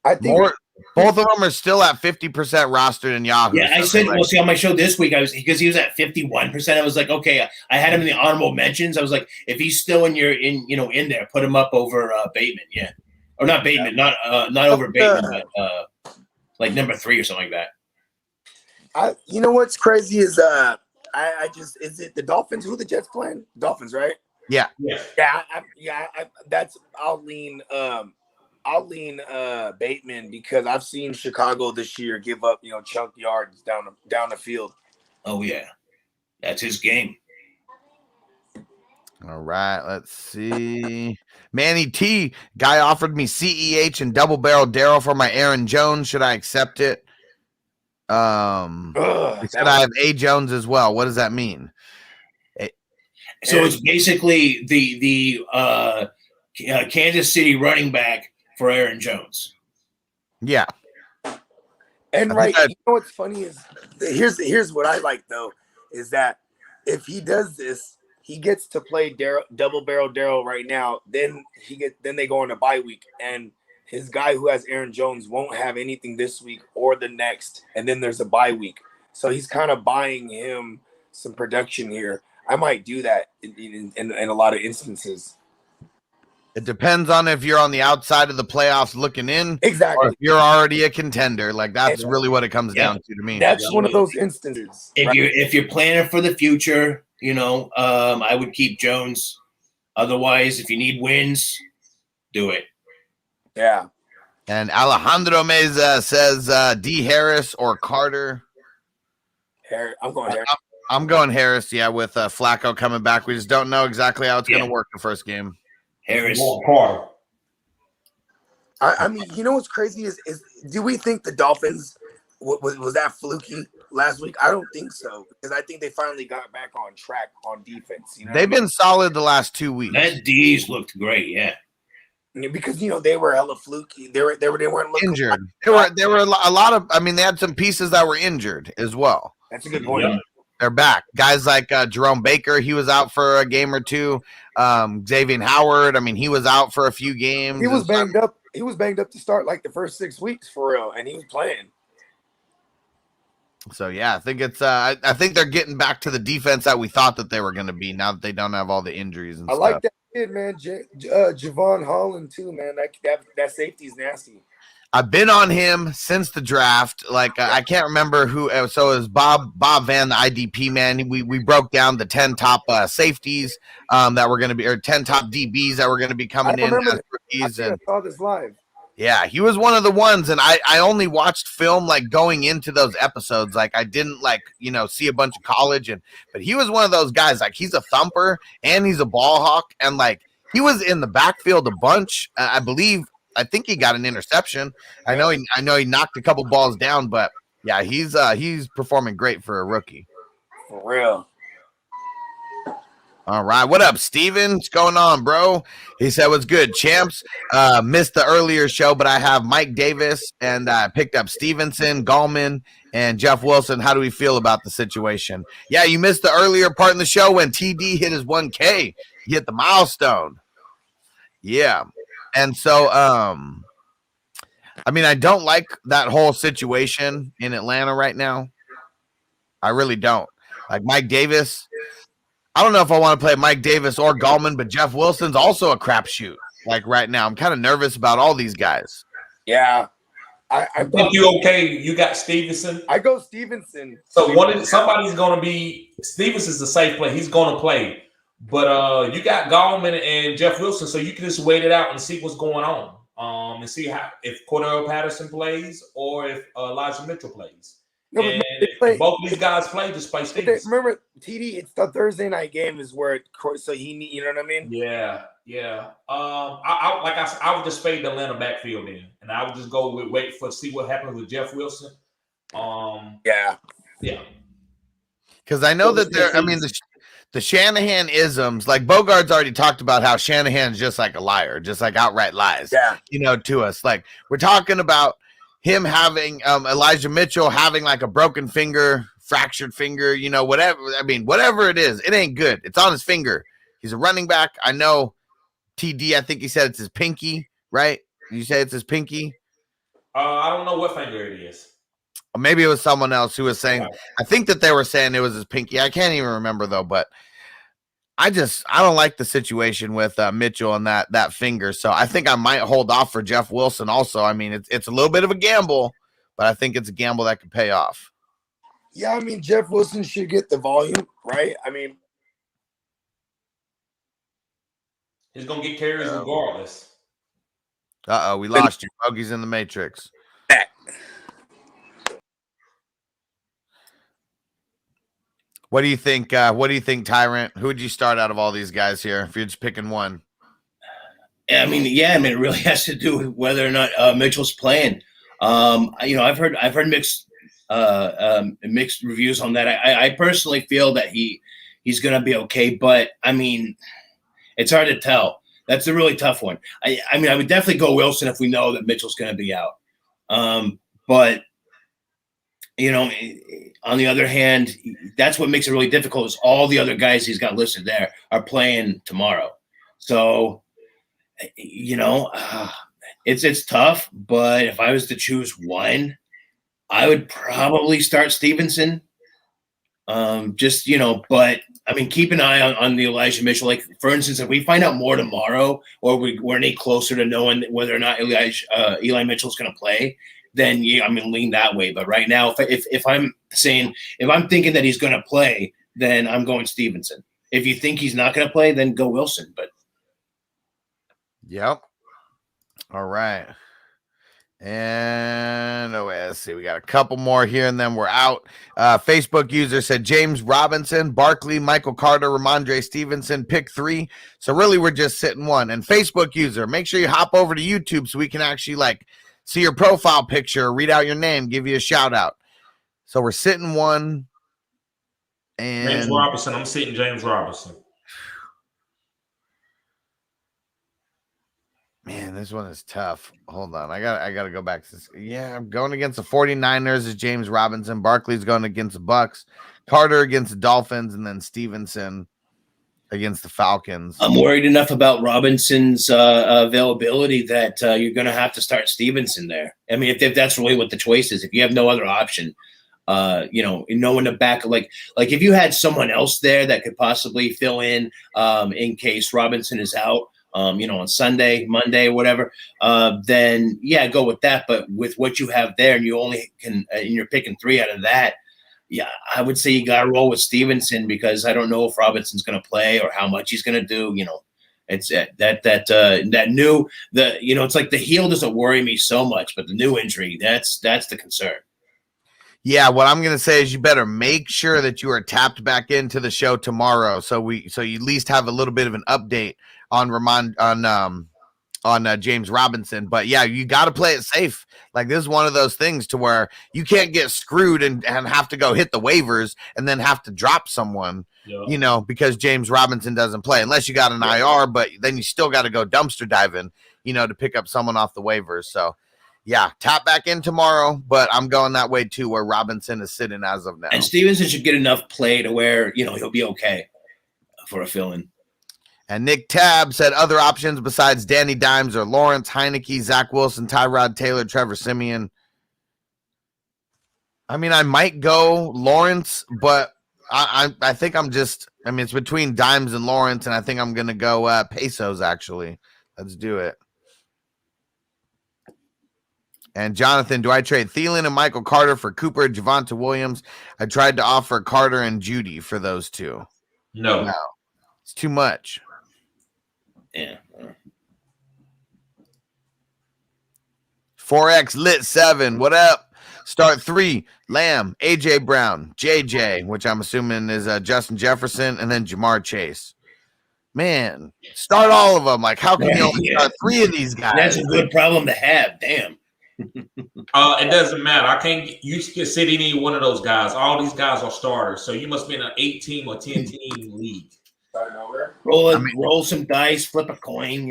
I think both of them are still at 50% rostered in Yahoo. Yeah, I said we'll see on my show this week. Because he was at 51%. I was like, okay, I had him in the honorable mentions. I was like, if he's still in there, put him up over Bateman. Yeah, or not Bateman, not over Bateman, but number 3 or something like that. What's crazy is is it the Dolphins? Who the Jets playing? Dolphins, right? Yeah. I'll lean Bateman because I've seen Chicago this year give up chunk yards down the field. Oh yeah, that's his game. All right, let's see. Manny T, guy offered me CEH and double barrel Darryl for my Aaron Jones. Should I accept it? He said I have A Jones as well. What does that mean? So it's basically the Kansas City running back for Aaron Jones. Yeah. And what's funny is here's what I like though is that if he does this, he gets to play double barrel Darryl right now. Then they go on a bye week, and his guy who has Aaron Jones won't have anything this week or the next, and then there's a bye week. So he's kind of buying him some production here. I might do that in a lot of instances. It depends on if you're on the outside of the playoffs looking in, exactly, or if you're already a contender. That's really what it comes down to me. That's one of those instances. If you're planning for the future, I would keep Jones. Otherwise, if you need wins, do it. Yeah. And Alejandro Meza says D Harris or Carter. I'm going Harris. I'm going Harris. Yeah, with Flacco coming back, we just don't know exactly how it's going to work the first game. Harris. Carter. I mean, what's crazy is do we think the Dolphins was that fluky last week? I don't think so, because I think they finally got back on track on defense. They've been solid the last 2 weeks. That D's looked great, yeah. Because they were hella fluky. They weren't looking injured. There were a lot of. I mean, they had some pieces that were injured as well. That's a good point. Yep. They're back. Guys like Jerome Baker, he was out for a game or two. Xavier Howard, I mean, he was out for a few games. He was banged up. He was banged up to start like the first 6 weeks for real, and he was playing. So yeah, I think it's. I think they're getting back to the defense that we thought that they were going to be. Now that they don't have all the injuries and I stuff. like that kid, man. Javon Holland too, man. That safety's nasty. I've been on him since the draft. Like I can't remember who. So it was Bob Van, the IDP man. We broke down the 10 top safeties that were going to be, or 10 top DBs that were going to be coming in as rookies. I saw this live. Yeah, he was one of the ones, and I only watched film like going into those episodes. Like I didn't see a bunch of college, but he was one of those guys. Like he's a thumper and he's a ball hawk, and like he was in the backfield a bunch. I think he got an interception. I know he knocked a couple balls down, but yeah, he's performing great for a rookie. For real. All right, what up, Steven? What's going on, bro? He said, what's good, champs? Missed the earlier show, but I have Mike Davis, and I picked up Stevenson, Gallman, and Jeff Wilson. How do we feel about the situation? Yeah, you missed the earlier part in the show when TD hit his 1K. He hit the milestone. Yeah. And so, I mean, I don't like that whole situation in Atlanta right now. I really don't. Like Mike Davis, I don't know if I want to play Mike Davis or Gallman, but Jeff Wilson's also a crapshoot. Like right now, I'm kind of nervous about all these guys. Yeah. I think you okay. You got Stevenson. I go Stevenson. So somebody's going to be Stevenson's the safe play. He's going to play. But you got Gallman and Jeff Wilson, so you can just wait it out and see what's going on, and see if Cordell Patterson plays or if Elijah Mitchell plays. No, and if both of these guys play, just play Stevenson. Remember, TD, it's the Thursday night game is where so you know what I mean? Yeah. I would just fade the Atlanta backfield in, and I would just go wait for see what happens with Jeff Wilson. Yeah. Because I know that there. I mean the Shanahan isms, like Bogard's already talked about how Shanahan's just like a liar, just like outright lies, to us. Like we're talking about him having Elijah Mitchell having like a broken finger, fractured finger, whatever. I mean, whatever it is, it ain't good. It's on his finger. He's a running back. I know TD, I think he said it's his pinky, right? You say it's his pinky? I don't know what finger it is. Or maybe it was someone else who was saying, I think that they were saying it was his pinky. I can't even remember though, but I don't like the situation with Mitchell and that finger. So I think I might hold off for Jeff Wilson also. I mean, it's a little bit of a gamble, but I think it's a gamble that could pay off. Yeah, I mean, Jeff Wilson should get the volume, right? I mean, he's going to get carries regardless. Uh-oh, we lost you. Bogey's in the Matrix. What do you think? Tyrant? Who would you start out of all these guys here if you're just picking one? I mean, it really has to do with whether or not Mitchell's playing. I've heard mixed reviews on that. I personally feel that he's going to be okay, but I mean, it's hard to tell. That's a really tough one. I mean, I would definitely go Wilson if we know that Mitchell's going to be out. But on the other hand, that's what makes it really difficult is all the other guys he's got listed there are playing tomorrow. So, it's tough, but if I was to choose one, I would probably start Stevenson. But I mean, keep an eye on the Elijah Mitchell. Like, for instance, if we find out more tomorrow or we're any closer to knowing whether or not Eli Mitchell's going to play, then I'm going to lean that way. But right now, if I'm thinking that he's going to play, then I'm going Stevenson. If you think he's not going to play, then go Wilson. But yep. All right. And let's see. We got a couple more here, and then we're out. Facebook user said James Robinson, Barkley, Michael Carter, Ramondre Stevenson, pick 3. So really, we're just sitting one. And Facebook user, make sure you hop over to YouTube so we can actually see your profile picture, read out your name, give you a shout out. So we're sitting one. And James Robinson. I'm sitting James Robinson. Man, this one is tough. Hold on. I got to go back to this. Yeah, I'm going against the 49ers is James Robinson. Barkley's going against the Bucks. Carter against the Dolphins, and then Stevenson against the Falcons. I'm worried enough about Robinson's availability that you're going to have to start Stevenson there. I mean, if that's really what the choice is, if you have no other option, no one to back, like if you had someone else there that could possibly fill in case Robinson is out, on Sunday, Monday, whatever, then yeah, go with that. But with what you have there, and you only can, and you're picking 3 out of that, yeah, I would say you got to roll with Stevenson because I don't know if Robinson's going to play or how much he's going to do. It's that new, it's like the heel doesn't worry me so much, but the new injury, that's the concern. Yeah, what I'm going to say is you better make sure that you are tapped back into the show tomorrow, so you at least have a little bit of an update on James Robinson. But yeah, you got to play it safe. Like, this is one of those things to where you can't get screwed and have to go hit the waivers and then have to drop someone, because James Robinson doesn't play unless you got an IR, but then you still got to go dumpster diving, to pick up someone off the waivers. So yeah, tap back in tomorrow, but I'm going that way too, where Robinson is sitting as of now. And Stevenson should get enough play to where, he'll be okay for a fill-in. And Nick Tabb said other options besides Danny Dimes or Lawrence, Heineke, Zach Wilson, Tyrod Taylor, Trevor Siemian. I mean, I might go Lawrence, but I think it's between Dimes and Lawrence, and I think I'm going to go Pesos, actually. Let's do it. And Jonathan, do I trade Thielen and Michael Carter for Cooper and Javonte Williams? I tried to offer Carter and Judy for those two. No. It's too much. Yeah. 4X Lit 7. What up? Start 3. Lamb, AJ Brown, JJ, which I'm assuming is Justin Jefferson, and then Jamar Chase. Man, start all of them. Like, how can you only start 3 of these guys? That's a good problem to have. Damn. It doesn't matter. You can sit any one of those guys. All these guys are starters, so you must be in an 8-team or 10-team league. Roll some dice, flip a coin,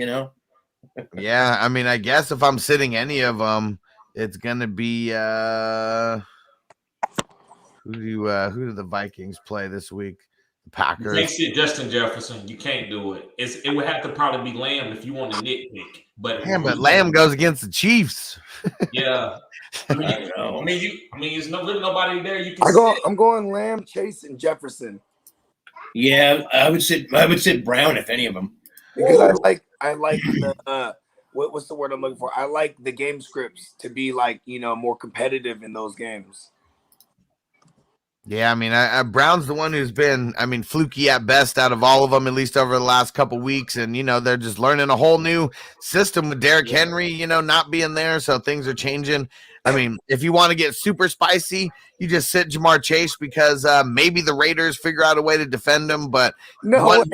Yeah, I mean, I guess if I'm sitting any of them, it's gonna be who do the Vikings play this week? The Packers. You can't sit Justin Jefferson. You can't do it. It would have to probably be Lamb if you want to nitpick. But Lamb goes against the Chiefs. Yeah. I mean, there's really nobody there. You can. I'm going Lamb, Chase, and Jefferson. Yeah, I would sit Brown if any of them. Because I like the what's the word I'm looking for? I like the game scripts to be more competitive in those games. Yeah, I mean, Brown's the one who's been, fluky at best out of all of them, at least over the last couple weeks. And, they're just learning a whole new system with Derrick Henry, not being there. So things are changing. I mean, if you want to get super spicy, you just sit Jamar Chase because maybe the Raiders figure out a way to defend him. But one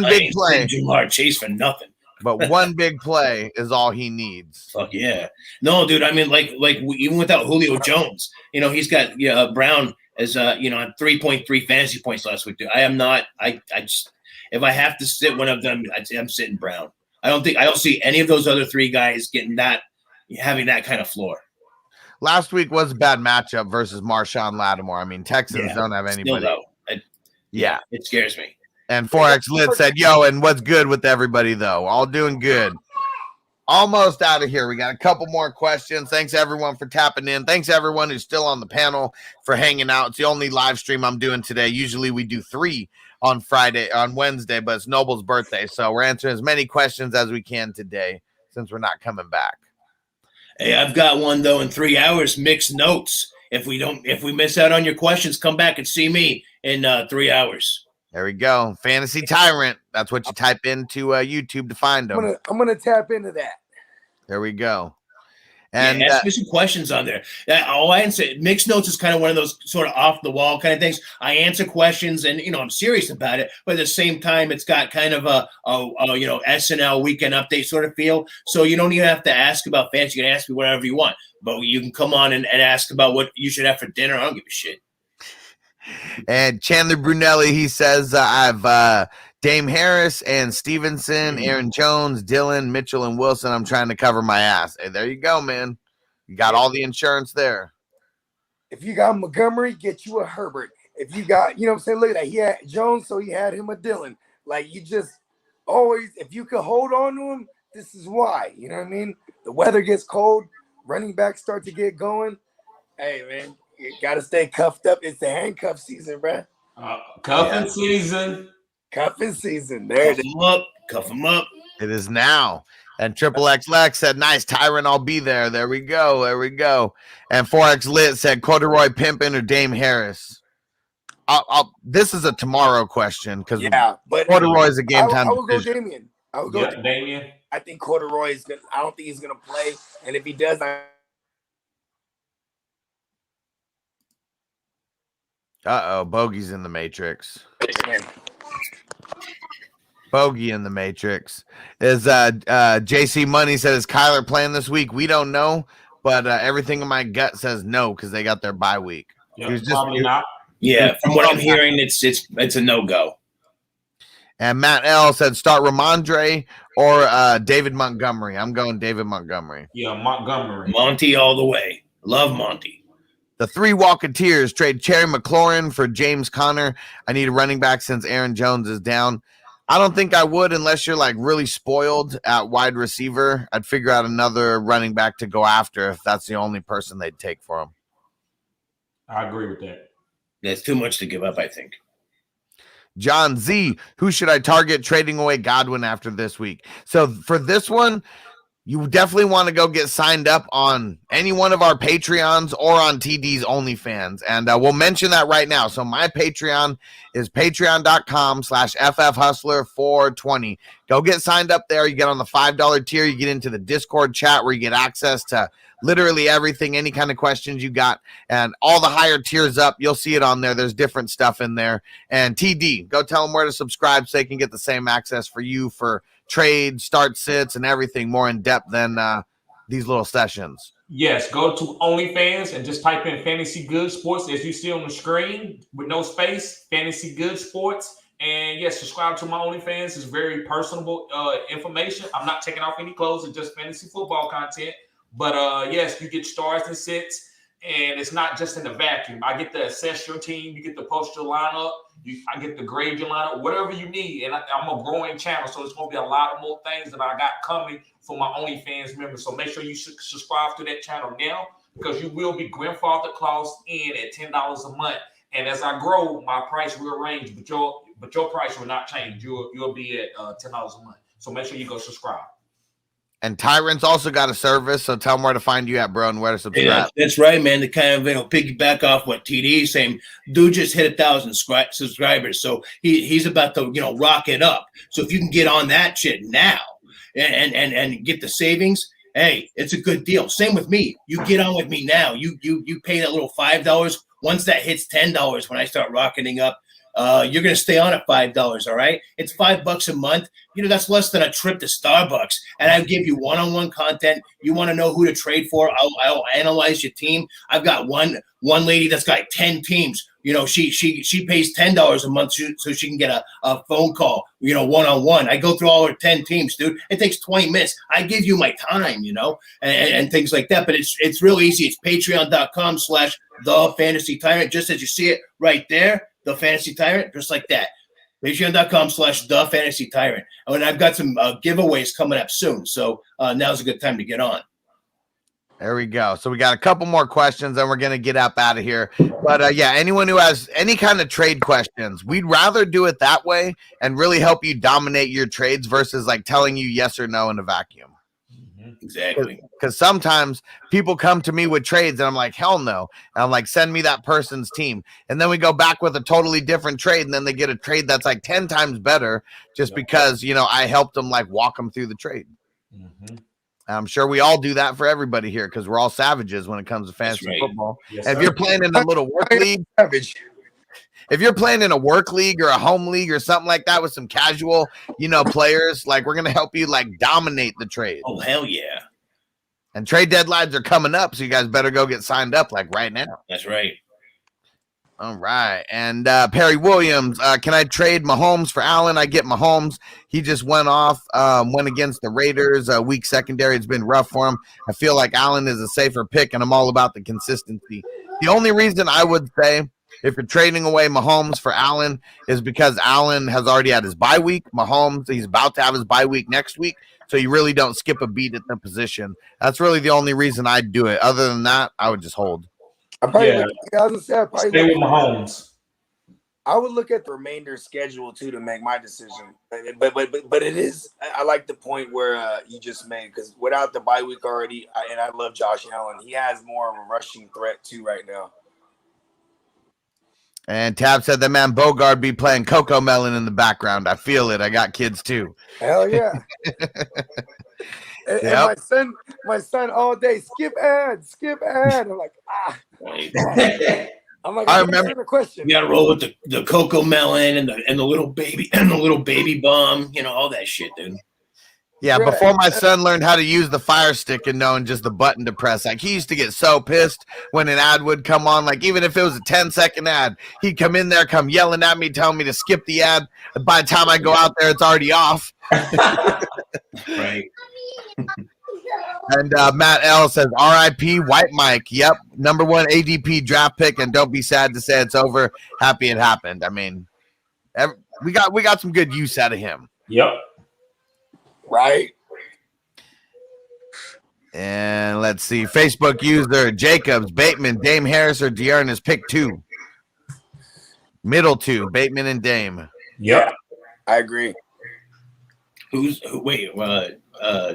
big play. Jamar Chase for nothing. But one big play is all he needs. Fuck yeah. No, dude, I mean, like even without Julio Jones, he's got Brown as on 3.3 fantasy points last week, dude. I am not. I just, if I have to sit one of them, I'm sitting Brown. I don't see any of those other 3 guys having that kind of floor. Last week was a bad matchup versus Marshawn Lattimore. I mean, Texans don't have anybody. Yeah, it scares me. And 4X Lit said, yo, and what's good with everybody, though? All doing good. Almost out of here. We got a couple more questions. Thanks, everyone, for tapping in. Thanks, everyone who's still on the panel for hanging out. It's the only live stream I'm doing today. Usually we do 3 on Wednesday, but it's Noble's birthday. So we're answering as many questions as we can today since we're not coming back. Hey, I've got one, though, in 3 hours, mixed notes. If we miss out on your questions, come back and see me in 3 hours. There we go. Fantasy Tyrant. That's what you type into YouTube to find them. I'm gonna tap into that. There we go. And ask me some questions on there. I'll answer. Mixed notes is kind of one of those sort of off the wall kind of things. I answer questions, and I'm serious about it, but at the same time, it's got kind of a SNL weekend update sort of feel. So you don't even have to ask about fantasy. You can ask me whatever you want, but you can come on and ask about what you should have for dinner. I don't give a shit. And Chandler Brunelli, he says, I've Dame Harris and Stevenson, Aaron Jones, Dillon, Mitchell, and Wilson. I'm trying to cover my ass. Hey, there you go, man. You got all the insurance there. If you got Montgomery, get you a Herbert. If you got, you know what I'm saying? Look at that. He had Jones, so he had him a Dillon. Like, you just always, if you could hold on to him, this is why. You know what I mean? The weather gets cold. Running backs start to get going. Hey, man, you got to stay cuffed up. It's the handcuff season, bruh. Cuffing season. Cuffing season. There it is. Cuff him up. It is now. And Triple X Lex said, nice, Tyrant, I'll be there. There we go. There we go. And 4X Lit said, Corduroy Pimpin' or Dame Harris? This is a tomorrow question because but Corduroy is a game time. I would go decision. Damian. I would go Damian. I think Corduroy is gonna. I don't think he's gonna play, and if he does, Bogey's in the Matrix. Bogey in the Matrix. Is JC Money said, is Kyler playing this week? We don't know, but everything in my gut says no because they got their bye week. Yep, probably not. Yeah, from what I'm hearing, it's a no-go. And Matt L said, start Ramondre or David Montgomery. I'm going David Montgomery. Yeah, Montgomery. Monty all the way. Love Monty. The three Walketeers trade Cherry McLaurin for James Conner. I need a running back since Aaron Jones is down. I don't think I would unless you're like really spoiled at wide receiver. I'd figure out another running back to go after if that's the only person they'd take for him. I agree with that. That's too much to give up, I think. John Z, who should I target trading away Godwin after this week? So for this one, you definitely want to go get signed up on any one of our Patreons or on TD's OnlyFans. And we'll mention that right now. So my Patreon is patreon.com/FFHustler420. Go get signed up there. You get on the $5 tier. You get into the Discord chat where you get access to literally everything, any kind of questions you got. And all the higher tiers up, you'll see it on there. There's different stuff in there. And TD, go tell them where to subscribe so they can get the same access for you for trade, start sits, and everything more in depth than these little sessions. Yes, go to OnlyFans and just type in Fantasy Good Sports as you see on the screen with no space, Fantasy Good Sports. And yes, subscribe to my OnlyFans. It's very personable information. I'm not taking off any clothes. It's just fantasy football content. But yes, you get stars and sits, and it's not just in the vacuum. I get to assess your team. You get to post your lineup. I get to grade your lineup, whatever you need. And I'm a growing channel, so there's going to be a lot of more things that I got coming for my OnlyFans members. So make sure you subscribe to that channel now because you will be grandfather clause in at $10 a month. And as I grow, my price will range, but your price will not change. You'll be at $10 a month. So make sure you go subscribe. And Tyrant's also got a service, so tell them where to find you at, bro, and where to subscribe. Yeah, that's right, man. To kind of piggyback off what TD is saying, dude just hit 1,000 subscribers, so he's about to rock it up. So if you can get on that shit now and get the savings, hey, it's a good deal. Same with me. You get on with me now. You pay that little $5. Once that hits $10, when I start rocketing up, you're going to stay on at $5, all right? It's $5 a month. That's less than a trip to Starbucks. And I give you one-on-one content. You want to know who to trade for? I'll analyze your team. I've got one lady that's got 10 teams. She pays $10 a month so she can get a phone call, one-on-one. I go through all her 10 teams, dude. It takes 20 minutes. I give you my time, and things like that. But it's real easy. It's patreon.com/The Fantasy Tyrant, just as you see it right there. The Fantasy Tyrant, just like that. Patreon.com/The Fantasy Tyrant. And I've got some giveaways coming up soon. So now's a good time to get on. There we go. So we got a couple more questions, and we're going to get up out of here. But anyone who has any kind of trade questions, we'd rather do it that way and really help you dominate your trades versus like telling you yes or no in a vacuum. Exactly. Because sometimes people come to me with trades and I'm like, hell no. And I'm like, send me that person's team. And then we go back with a totally different trade. And then they get a trade that's like 10 times better just because, I helped them like walk them through the trade. Mm-hmm. I'm sure we all do that for everybody here because we're all savages when it comes to fantasy football. Yes, if you're playing in a little work league, if you're playing in a work league or a home league or something like that with some casual, players, like we're going to help you like dominate the trade. Oh, hell yeah. And trade deadlines are coming up, so you guys better go get signed up like right now. That's right. All right. And Perry Williams, can I trade Mahomes for Allen? I get Mahomes. He just went off, went against the Raiders. Weak secondary. It's been rough for him. I feel like Allen is a safer pick, and I'm all about the consistency. The only reason I would say if you're trading away Mahomes for Allen is because Allen has already had his bye week. Mahomes, he's about to have his bye week next week. So you really don't skip a beat at the position. That's really the only reason I'd do it. Other than that, I would just hold. I probably Yeah. Stay with Mahomes. I would look at the remainder schedule too to make my decision. But it is. I like the point where you just made, because without the bye week already, and I love Josh Allen. He has more of a rushing threat too right now. And Tab said that man Bogard be playing Coco Melon in the background. I feel it. I got kids too. Hell yeah. And my son all day, skip ad. I'm like, I remember the question. You gotta roll with the Coco Melon and the little baby bum, all that shit, dude. Yeah, before my son learned how to use the Fire Stick and knowing just the button to press, like he used to get so pissed when an ad would come on, like even if it was a 10-second ad, he'd come in there, come yelling at me, telling me to skip the ad. And by the time I go out there, it's already off. Right. And Matt L says, R.I.P. White Mike. Yep, number 1 ADP draft pick, and don't be sad to say it's over. Happy it happened. I mean, we got some good use out of him. Yep. Right. And let's see. Facebook user Jacobs, Bateman, Dame Harris, or De'Aaron is pick 2. Middle 2, Bateman and Dame. Yep. I agree.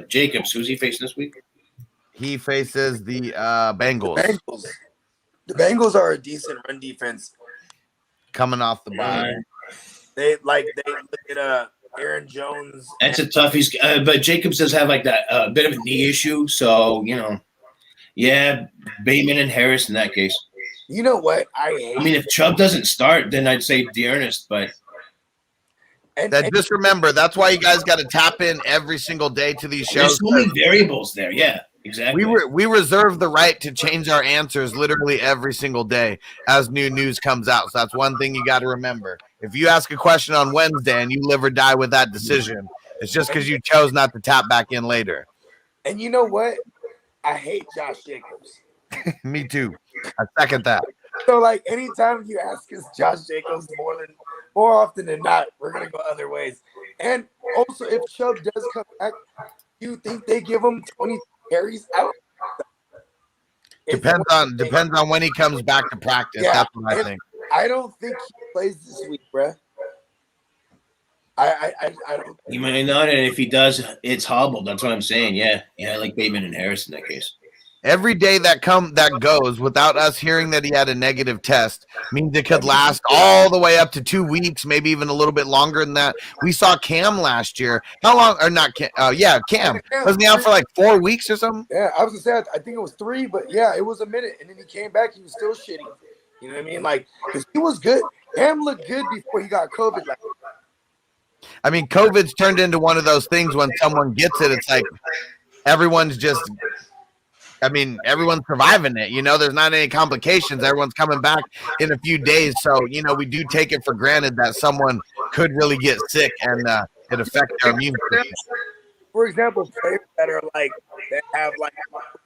Jacobs, who's he facing this week? He faces the Bengals. The Bengals are a decent run defense. Coming off the bye. They look at Aaron Jones. That's a toughie. But Jacobs does have like that bit of a knee issue. So, yeah, Bateman and Harris in that case. You know what? if Chubb doesn't start, then I'd say Dearness, but just remember, that's why you guys got to tap in every single day to these shows. There's so many variables there. Yeah, exactly. We reserve the right to change our answers literally every single day as new news comes out. So that's one thing you got to remember. If you ask a question on Wednesday and you live or die with that decision, it's just because you chose not to tap back in later. And you know what? I hate Josh Jacobs. Me too. I second that. So, like, anytime you ask us Josh Jacobs, more often than not, we're gonna go other ways. And also, if Chubb does come back, do you think they give him 20 carries out? Depends on when he comes back to practice. Yeah, that's what I think. I don't think he plays this week, bruh. I don't. He might not, and if he does, it's hobbled. That's what I'm saying. Yeah, I like Bateman and Harris in that case. Every day that goes without us hearing that he had a negative test means it could last all the way up to 2 weeks, maybe even a little bit longer than that. We saw Cam last year. How long? Or not Cam? Cam. Wasn't he out for like 4 weeks or something? Yeah, I was gonna say I think it was 3, but yeah, it was a minute, and then he came back. He was still shitty. You know what I mean? Like, because he was good. Cam looked good before he got COVID. Like, I mean, COVID's turned into one of those things when someone gets it, it's like everyone's surviving it. There's not any complications. Everyone's coming back in a few days. So, we do take it for granted that someone could really get sick and it affect their immune system. For example, players that have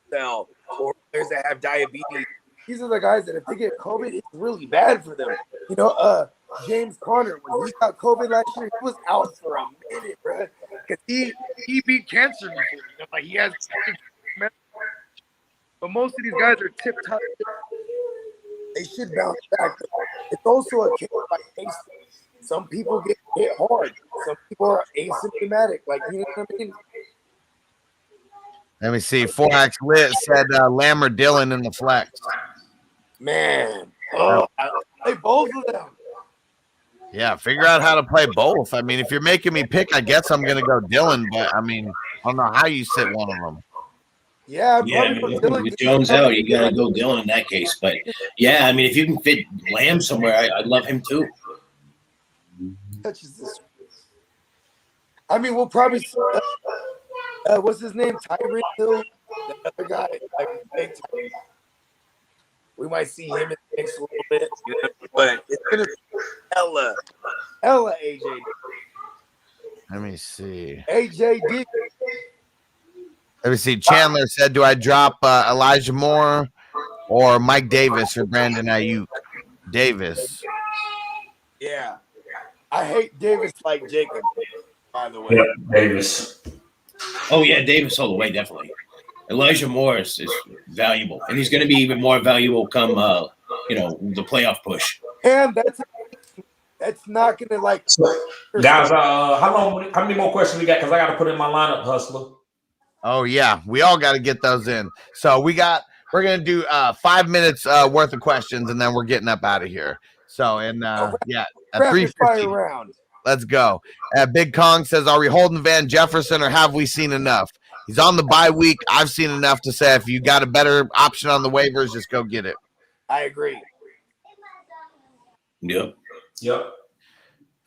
cell, or players that have diabetes. These are the guys that if they get COVID, it's really bad for them. James Conner, when he got COVID last year, he was out for a minute, bro. Because he beat cancer before. He has. But most of these guys are tip-top. They should bounce back. It's also a case by case. Some people get hit hard. Some people are asymptomatic. You know what I mean? Let me see. 4X Lit said Lamb or Dillon in the flex. Man. I play both of them. Yeah, figure out how to play both. I mean, if you're making me pick, I guess I'm going to go Dillon. But, I mean, I don't know how you sit one of them. Yeah, with Jones out, you gotta go Dillon in that case. But yeah, I mean, if you can fit Lamb somewhere, I'd love him too. Touches this. I mean, we'll probably see, what's his name? Tyreek Hill, the other guy, big time. We might see him in the mix a little bit, you know, but it's gonna be hella AJ. Let me see. AJD. Let me see. Chandler said, "Do I drop Elijah Moore or Mike Davis or Brandon Ayuk?" Davis. Yeah. I hate Davis like Jacob, by the way. Yeah, Davis. Oh yeah, Davis all the way, definitely. Elijah Morris is valuable, and he's going to be even more valuable come the playoff push. And that's not gonna like. Guys, how many more questions we got? Because I got to put in my lineup, Hustler. Oh yeah, we all got to get those in. So we're gonna do 5 minutes worth of questions, and then we're getting up out of here. So at Rapid fire 3:50, round. let's go. Big Kong says, "Are we holding Van Jefferson, or have we seen enough?" He's on the bye week. I've seen enough to say if you got a better option on the waivers, just go get it. I agree. Yep.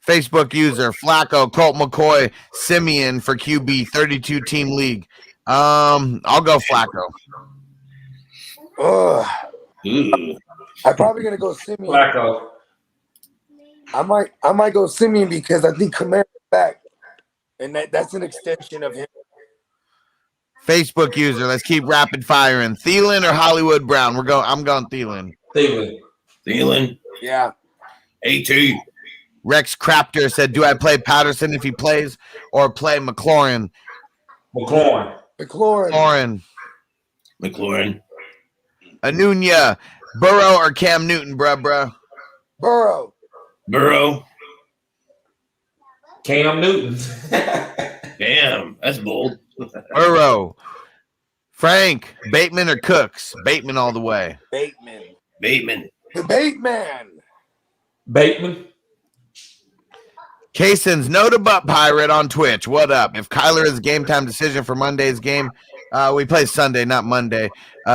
Facebook user Flacco, Colt McCoy, Simeon for QB 32 team league. I'll go Flacco. I'm probably gonna go Simeon. Flacco. I might go Simeon because I think Kamara's back, and that's an extension of him. Facebook user, let's keep rapid firing. Thielen or Hollywood Brown? I'm going Thielen. Thielen. Yeah. AT. Rex Crapter said, "Do I play Patterson if he plays, or play McLaurin?" McLaurin. Anunya, Burrow or Cam Newton, bruh? Burrow. Cam Newton. Damn, that's bold. Burrow. Frank, Bateman or Cooks? Bateman all the way. Bateman. The Bateman. Kason's no to butt pirate on Twitch. What up? If Kyler is a game time decision for Monday's game, we play Sunday, not Monday.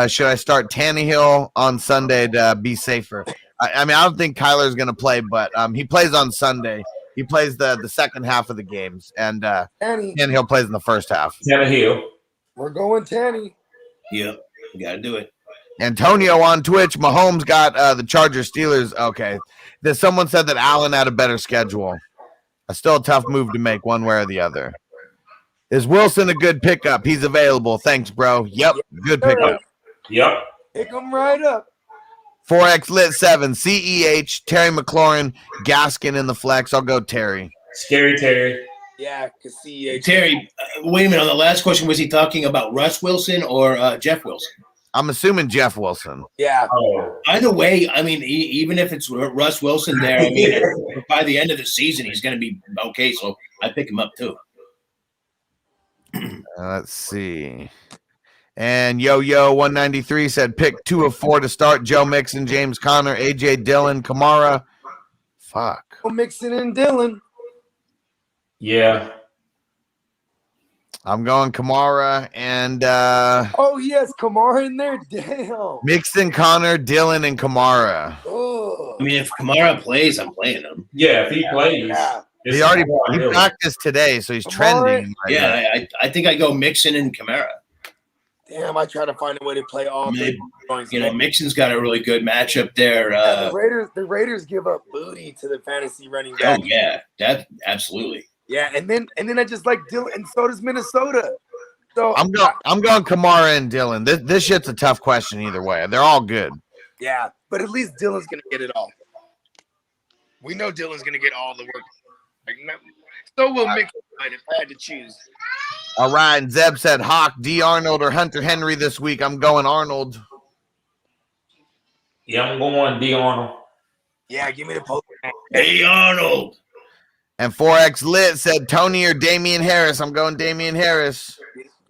Should I start Tannehill on Sunday to be safer? I don't think Kyler's going to play, but he plays on Sunday. He plays the second half of the games, and Tannehill plays in the first half. Tannehill. We're going Tanny. Yep, you got to do it. Antonio on Twitch. Mahomes got the Chargers Steelers. Okay. Someone said that Allen had a better schedule. Still a tough move to make one way or the other. Is Wilson a good pickup? He's available. Thanks, bro. Yep. Good pickup. Yep. Pick him right up. 4X Lit 7. CEH. Terry McLaurin. Gaskin in the flex. I'll go Terry. Scary Terry. Yeah, because CEH. Terry, wait a minute. On the last question, was he talking about Russ Wilson or Jeff Wilson? I'm assuming Jeff Wilson. Yeah. Either way, I mean, even if it's Russ Wilson there, I mean, by the end of the season, he's going to be okay. So I pick him up too. Let's see. And Yo 193 said pick 2 of 4 to start. Joe Mixon, James Conner, AJ Dillon, Kamara. Fuck. Mixon and Dillon. Yeah. I'm going Kamara and oh yes, Kamara in there. Damn. Mixon, Connor, Dillon, and Kamara. Oh. I mean, if Kamara plays, I'm playing him. Yeah, if he plays. Yeah. He practiced today, so he's trending. Yeah, I think I go Mixon and Kamara. Damn, I try to find a way to play all. Mixon's got a really good matchup there. The Raiders give up booty to the fantasy running back. Oh yeah, that absolutely. Yeah, and then I just like Dillon, and so does Minnesota. So I'm going Kamara and Dillon. This shit's a tough question either way. They're all good. Yeah, but at least Dillon's gonna get it all. We know Dillon's gonna get all the work. So will Mick if I had to choose. All right, and Zeb said Hawk, D. Arnold, or Hunter Henry this week. I'm going Arnold. Yeah, I'm going D. Arnold. Yeah, give me the post. Hey, Arnold. And 4X Lit said Tony or Damian Harris. I'm going Damian Harris.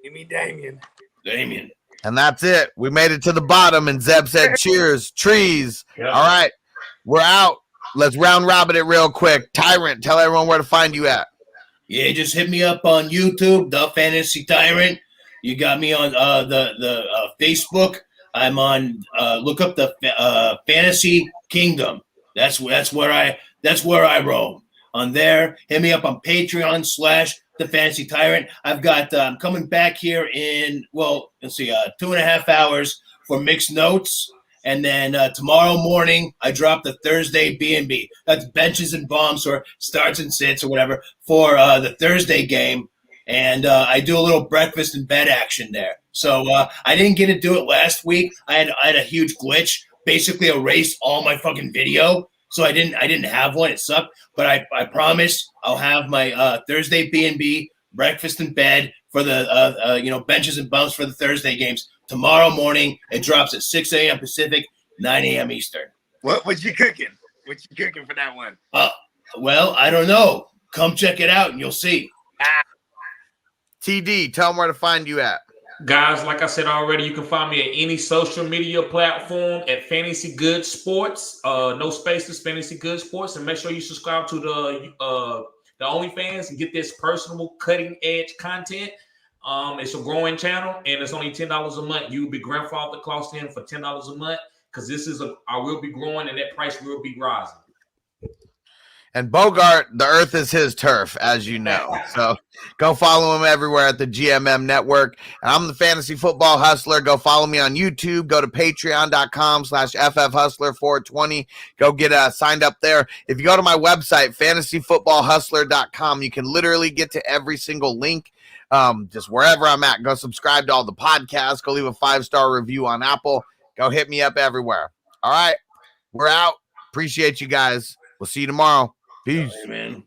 Give me Damian. And that's it. We made it to the bottom, and Zeb said cheers, trees. Yep. All right, we're out. Let's round robin it real quick. Tyrant, tell everyone where to find you at. Yeah, just hit me up on YouTube, The Fantasy Tyrant. You got me on the Facebook. I'm on. Look up the Fantasy Kingdom. That's where I roam. On there, hit me up on Patreon / The Fantasy Tyrant. I've got. I'm coming back here in 2.5 hours for Mixed Notes, And then tomorrow morning, I drop the Thursday B&B. That's benches and bumps or starts and sits or whatever for the Thursday game. And I do a little breakfast and bed action there. So I didn't get to do it last week. I had a huge glitch, basically erased all my fucking video. So I didn't have one. It sucked. But I promise I'll have my Thursday B&B, breakfast and bed for the benches and bumps for the Thursday games. Tomorrow morning, it drops at 6 a.m. Pacific, 9 a.m. Eastern. What you cooking? What you cooking for that one? Well, I don't know. Come check it out and you'll see. TD, tell them where to find you at. Guys, like I said already, you can find me at any social media platform at Fantasy Good Sports. No spaces, Fantasy Good Sports. And make sure you subscribe to the OnlyFans and get this personal, cutting-edge content. It's a growing channel, and it's only $10 a month. You'll be grandfathered close in for $10 a month because I will be growing, and that price will be rising. And Bogart, the earth is his turf, as you know. So go follow him everywhere at the GMM Network. And I'm the Fantasy Football Hustler. Go follow me on YouTube. Go to patreon.com/FFHustler420. Go get signed up there. If you go to my website, fantasyfootballhustler.com, you can literally get to every single link. Just wherever I'm at. Go subscribe to all the podcasts. Go leave a 5-star review on Apple. Go hit me up everywhere. All right. We're out. Appreciate you guys. We'll see you tomorrow. Peace. Amen.